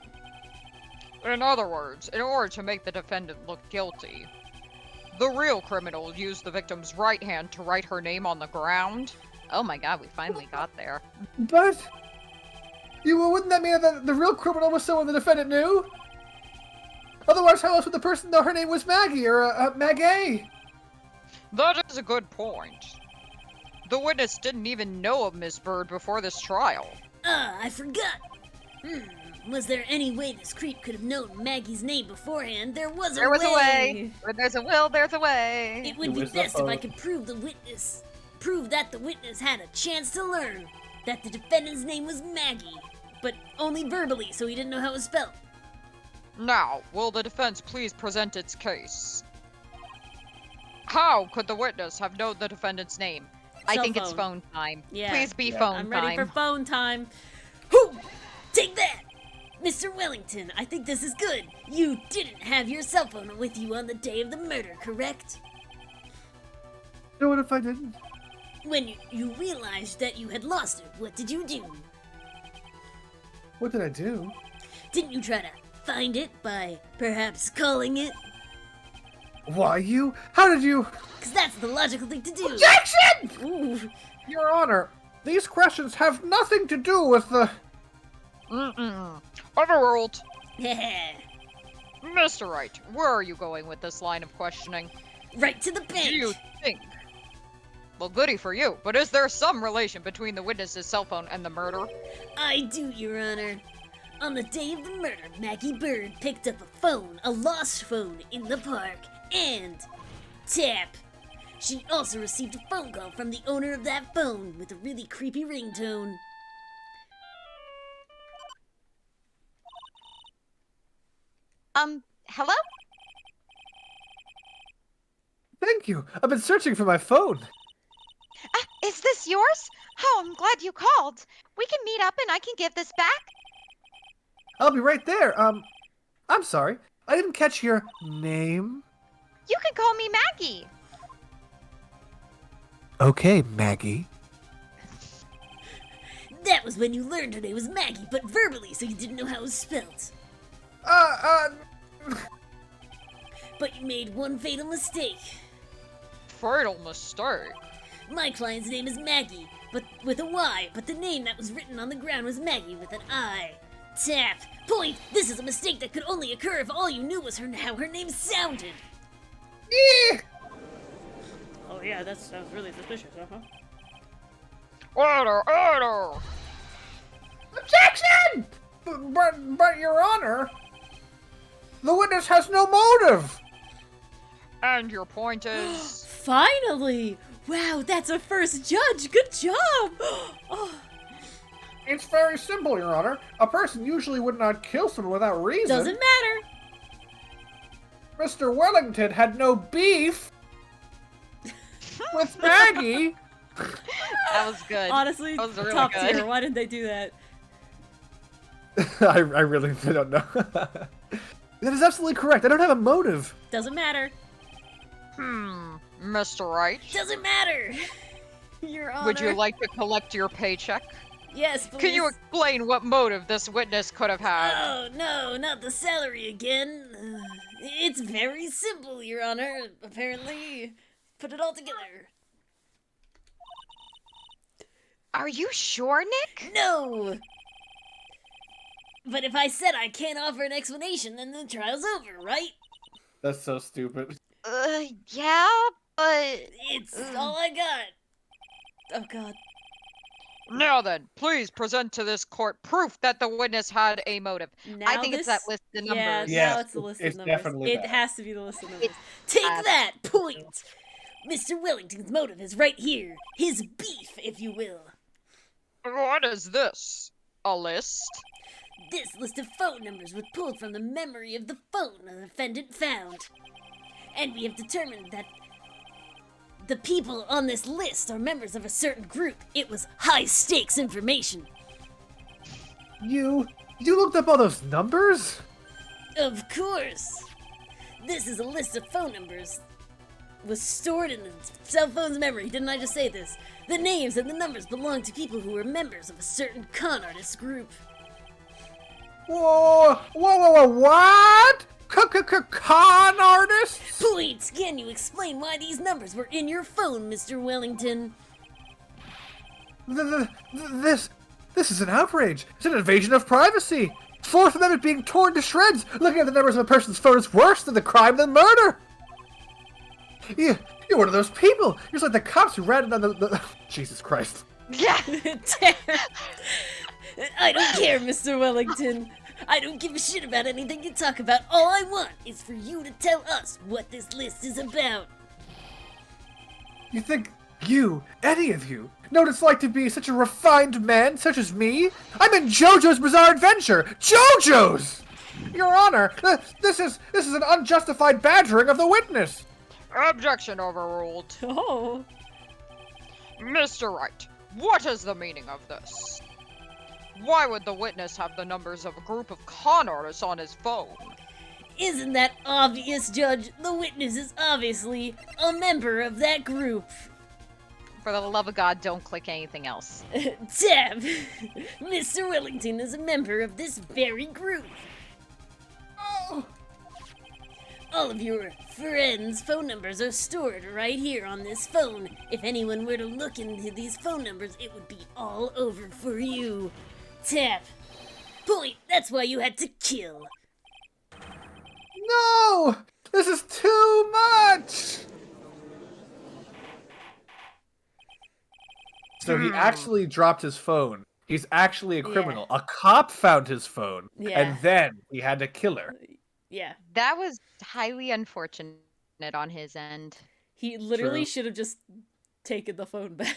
Speaker 3: In other words, in order to make the defendant look guilty, the real criminal used the victim's right hand to write her name on the ground. Oh my god, we finally got there.
Speaker 2: But wouldn't that mean that the real criminal was someone the defendant knew? Otherwise, how else would the person know her name was Maggie or Maggie?
Speaker 3: That is a good point. The witness didn't even know of Miss Bird before this trial.
Speaker 4: I forgot. Was there any way this creep could have known Maggie's name beforehand? There was a way.
Speaker 3: Where there's a will, there's a way.
Speaker 4: It would be best if I could prove that the witness had a chance to learn that the defendant's name was Maggie, but only verbally, so he didn't know how it was spelled.
Speaker 3: Now, will the defense please present its case? How could the witness have known the defendant's name? I think it's phone time.
Speaker 1: Yeah.
Speaker 3: Please be phone
Speaker 1: I'm
Speaker 3: time.
Speaker 1: ready for phone time.
Speaker 4: Whoo! Take that! Mr. Wellington, I think this is good. You didn't have your cell phone with you on the day of the murder, correct?
Speaker 2: No, what if I didn't?
Speaker 4: When you realized that you had lost it, what did you do?
Speaker 2: What did I do?
Speaker 4: Didn't you try to find it by perhaps calling it?
Speaker 2: Why, how did you...
Speaker 4: Because that's the logical thing to do.
Speaker 2: Objection!
Speaker 4: Ooh.
Speaker 2: Your Honor, these questions have nothing to do with the...
Speaker 3: Overruled.
Speaker 4: Yeah.
Speaker 3: Mr. Wright, where are you going with this line of questioning?
Speaker 4: Right to the bench.
Speaker 3: Do you think? Well, goody for you, but is there some relation between the witness's cell phone and the murder?
Speaker 4: I do, Your Honor. On the day of the murder, Maggie Bird picked up a phone, a lost phone, in the park, and... tap! She also received a phone call from the owner of that phone with a really creepy ringtone.
Speaker 3: Hello?
Speaker 2: Thank you. I've been searching for my phone.
Speaker 3: Is this yours? Oh, I'm glad you called. We can meet up and I can give this back.
Speaker 2: I'll be right there. I'm sorry. I didn't catch your name.
Speaker 3: You can call me Maggie.
Speaker 2: Okay, Maggie.
Speaker 4: That was when you learned her name was Maggie, but verbally, so you didn't know how it was spelled. But you made one fatal mistake.
Speaker 3: Fatal mistake?
Speaker 4: My client's name is Maggie, but with a Y, but the name that was written on the ground was Maggie with an I. Tap. Point. This is a mistake that could only occur if all you knew was how her name sounded.
Speaker 1: Oh yeah, that sounds really suspicious, uh-huh.
Speaker 3: Order!
Speaker 2: Objection! But, Your Honor, the witness has no motive.
Speaker 3: And your point is?
Speaker 1: Finally! Wow, that's a first judge! Good job! Oh.
Speaker 2: It's very simple, Your Honor. A person usually would not kill someone without reason.
Speaker 1: Doesn't matter!
Speaker 2: Mr. Wellington had no beef with Maggie.
Speaker 3: That was good.
Speaker 1: Honestly,
Speaker 3: that was really
Speaker 1: top
Speaker 3: good.
Speaker 1: tier. Why did they do that?
Speaker 2: I really don't know. That is absolutely correct. I don't have a motive.
Speaker 1: Doesn't matter.
Speaker 3: Mr. Wright?
Speaker 4: Doesn't matter.
Speaker 1: Your Honor.
Speaker 3: Would you like to collect your paycheck?
Speaker 1: Yes, please.
Speaker 3: Can you explain what motive this witness could have had?
Speaker 4: Oh, no, not the salary again. It's very simple, Your Honor. Apparently, put it all together.
Speaker 3: Are you sure, Nick?
Speaker 4: No! But if I said I can't offer an explanation, then the trial's over, right?
Speaker 2: That's so stupid.
Speaker 3: Yeah, but...
Speaker 4: It's all I got. Oh god.
Speaker 3: Now then, please present to this court proof that the witness had a motive.
Speaker 1: Now
Speaker 3: I think it's that list of
Speaker 1: Yeah,
Speaker 3: numbers.
Speaker 1: now
Speaker 2: Yes,
Speaker 1: it's the list
Speaker 2: it's
Speaker 1: of numbers.
Speaker 2: definitely
Speaker 1: It
Speaker 2: that.
Speaker 1: has to be the list of numbers.
Speaker 4: Take
Speaker 3: Uh,
Speaker 4: that point! Mr. Wellington's motive is right here. His beef, if you will.
Speaker 3: What is this? A list?
Speaker 4: This list of phone numbers was pulled from the memory of the phone the defendant found. And we have determined that the people on this list are members of a certain group. It was high-stakes information.
Speaker 2: You looked up all those numbers?
Speaker 4: Of course. This is a list of phone numbers. Was stored in the cell phone's memory. Didn't I just say this? The names and the numbers belong to people who were members of a certain con artist group.
Speaker 2: Whoa, what? Con artists?
Speaker 4: Points! Can you explain why these numbers were in your phone, Mr. Wellington?
Speaker 2: This is an outrage. It's an invasion of privacy. Fourth Amendment being torn to shreds. Looking at the numbers of a person's phone is worse than the crime than murder. You're one of those people. You're just like the cops who ran on the... Jesus Christ.
Speaker 3: Yeah.
Speaker 4: Damn. I don't care, Mr. Wellington. I don't give a shit about anything you talk about. All I want is for you to tell us what this list is about.
Speaker 2: You think any of you, know what it's like to be such a refined man such as me? I'm in JoJo's Bizarre Adventure! JoJo's! Your Honor, this is an unjustified badgering of the witness!
Speaker 3: Objection overruled.
Speaker 1: Oh.
Speaker 3: Mr. Wright, what is the meaning of this? Why would the witness have the numbers of a group of con artists on his phone?
Speaker 4: Isn't that obvious, Judge? The witness is obviously a member of that group.
Speaker 3: For the love of God, don't click anything else.
Speaker 4: Tab! Mr. Wellington is a member of this very group.
Speaker 2: Oh,
Speaker 4: All of your friends' phone numbers are stored right here on this phone. If anyone were to look into these phone numbers, it would be all over for you. Tap. Point, that's why you had to kill.
Speaker 2: no! This is too much! So he actually dropped his phone. He's actually a criminal. A cop found his phone,
Speaker 1: Yeah.
Speaker 2: and then he had to kill her.
Speaker 1: Yeah.
Speaker 3: That was highly unfortunate on his end.
Speaker 1: He literally
Speaker 2: True.
Speaker 1: should have just taken the phone back.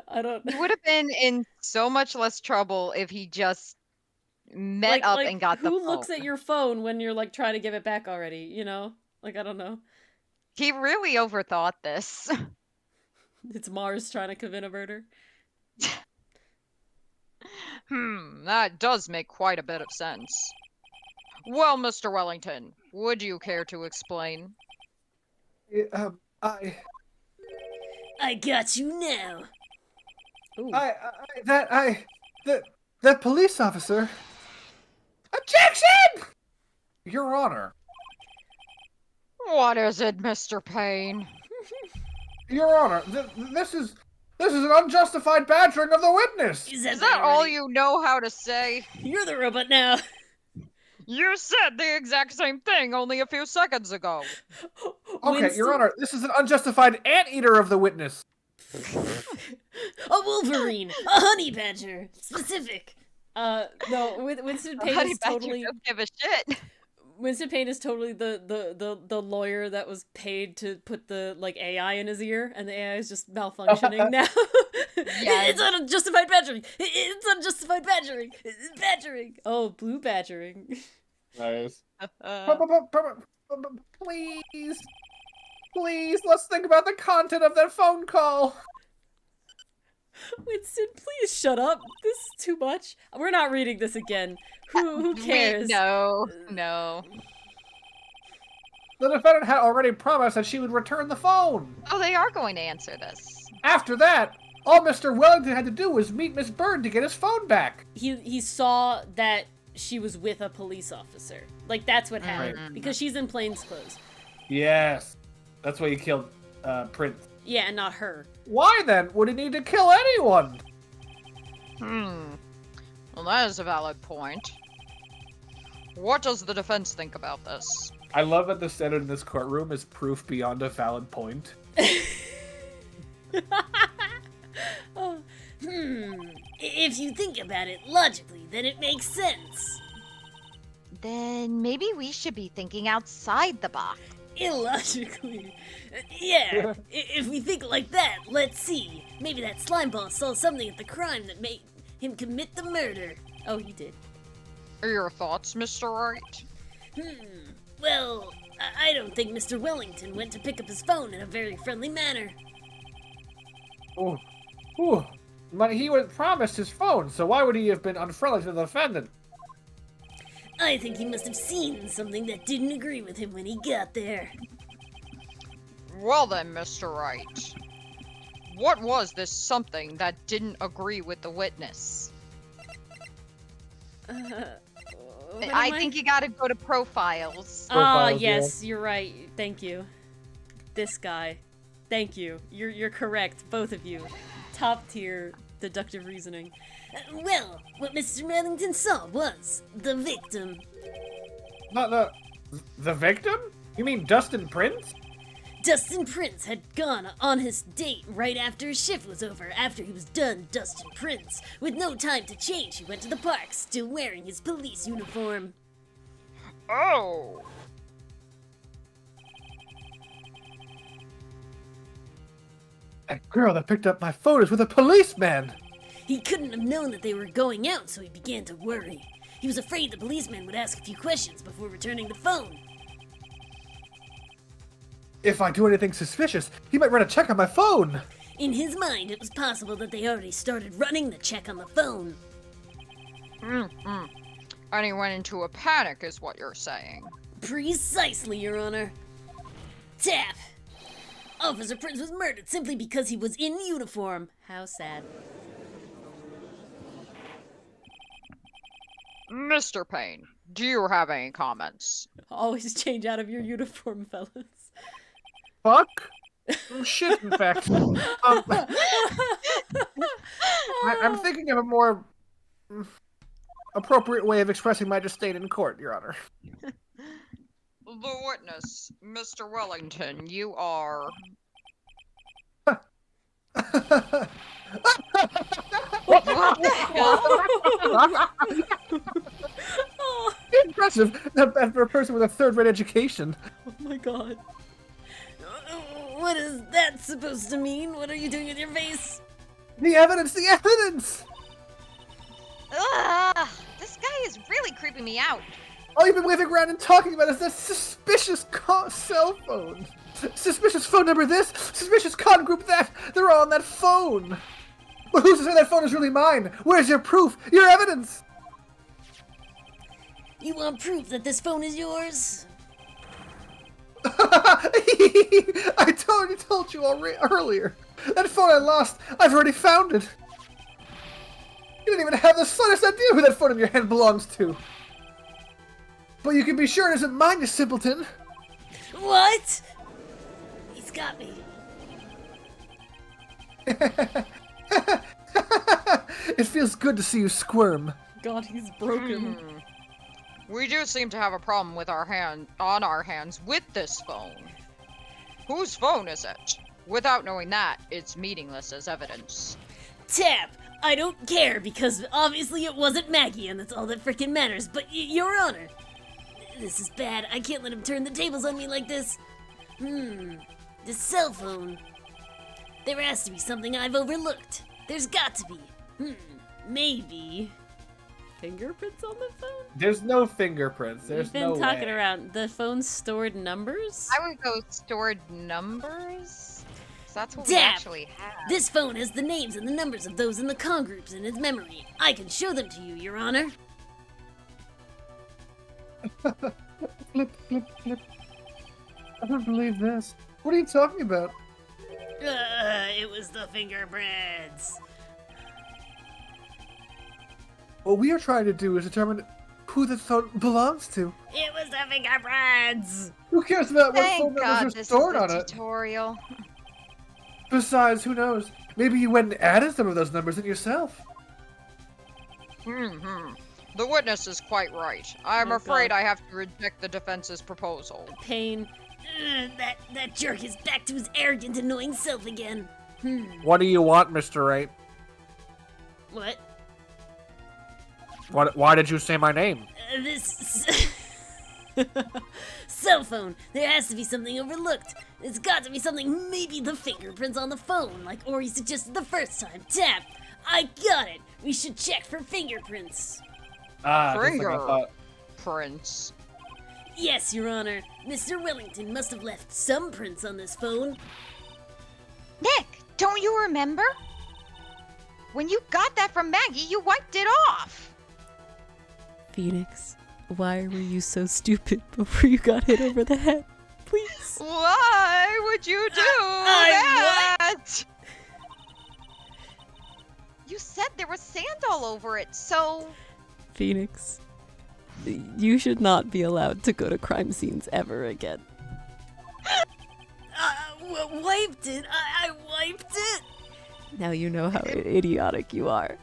Speaker 1: I don't
Speaker 3: He would have been in so much less trouble if he just met up and got the phone.
Speaker 1: Who looks at your phone when you're like trying to give it back already, you know? Like I don't know.
Speaker 3: He really overthought this.
Speaker 1: It's Mars trying to commit a murder.
Speaker 3: That does make quite a bit of sense. Well, Mr. Wellington, would you care to explain?
Speaker 2: I
Speaker 4: I got you now.
Speaker 1: Ooh.
Speaker 2: that police officer. Objection! Your Honor.
Speaker 3: What is it, Mr. Payne?
Speaker 2: Your Honor, this is an unjustified badgering of the witness.
Speaker 4: Is
Speaker 3: Is that all
Speaker 4: already?
Speaker 3: you know how to say?
Speaker 4: You're the robot now.
Speaker 3: You said the exact same thing only a few seconds ago.
Speaker 2: Okay,
Speaker 1: Winston-
Speaker 2: Your Honor, this is an unjustified anteater of the witness.
Speaker 4: A Wolverine. A honey badger. Specific.
Speaker 1: No, Winston Payne
Speaker 3: Honey
Speaker 1: is
Speaker 3: Badger
Speaker 1: totally
Speaker 3: don't give a shit.
Speaker 1: Winston Payne is totally the lawyer that was paid to put the like AI in his ear, and the AI is just malfunctioning now.
Speaker 3: Yes.
Speaker 1: It's unjustified badgering. It's unjustified badgering. It's badgering. Oh, blue badgering.
Speaker 2: Nice. Please, let's think about the content of that phone call.
Speaker 1: Winston, please shut up. This is too much. We're not reading this again. Who cares?
Speaker 3: No.
Speaker 2: The defendant had already promised that she would return the phone.
Speaker 3: Oh, they are going to answer this.
Speaker 2: After that, all Mr. Wellington had to do was meet Miss Bird to get his phone back.
Speaker 1: He saw that she was with a police officer. Like that's what happened because she's in plainclothes.
Speaker 2: Yes. That's why you killed Prince.
Speaker 1: Yeah, and not her.
Speaker 2: Why then would he need to kill anyone?
Speaker 3: Well, that is a valid point. What does the defense think about this?
Speaker 2: I love that the standard in this courtroom is proof beyond a valid point.
Speaker 4: Oh, if you think about it logically, then it makes sense.
Speaker 3: Then maybe we should be thinking outside the box.
Speaker 4: Illogically. Yeah, if we think like that, let's see. Maybe that slime ball saw something at the crime that made him commit the murder.
Speaker 1: Oh, he did.
Speaker 3: Your thoughts, Mr. Wright?
Speaker 4: Well, I don't think Mr. Wellington went to pick up his phone in a very friendly manner.
Speaker 2: Ooh. Ooh. But he was promised his phone, so why would he have been unfriendly to the defendant?
Speaker 4: I think he must have seen something that didn't agree with him when he got there.
Speaker 3: Well then, Mr. Wright. What was this something that didn't agree with the witness? I think you gotta go to profiles.
Speaker 1: Ah,
Speaker 2: Profiles, yeah.
Speaker 1: yes, you're right. Thank you. This guy. Thank you. You're correct, both of you. Top tier deductive reasoning.
Speaker 4: Well, what Mr. Wellington saw was the victim.
Speaker 2: Not the victim? You mean Dustin Prince?
Speaker 4: Dustin Prince had gone on his date right after his shift was over. After he was done, Dustin Prince, with no time to change, he went to the park, still wearing his police uniform.
Speaker 3: Oh!
Speaker 2: That girl that picked up my phone is with a policeman!
Speaker 4: He couldn't have known that they were going out, so he began to worry. He was afraid the policeman would ask a few questions before returning the phone.
Speaker 2: If I do anything suspicious, he might run a check on my phone!
Speaker 4: In his mind, it was possible that they already started running the check on the phone.
Speaker 3: And he went into a panic, is what you're saying.
Speaker 4: Precisely, Your Honor. Tap! Officer Prince was murdered simply because he was in uniform.
Speaker 1: How sad.
Speaker 3: Mr. Payne, do you have any comments?
Speaker 1: Always change out of your uniform, fellas.
Speaker 2: Fuck? Oh, shit, in fact. I'm thinking of a more appropriate way of expressing my disdain in court, Your Honor.
Speaker 3: The witness, Mr. Wellington, you are... What the hell?
Speaker 2: Impressive. Not bad for a person with a third-rate education.
Speaker 1: Oh my god.
Speaker 4: What is that supposed to mean? What are you doing with your face?
Speaker 2: The evidence! The evidence!
Speaker 3: Ugh, this guy is really creeping me out.
Speaker 2: All you've been waving around and talking about is that suspicious cell phone. Suspicious phone number this, suspicious con group that. They're all on that phone. But who's to say that phone is really mine? Where's your proof? Your evidence?
Speaker 4: You want proof that this phone is yours?
Speaker 2: I already told you earlier. That phone I lost, I've already found it. You don't even have the slightest idea who that phone in your hand belongs to. But you can be sure it isn't mine, you simpleton.
Speaker 4: What? He's got me.
Speaker 2: It feels good to see you squirm.
Speaker 1: God, he's broken.
Speaker 3: We do seem to have a problem with our hands with this phone. Whose phone is it? Without knowing that, it's meaningless as evidence.
Speaker 4: Tap! I don't care, because obviously it wasn't Maggie, and that's all that frickin' matters, but Your Honor. This is bad. I can't let him turn the tables on me like this. The cell phone. There has to be something I've overlooked. There's got to be. Maybe.
Speaker 1: Fingerprints on the phone?
Speaker 2: There's no fingerprints. There's
Speaker 1: We've been
Speaker 2: no
Speaker 1: talking
Speaker 2: way.
Speaker 1: around. The phone's stored numbers?
Speaker 3: I would go stored numbers? So that's what we
Speaker 4: Dap!
Speaker 3: actually have.
Speaker 4: This phone has the names and the numbers of those in the con groups in its memory. I can show them to you, Your Honor.
Speaker 2: Flip, flip, flip. I don't believe this. What are you talking about?
Speaker 4: It was the fingerprints.
Speaker 2: What we are trying to do is determine who the phone belongs to.
Speaker 4: It was the fingerprints.
Speaker 2: Who cares about what
Speaker 3: Thank
Speaker 2: phone
Speaker 3: God
Speaker 2: numbers are
Speaker 3: this is
Speaker 2: stored
Speaker 3: a
Speaker 2: on it?
Speaker 3: tutorial.
Speaker 2: Besides, who knows? Maybe you went and added some of those numbers in yourself.
Speaker 3: The witness is quite right. I'm
Speaker 1: Oh,
Speaker 3: afraid
Speaker 1: God.
Speaker 3: I have to reject the defense's proposal.
Speaker 1: Pain.
Speaker 4: That jerk is back to his arrogant, annoying self again.
Speaker 2: What do you want, Mr. Right?
Speaker 4: What?
Speaker 2: Why did you say my name?
Speaker 4: This cell phone. There has to be something overlooked. It's got to be something. Maybe the fingerprints on the phone, like Ori suggested the first time. Tap. I got it. We should check for fingerprints.
Speaker 2: Ah, just like I thought.
Speaker 3: Prince.
Speaker 4: Yes, Your Honor. Mr. Wellington must have left some prints on this phone.
Speaker 3: Nick, don't you remember? When you got that from Maggie, you wiped it off.
Speaker 1: Phoenix, why were you so stupid before you got hit over the head? Please.
Speaker 3: Why would you do that? You said there was sand all over it, so...
Speaker 1: Phoenix, you should not be allowed to go to crime scenes ever again.
Speaker 4: Wiped it. I wiped it.
Speaker 1: Now you know how idiotic you are.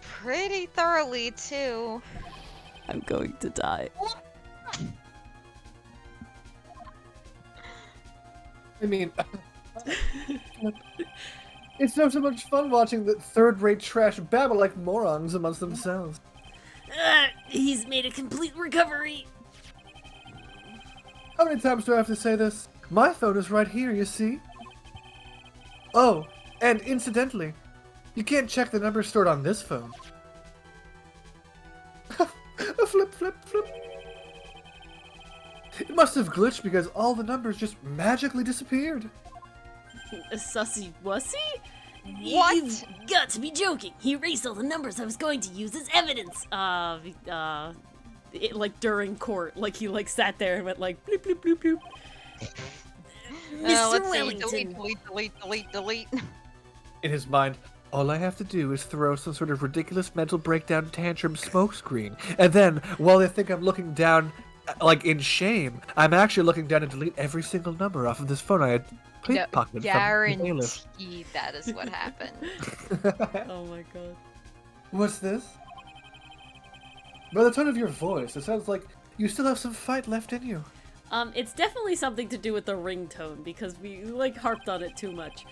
Speaker 3: Pretty thoroughly, too.
Speaker 1: I'm going to die.
Speaker 2: I mean, it's not so much fun watching the third-rate trash babble like morons amongst themselves.
Speaker 4: He's made a complete recovery.
Speaker 2: How many times do I have to say this? My phone is right here, you see? Oh, and incidentally, you can't check the number stored on this phone. A flip, flip, flip. It must have glitched because all the numbers just magically disappeared.
Speaker 1: A sussy wussy?
Speaker 3: What?
Speaker 4: You've got to be joking. He erased all the numbers I was going to use as evidence.
Speaker 1: Like during court, like he like sat there and went like bloop bloop bloop bloop.
Speaker 4: Mr.
Speaker 3: Let's see.
Speaker 4: Wellington.
Speaker 3: Delete.
Speaker 2: In his mind, all I have to do is throw some sort of ridiculous mental breakdown tantrum smokescreen, and then, while they think I'm looking down, like in shame, I'm actually looking down and delete every single number off of this phone I had pickpocketed from the bailiff.
Speaker 3: Guaranteed that is what happened.
Speaker 1: Oh my god.
Speaker 2: What's this? By the tone of your voice, it sounds like you still have some fight left in you.
Speaker 1: It's definitely something to do with the ringtone because we like harped on it too much.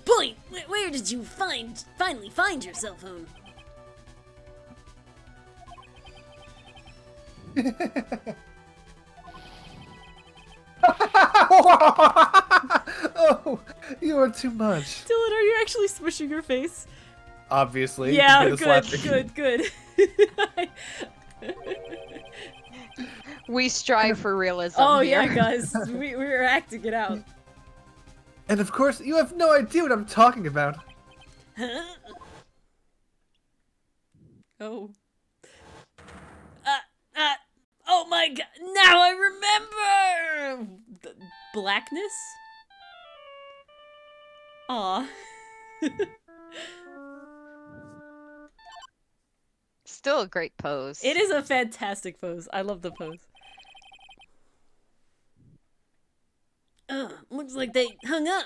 Speaker 4: Point. Where did you finally find your cell phone?
Speaker 2: Oh, you are too much.
Speaker 1: Dylan, are you actually smushing your face?
Speaker 2: Obviously.
Speaker 1: Yeah,
Speaker 2: you can hear the
Speaker 1: good.
Speaker 3: We strive for realism
Speaker 1: Oh
Speaker 3: here.
Speaker 1: yeah, guys, we were acting it out.
Speaker 2: And of course, you have no idea what I'm talking about.
Speaker 4: Huh?
Speaker 1: Oh.
Speaker 4: Oh my god. Now I remember!
Speaker 1: Blackness? Aw.
Speaker 3: Still a great pose.
Speaker 1: It is a fantastic pose. I love the pose.
Speaker 4: Looks like they hung up.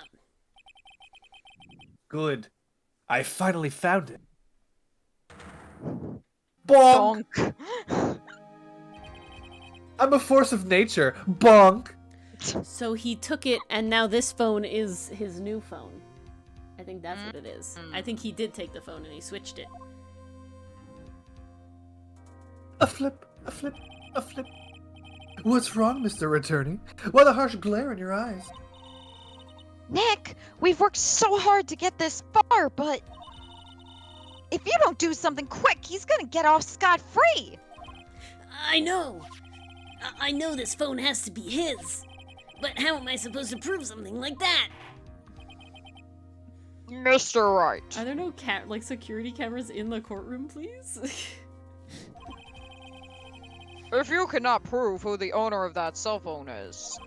Speaker 2: Good. I finally found it. Bonk!
Speaker 3: Bonk.
Speaker 2: I'm a force of nature. Bonk!
Speaker 1: So he took it, and now this phone is his new phone. I think that's what it is. I think he did take the phone and he switched it.
Speaker 2: A flip, a flip, a flip. What's wrong, Mr. Attorney? Why the harsh glare in your eyes?
Speaker 3: Nick, we've worked so hard to get this far, but if you don't do something quick, he's gonna get off scot-free.
Speaker 4: I know. I know this phone has to be his. But how am I supposed to prove something like that?
Speaker 3: Mr. Right.
Speaker 1: Are there no security cameras in the courtroom, please?
Speaker 3: If you cannot prove who the owner of that cell phone is,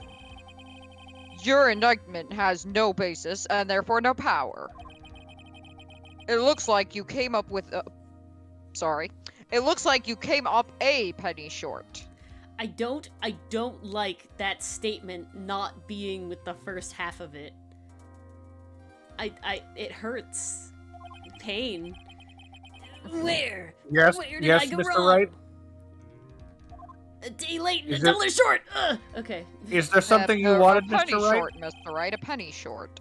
Speaker 3: your indictment has no basis and therefore no power. It looks like you came up with a... Sorry. It looks like you came up a penny short.
Speaker 1: I don't like that statement not being with the first half of it. It hurts. Pain.
Speaker 4: Where?
Speaker 2: Yes,
Speaker 4: Where did
Speaker 2: yes,
Speaker 4: I go
Speaker 2: Mr.
Speaker 4: wrong?
Speaker 2: Wright.
Speaker 4: A day late and
Speaker 2: Is
Speaker 4: a
Speaker 2: there-
Speaker 4: dollar short.
Speaker 1: Okay.
Speaker 2: Is there something you
Speaker 3: A
Speaker 2: wanted,
Speaker 3: penny
Speaker 2: Mr. Wright?
Speaker 3: short, Mr. Wright. A penny short.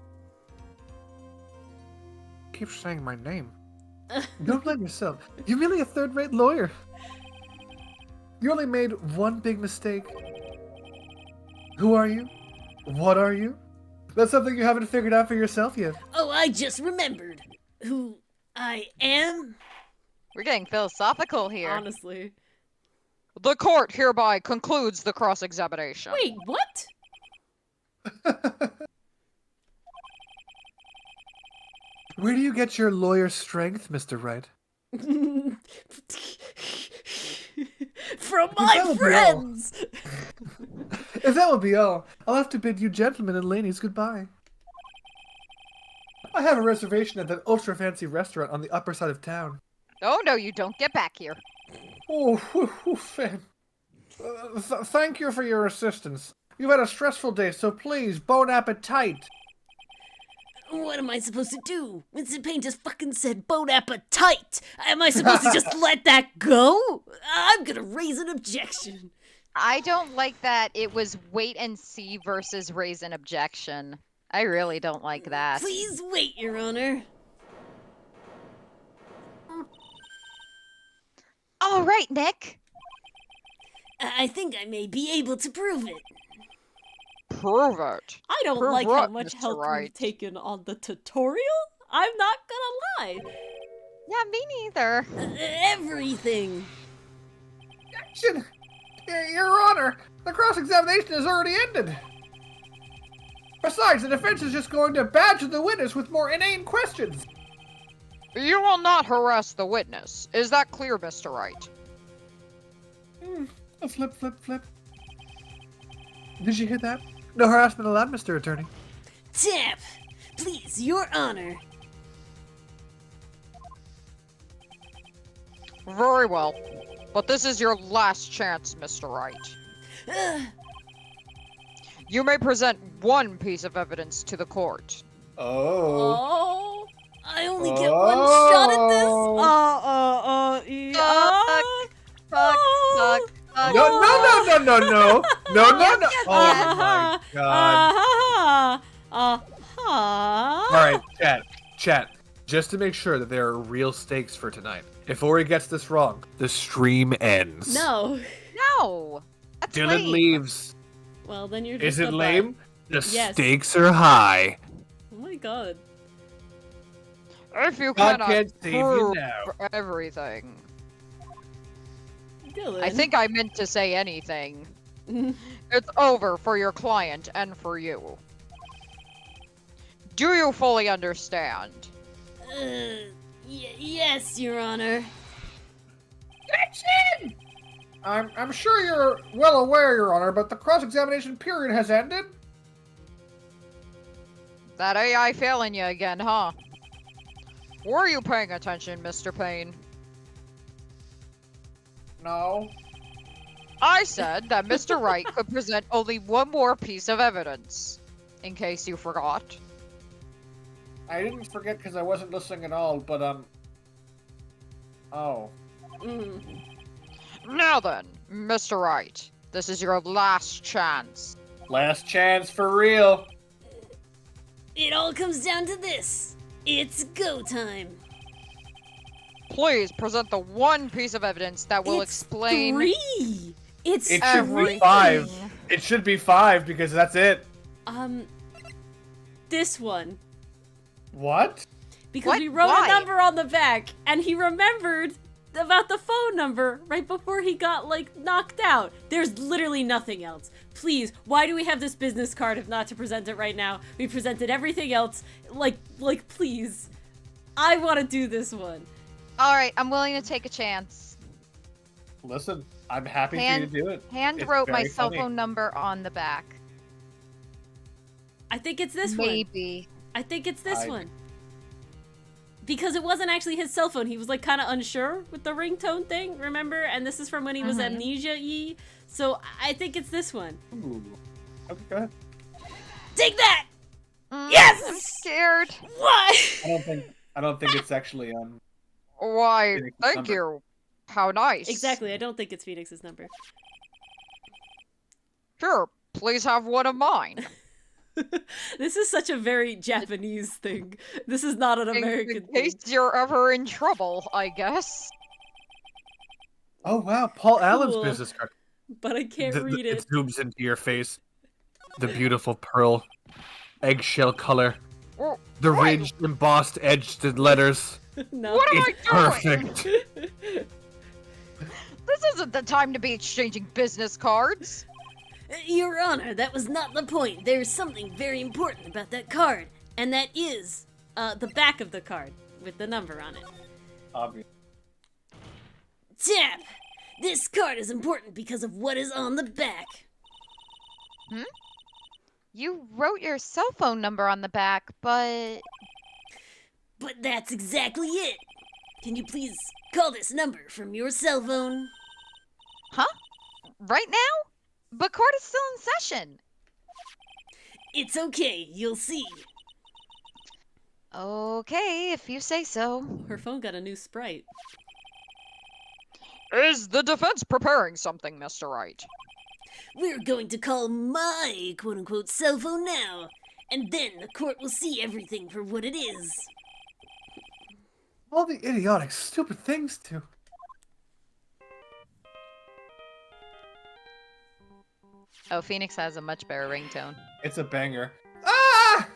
Speaker 2: Keep saying my name. Don't blame yourself. You're really a third-rate lawyer. You only made one big mistake. Who are you? What are you? That's something you haven't figured out for yourself yet.
Speaker 4: Oh, I just remembered who I am.
Speaker 3: We're getting philosophical here.
Speaker 1: Honestly.
Speaker 3: The court hereby concludes the cross-examination.
Speaker 1: Wait, what?
Speaker 2: Where do you get your lawyer strength, Mr. Wright?
Speaker 4: From
Speaker 2: that
Speaker 4: my
Speaker 2: would be
Speaker 4: friends.
Speaker 2: If that will be all, I'll have to bid you gentlemen and ladies goodbye. I have a reservation at that ultra-fancy restaurant on the upper side of town.
Speaker 3: Oh, no, you don't. Get back here.
Speaker 2: Oh, fan. Thank you for your assistance. You've had a stressful day, so please, bon appetit.
Speaker 4: What am I supposed to do? Vincent Payne just fucking said bon appetit. Am I supposed to just let that go? I'm gonna raise an objection.
Speaker 3: I don't like that it was wait and see versus raise an objection. I really don't like that.
Speaker 4: Please wait, Your Honor.
Speaker 3: All right, Nick.
Speaker 4: I think I may be able to prove it.
Speaker 3: Prove it.
Speaker 1: I don't
Speaker 3: Prove
Speaker 1: like how
Speaker 3: what,
Speaker 1: much
Speaker 3: Mr.
Speaker 1: help
Speaker 3: Wright?
Speaker 1: we've taken on the tutorial. I'm not gonna lie.
Speaker 3: Yeah, me neither.
Speaker 4: Everything.
Speaker 2: Action! Your Honor, the cross-examination has already ended. Besides, the defense is just going to badger the witness with more inane questions.
Speaker 3: You will not harass the witness. Is that clear, Mr. Wright?
Speaker 2: A flip, flip, flip. Did you hear that? No harassment allowed, Mr. Attorney.
Speaker 4: Tap. Please, Your Honor.
Speaker 3: Very well. But this is your last chance, Mr. Wright. You may present one piece of evidence to the court.
Speaker 1: Oh.
Speaker 4: I only get one shot at this.
Speaker 3: Fuck,
Speaker 1: Oh.
Speaker 3: fuck.
Speaker 2: No.
Speaker 3: Yes,
Speaker 2: Oh my god. Alright, chat. Just to make sure that there are real stakes for tonight. If Ori gets this wrong, the stream ends.
Speaker 1: No.
Speaker 3: No. That's
Speaker 2: Dylan
Speaker 3: lame.
Speaker 2: leaves.
Speaker 1: Well, then you're just
Speaker 2: Is it
Speaker 1: a butt.
Speaker 2: lame? The
Speaker 1: Yes.
Speaker 2: stakes are high.
Speaker 1: Oh my god.
Speaker 3: If you
Speaker 2: God
Speaker 3: cannot
Speaker 2: can't save you
Speaker 3: prove
Speaker 2: now.
Speaker 3: everything.
Speaker 1: Dylan.
Speaker 3: I think I meant to say anything. It's over for your client and for you. Do you fully understand?
Speaker 4: Yes, Your Honor.
Speaker 2: I'm sure you're well aware, Your Honor, but the cross-examination period has ended.
Speaker 3: That AI failing you again, huh? Were you paying attention, Mr. Payne?
Speaker 2: No.
Speaker 3: I said that Mr. Wright could present only one more piece of evidence. In case you forgot.
Speaker 2: I didn't forget because I wasn't listening at all, but, Oh.
Speaker 3: Now then, Mr. Wright, this is your last chance.
Speaker 2: Last chance for real.
Speaker 4: It all comes down to this. It's go time.
Speaker 3: Please present the one piece of evidence that will
Speaker 4: It's
Speaker 3: explain
Speaker 4: 3. It's
Speaker 2: It should be
Speaker 3: everything.
Speaker 2: 5. It should be 5 because that's it.
Speaker 1: This one.
Speaker 2: What?
Speaker 1: Because
Speaker 3: What?
Speaker 1: we wrote
Speaker 3: Why?
Speaker 1: a number on the back, and he remembered about the phone number right before he got, like, knocked out. There's literally nothing else. Please, why do we have this business card if not to present it right now? We presented everything else. Like, please. I want to do this one.
Speaker 3: Alright, I'm willing to take a chance.
Speaker 2: Listen, I'm happy
Speaker 3: Hand-
Speaker 2: for you to do it.
Speaker 3: Hand
Speaker 2: It's
Speaker 3: wrote my
Speaker 2: very
Speaker 3: cell
Speaker 2: funny.
Speaker 3: phone number on the back.
Speaker 1: I think it's this one.
Speaker 3: Maybe.
Speaker 1: I think it's this
Speaker 2: I-
Speaker 1: one. Because it wasn't actually his cell phone. He was like kind of unsure with the ringtone thing, remember? And this is from when he was amnesia-y. So I think it's this one.
Speaker 2: Ooh. Okay, go ahead.
Speaker 4: Take that.
Speaker 3: Mm,
Speaker 4: Yes!
Speaker 3: I'm scared.
Speaker 4: Why?
Speaker 2: I don't think it's actually
Speaker 3: Why,
Speaker 2: Phoenix's
Speaker 3: thank
Speaker 2: number.
Speaker 3: you. How nice.
Speaker 1: Exactly. I don't think it's Phoenix's number.
Speaker 3: Sure, please have one of mine.
Speaker 1: This is such a very Japanese thing. This is not an American
Speaker 3: In case
Speaker 1: thing.
Speaker 3: you're ever in trouble, I guess.
Speaker 2: Oh wow, Paul Allen's
Speaker 1: Cool.
Speaker 2: business card.
Speaker 1: But I can't read
Speaker 2: It
Speaker 1: it.
Speaker 2: zooms into your face. The beautiful pearl, eggshell color,
Speaker 3: Well,
Speaker 2: the
Speaker 3: right,
Speaker 2: ridged, embossed, edged letters.
Speaker 1: No.
Speaker 3: What am
Speaker 2: It's
Speaker 3: I doing?
Speaker 2: perfect.
Speaker 3: This isn't the time to be exchanging business cards.
Speaker 4: Your Honor, that was not the point. There's something very important about that card.
Speaker 1: And that is the back of the card with the number on it.
Speaker 2: Obvious.
Speaker 4: Tap! This card is important because of what is on the back.
Speaker 3: You wrote your cell phone number on the back, but
Speaker 4: But that's exactly it. Can you please call this number from your cell phone?
Speaker 3: right now? But court is still in session.
Speaker 4: It's okay, you'll see.
Speaker 3: Okay, if you say so.
Speaker 1: Her phone got a new sprite.
Speaker 3: Is the defense preparing something, Mr. Wright?
Speaker 4: We're going to call my quote-unquote cell phone now, and then the court will see everything for what it is.
Speaker 2: All the idiotic, stupid things too.
Speaker 3: Oh, Phoenix has a much better ringtone.
Speaker 2: It's a banger. Ah!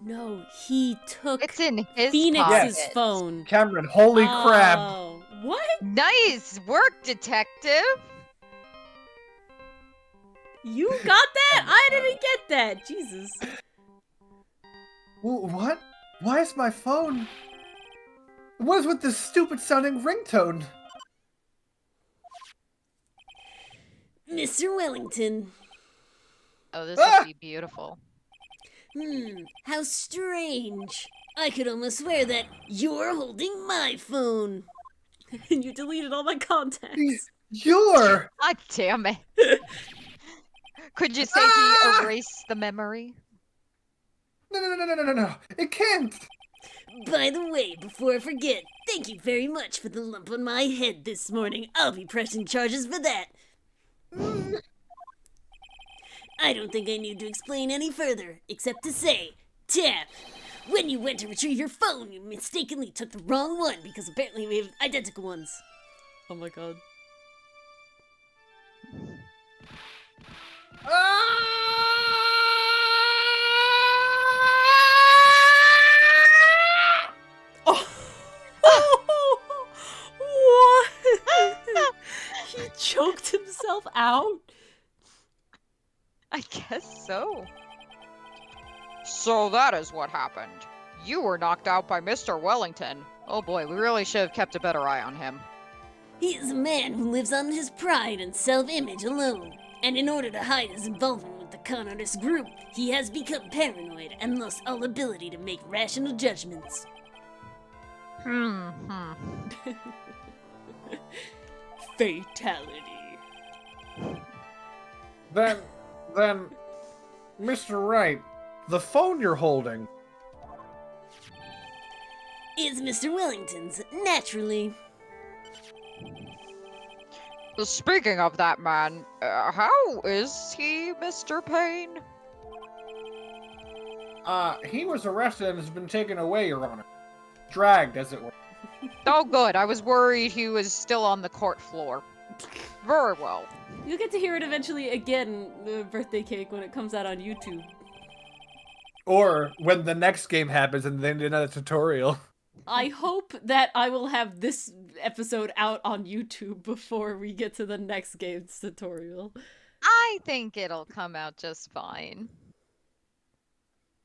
Speaker 1: No, he took
Speaker 3: It's in his
Speaker 1: Phoenix's
Speaker 3: pocket.
Speaker 1: phone.
Speaker 2: Cameron, holy crap!
Speaker 1: Oh, what?
Speaker 3: Nice work, detective.
Speaker 1: You got that? I didn't get that. Jesus.
Speaker 2: What? Why is my phone? What is with this stupid sounding ringtone?
Speaker 4: Mr. Wellington.
Speaker 3: Oh, this
Speaker 2: Ah!
Speaker 3: would be beautiful.
Speaker 4: How strange. I could almost swear that you're holding my phone.
Speaker 1: And you deleted all my contacts.
Speaker 2: You're.
Speaker 3: God damn it. Could you say
Speaker 2: Ah!
Speaker 3: he erased the memory?
Speaker 2: No. It can't.
Speaker 4: By the way, before I forget, thank you very much for the lump on my head this morning. I'll be pressing charges for that. I don't think I need to explain any further, except to say, Tap, when you went to retrieve your phone, you mistakenly took the wrong one because apparently we have identical ones.
Speaker 1: Oh my god. Oh. What? He choked himself out?
Speaker 3: I guess so. So that is what happened. You were knocked out by Mr. Wellington. Oh boy, we really should have kept a better eye on him.
Speaker 4: He is a man who lives on his pride and self-image alone. And in order to hide his involvement with the con artist group, he has become paranoid and lost all ability to make rational judgments.
Speaker 1: Fatality.
Speaker 2: Then, Mr. Wright, the phone you're holding.
Speaker 4: Is Mr. Wellington's, naturally.
Speaker 3: Speaking of that man, how is he, Mr. Payne?
Speaker 2: He was arrested and has been taken away, Your Honor. Dragged, as it were.
Speaker 3: Oh good, I was worried he was still on the court floor. Very well.
Speaker 1: You'll get to hear it eventually again, the birthday cake, when it comes out on YouTube.
Speaker 2: Or when the next game happens and then another tutorial.
Speaker 1: I hope that I will have this episode out on YouTube before we get to the next game's tutorial.
Speaker 3: I think it'll come out just fine.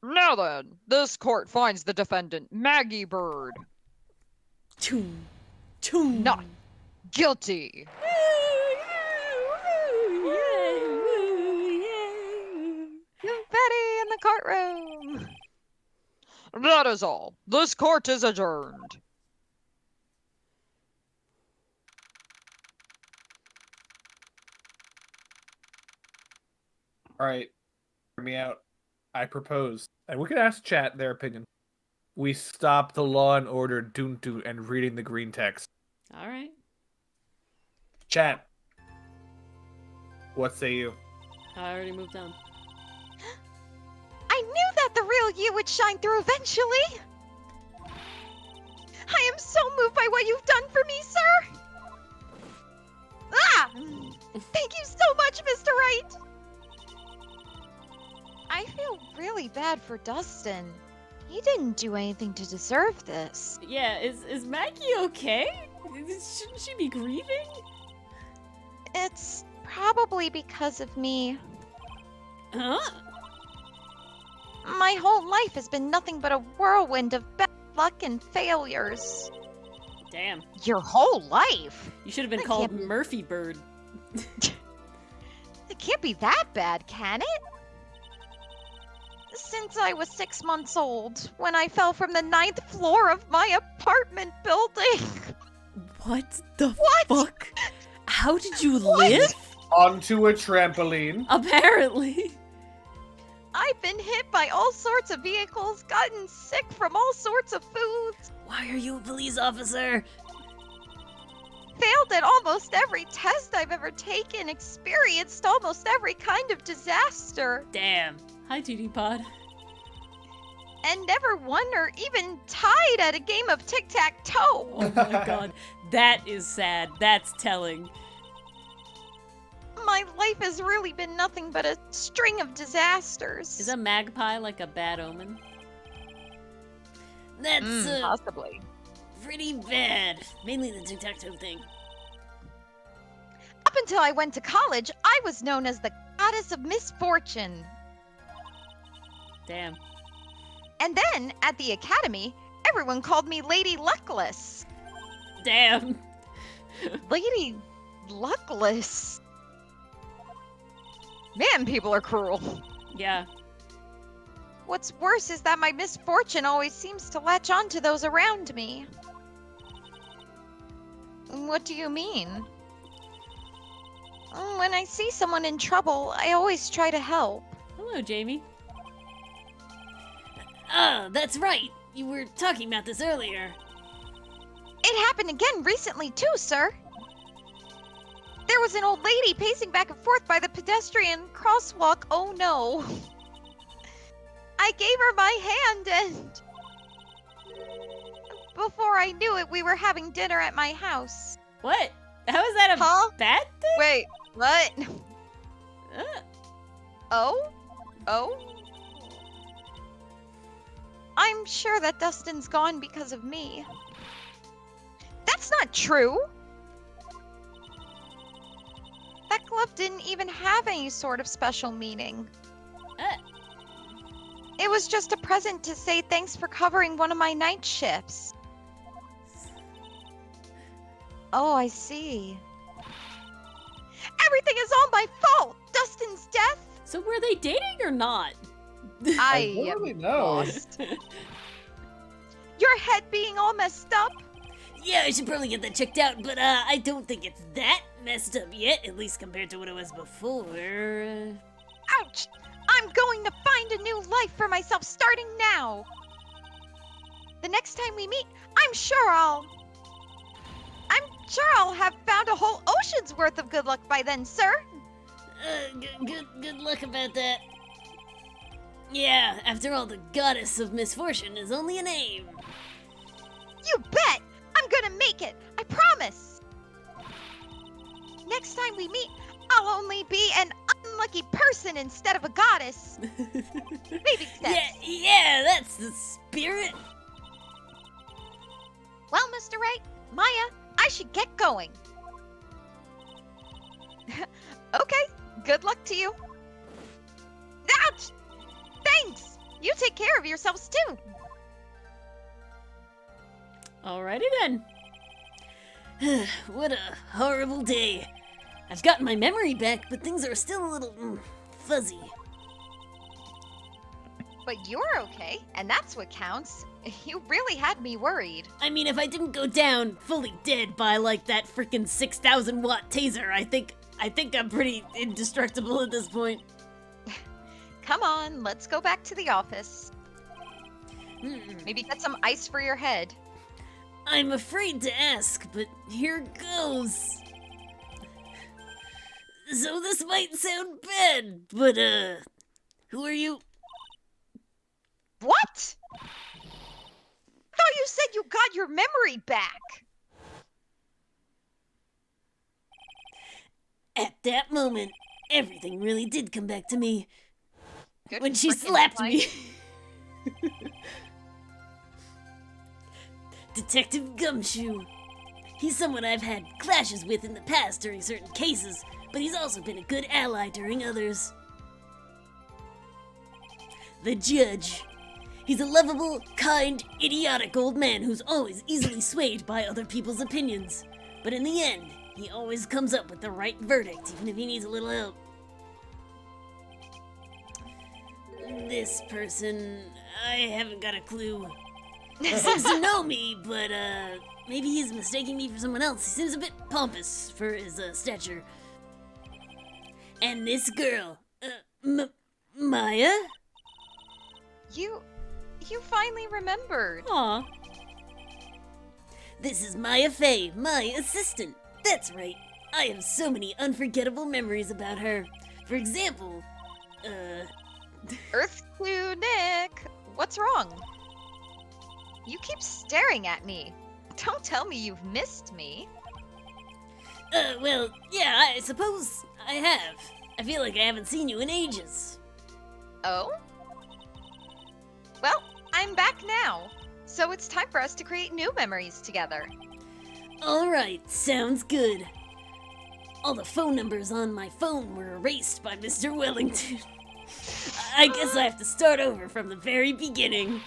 Speaker 3: Now then, this court finds the defendant, Maggie Bird,
Speaker 1: Toon. Toon.
Speaker 3: not guilty. Confetti in the courtroom. That is all. This court is adjourned.
Speaker 2: Alright, hear me out. I propose. And we could ask chat their opinion. we stop the Law and Order Duntu and reading the green text.
Speaker 1: All right.
Speaker 2: Chat. What say you?
Speaker 1: I already moved on.
Speaker 3: I knew that the real you would shine through eventually. I am so moved by what you've done for me, sir. Ah! Thank you so much, Mr. Wright. I feel really bad for Dustin. He didn't do anything to deserve this.
Speaker 1: Yeah, is Maggie okay? Shouldn't she be grieving?
Speaker 3: It's probably because of me.
Speaker 1: Huh?
Speaker 3: My whole life has been nothing but a whirlwind of bad luck and failures.
Speaker 1: Damn.
Speaker 3: Your whole life?
Speaker 1: You should have been
Speaker 3: That
Speaker 1: called
Speaker 3: can't be-
Speaker 1: Murphy Bird.
Speaker 3: It can't be that bad, can it? Since I was 6 months old, when I fell from the 9th floor of my apartment building.
Speaker 1: What the
Speaker 3: What?
Speaker 1: fuck? How did you
Speaker 3: What?
Speaker 1: live?
Speaker 2: Onto a trampoline.
Speaker 1: Apparently.
Speaker 3: I've been hit by all sorts of vehicles, gotten sick from all sorts of foods,
Speaker 4: Why are you a police officer?
Speaker 3: failed at almost every test I've ever taken, experienced almost every kind of disaster,
Speaker 1: Damn. Hi, TD Pod.
Speaker 3: and never won or even tied at a game of tic-tac-toe.
Speaker 1: Oh my god. That is sad. That's telling.
Speaker 3: My life has really been nothing but a string of disasters.
Speaker 1: Is a magpie like a bad omen?
Speaker 4: That's
Speaker 3: Possibly.
Speaker 4: pretty bad. Mainly the tic-tac-toe thing.
Speaker 3: Up until I went to college, I was known as the goddess of misfortune.
Speaker 1: Damn.
Speaker 3: And then, at the academy, everyone called me Lady Luckless.
Speaker 1: Damn.
Speaker 3: Lady Luckless? Man, people are cruel.
Speaker 1: Yeah.
Speaker 3: What's worse is that my misfortune always seems to latch on to those around me. What do you mean? When I see someone in trouble, I always try to help.
Speaker 1: Hello, Jamie.
Speaker 4: Ah, that's right. You were talking about this earlier.
Speaker 3: It happened again recently, too, sir. There was an old lady pacing back and forth by the pedestrian crosswalk. Oh no. I gave her my hand and... Before I knew it, we were having dinner at my house.
Speaker 1: What? How is that a
Speaker 3: Huh?
Speaker 1: bad thing?
Speaker 3: Wait, what?
Speaker 1: Uh,
Speaker 3: Oh? I'm sure that Dustin's gone because of me. That's not true! That glove didn't even have any sort of special meaning.
Speaker 1: uh,
Speaker 3: It was just a present to say thanks for covering one of my night shifts. Oh, I see. Everything is all my fault! Dustin's death?
Speaker 1: so were they dating or not?
Speaker 3: I
Speaker 2: don't
Speaker 3: am
Speaker 2: really know.
Speaker 3: lost. Your head being all messed up?
Speaker 4: Yeah, I should probably get that checked out, but I don't think it's that messed up yet, at least compared to what it was before.
Speaker 3: Ouch! I'm going to find a new life for myself starting now. The next time we meet, I'm sure I'll have found a whole ocean's worth of good luck by then, sir.
Speaker 4: Good luck about that. Yeah, after all, the goddess of misfortune is only a name.
Speaker 3: You bet! I'm gonna make it! I promise! Next time we meet, I'll only be an unlucky person instead of a goddess. Baby steps.
Speaker 4: Yeah, that's the spirit.
Speaker 3: Well, Mr. Wright, Maya, I should get going. Okay, good luck to you. Ouch! Thanks! You take care of yourselves too.
Speaker 1: Alrighty then.
Speaker 4: What a horrible day. I've gotten my memory back, but things are still a little fuzzy.
Speaker 3: But you're okay, and that's what counts. You really had me worried.
Speaker 4: I mean, if I didn't go down fully dead by like that freaking 6,000 watt taser, I think I'm pretty indestructible at this point.
Speaker 3: Come on, let's go back to the office. Maybe get some ice for your head.
Speaker 4: I'm afraid to ask, but here goes. So this might sound bad, but, who are you?
Speaker 3: What? I thought you said you got your memory back.
Speaker 4: At that moment, everything really did come back to me.
Speaker 3: Good
Speaker 4: When she
Speaker 3: frickin'
Speaker 4: slapped
Speaker 3: fight.
Speaker 4: me. Detective Gumshoe. He's someone I've had clashes with in the past during certain cases, but he's also been a good ally during others. The Judge. He's a lovable, kind, idiotic old man who's always easily swayed by other people's opinions. But in the end, he always comes up with the right verdict, even if he needs a little help. This person, I haven't got a clue. He seems to know me, but maybe he's mistaking me for someone else. He seems a bit pompous for his stature. And this girl, Maya?
Speaker 3: You finally remembered.
Speaker 1: Aw.
Speaker 4: This is Maya Fey, my assistant. That's right. I have so many unforgettable memories about her. For example,
Speaker 3: Earth Clue Nick, what's wrong? You keep staring at me. Don't tell me you've missed me.
Speaker 4: well, yeah, I suppose I have. I feel like I haven't seen you in ages.
Speaker 3: Oh? Well, I'm back now. So it's time for us to create new memories together.
Speaker 4: Alright, sounds good. All the phone numbers on my phone were erased by Mr. Wellington. I guess I have to start over from the very beginning.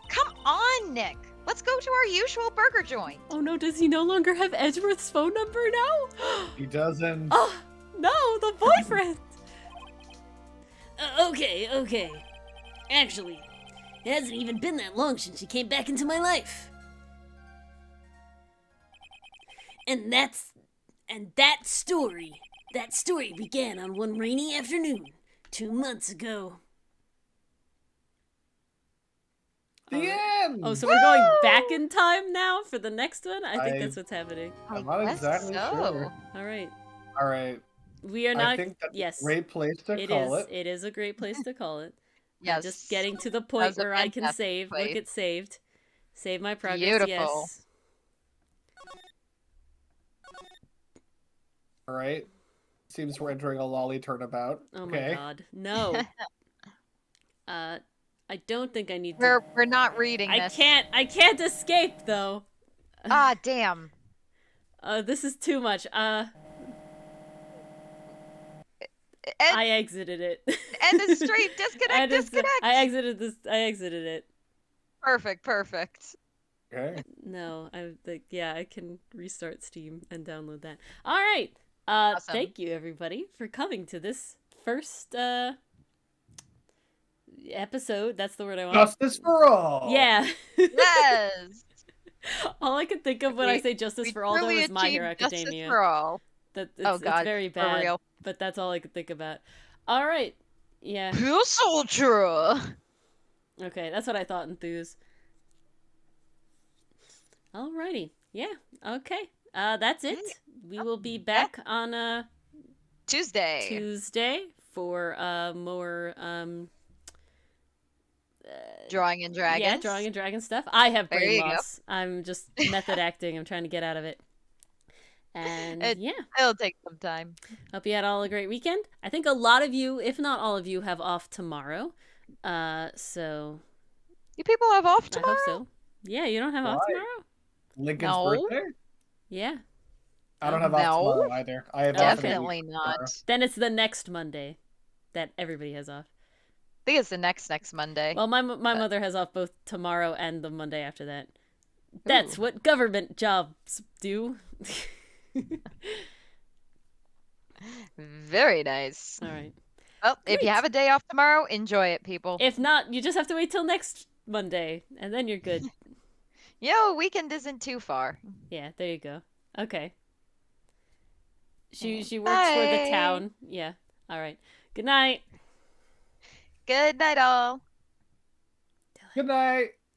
Speaker 3: Come on, Nick. Let's go to our usual burger joint.
Speaker 1: Oh no, does he no longer have Edgeworth's phone number now?
Speaker 2: He doesn't.
Speaker 1: Oh, no, the boyfriend!
Speaker 4: Okay. Actually, it hasn't even been that long since she came back into my life. And that story began on one rainy afternoon 2 months ago.
Speaker 2: The end.
Speaker 1: Oh, so we're going back in time now for the next one? I think
Speaker 2: I-
Speaker 1: that's what's happening.
Speaker 2: I'm not
Speaker 3: guess
Speaker 2: exactly
Speaker 3: so.
Speaker 2: sure.
Speaker 1: All right.
Speaker 2: All right.
Speaker 1: We are not.
Speaker 2: I think that's
Speaker 1: yes.
Speaker 2: a great place to
Speaker 1: It
Speaker 2: call
Speaker 1: is.
Speaker 2: it.
Speaker 1: It is a great place to call it. I'm
Speaker 3: Yes.
Speaker 1: just getting to the
Speaker 3: That
Speaker 1: point
Speaker 3: was a
Speaker 1: where I can
Speaker 3: fantastic
Speaker 1: save. Look,
Speaker 3: place.
Speaker 1: it's saved. Save my progress.
Speaker 3: Beautiful.
Speaker 1: Yes.
Speaker 2: All right. Seems we're entering a lolly turnabout.
Speaker 1: Oh
Speaker 2: Okay.
Speaker 1: my god. No. I don't think I need to.
Speaker 3: We're not reading
Speaker 1: I
Speaker 3: this.
Speaker 1: can't escape though.
Speaker 3: Ah, damn.
Speaker 1: This is too much.
Speaker 3: End,
Speaker 1: I exited it.
Speaker 3: end the stream. Disconnect. Disconnect.
Speaker 1: I exited this. I exited it.
Speaker 3: Perfect.
Speaker 2: Okay.
Speaker 1: No, I can restart Steam and download that. All right.
Speaker 3: Awesome.
Speaker 1: Thank you everybody for coming to this first episode. That's the word I want.
Speaker 2: Justice for all.
Speaker 1: Yeah.
Speaker 3: Yes.
Speaker 1: All I can think of when I say justice
Speaker 3: We
Speaker 1: for all though
Speaker 3: truly
Speaker 1: is My Hero
Speaker 3: achieved justice
Speaker 1: Academia.
Speaker 3: for all.
Speaker 1: It's
Speaker 3: God,
Speaker 1: very
Speaker 3: for
Speaker 1: bad.
Speaker 3: real.
Speaker 1: But that's all I could think about. All right. Yeah.
Speaker 3: Pure soldier.
Speaker 1: Okay, that's what I thought, Enthuse. Alrighty. Yeah. Okay. That's it. We will be back on
Speaker 3: Tuesday.
Speaker 1: Tuesday for more
Speaker 3: Drawing and Dragons.
Speaker 1: Yeah, Drawing and Dragon stuff. I have
Speaker 3: There
Speaker 1: brain
Speaker 3: you go.
Speaker 1: loss. I'm just method acting. I'm trying to get out of it. And yeah,
Speaker 3: It'll take some time.
Speaker 1: hope you had all a great weekend. I think a lot of you, if not all of you, have off tomorrow. So
Speaker 3: You people have off
Speaker 1: I
Speaker 3: tomorrow?
Speaker 1: hope so. Yeah, you don't have off
Speaker 2: Why?
Speaker 1: tomorrow?
Speaker 2: Lincoln's
Speaker 3: No.
Speaker 2: birthday?
Speaker 1: Yeah.
Speaker 2: I don't have off
Speaker 3: No.
Speaker 2: tomorrow either. I have
Speaker 1: Okay.
Speaker 2: off in a
Speaker 3: Definitely
Speaker 2: week
Speaker 3: not.
Speaker 2: tomorrow.
Speaker 1: Then it's the next Monday that everybody has off.
Speaker 3: I think it's the next Monday.
Speaker 1: Well, my mother has off both tomorrow and the Monday after that. That's what government jobs do.
Speaker 3: Very nice.
Speaker 1: All right.
Speaker 3: Well, if you
Speaker 1: Great.
Speaker 3: have a day off tomorrow, enjoy it, people.
Speaker 1: If not, you just have to wait till next Monday, and then you're good.
Speaker 3: Weekend isn't too far.
Speaker 1: Yeah, there you go. Okay. She works for the
Speaker 3: Bye.
Speaker 1: town. Yeah. All right. Good night.
Speaker 3: Good night, all.
Speaker 1: Dylan.
Speaker 2: Good night.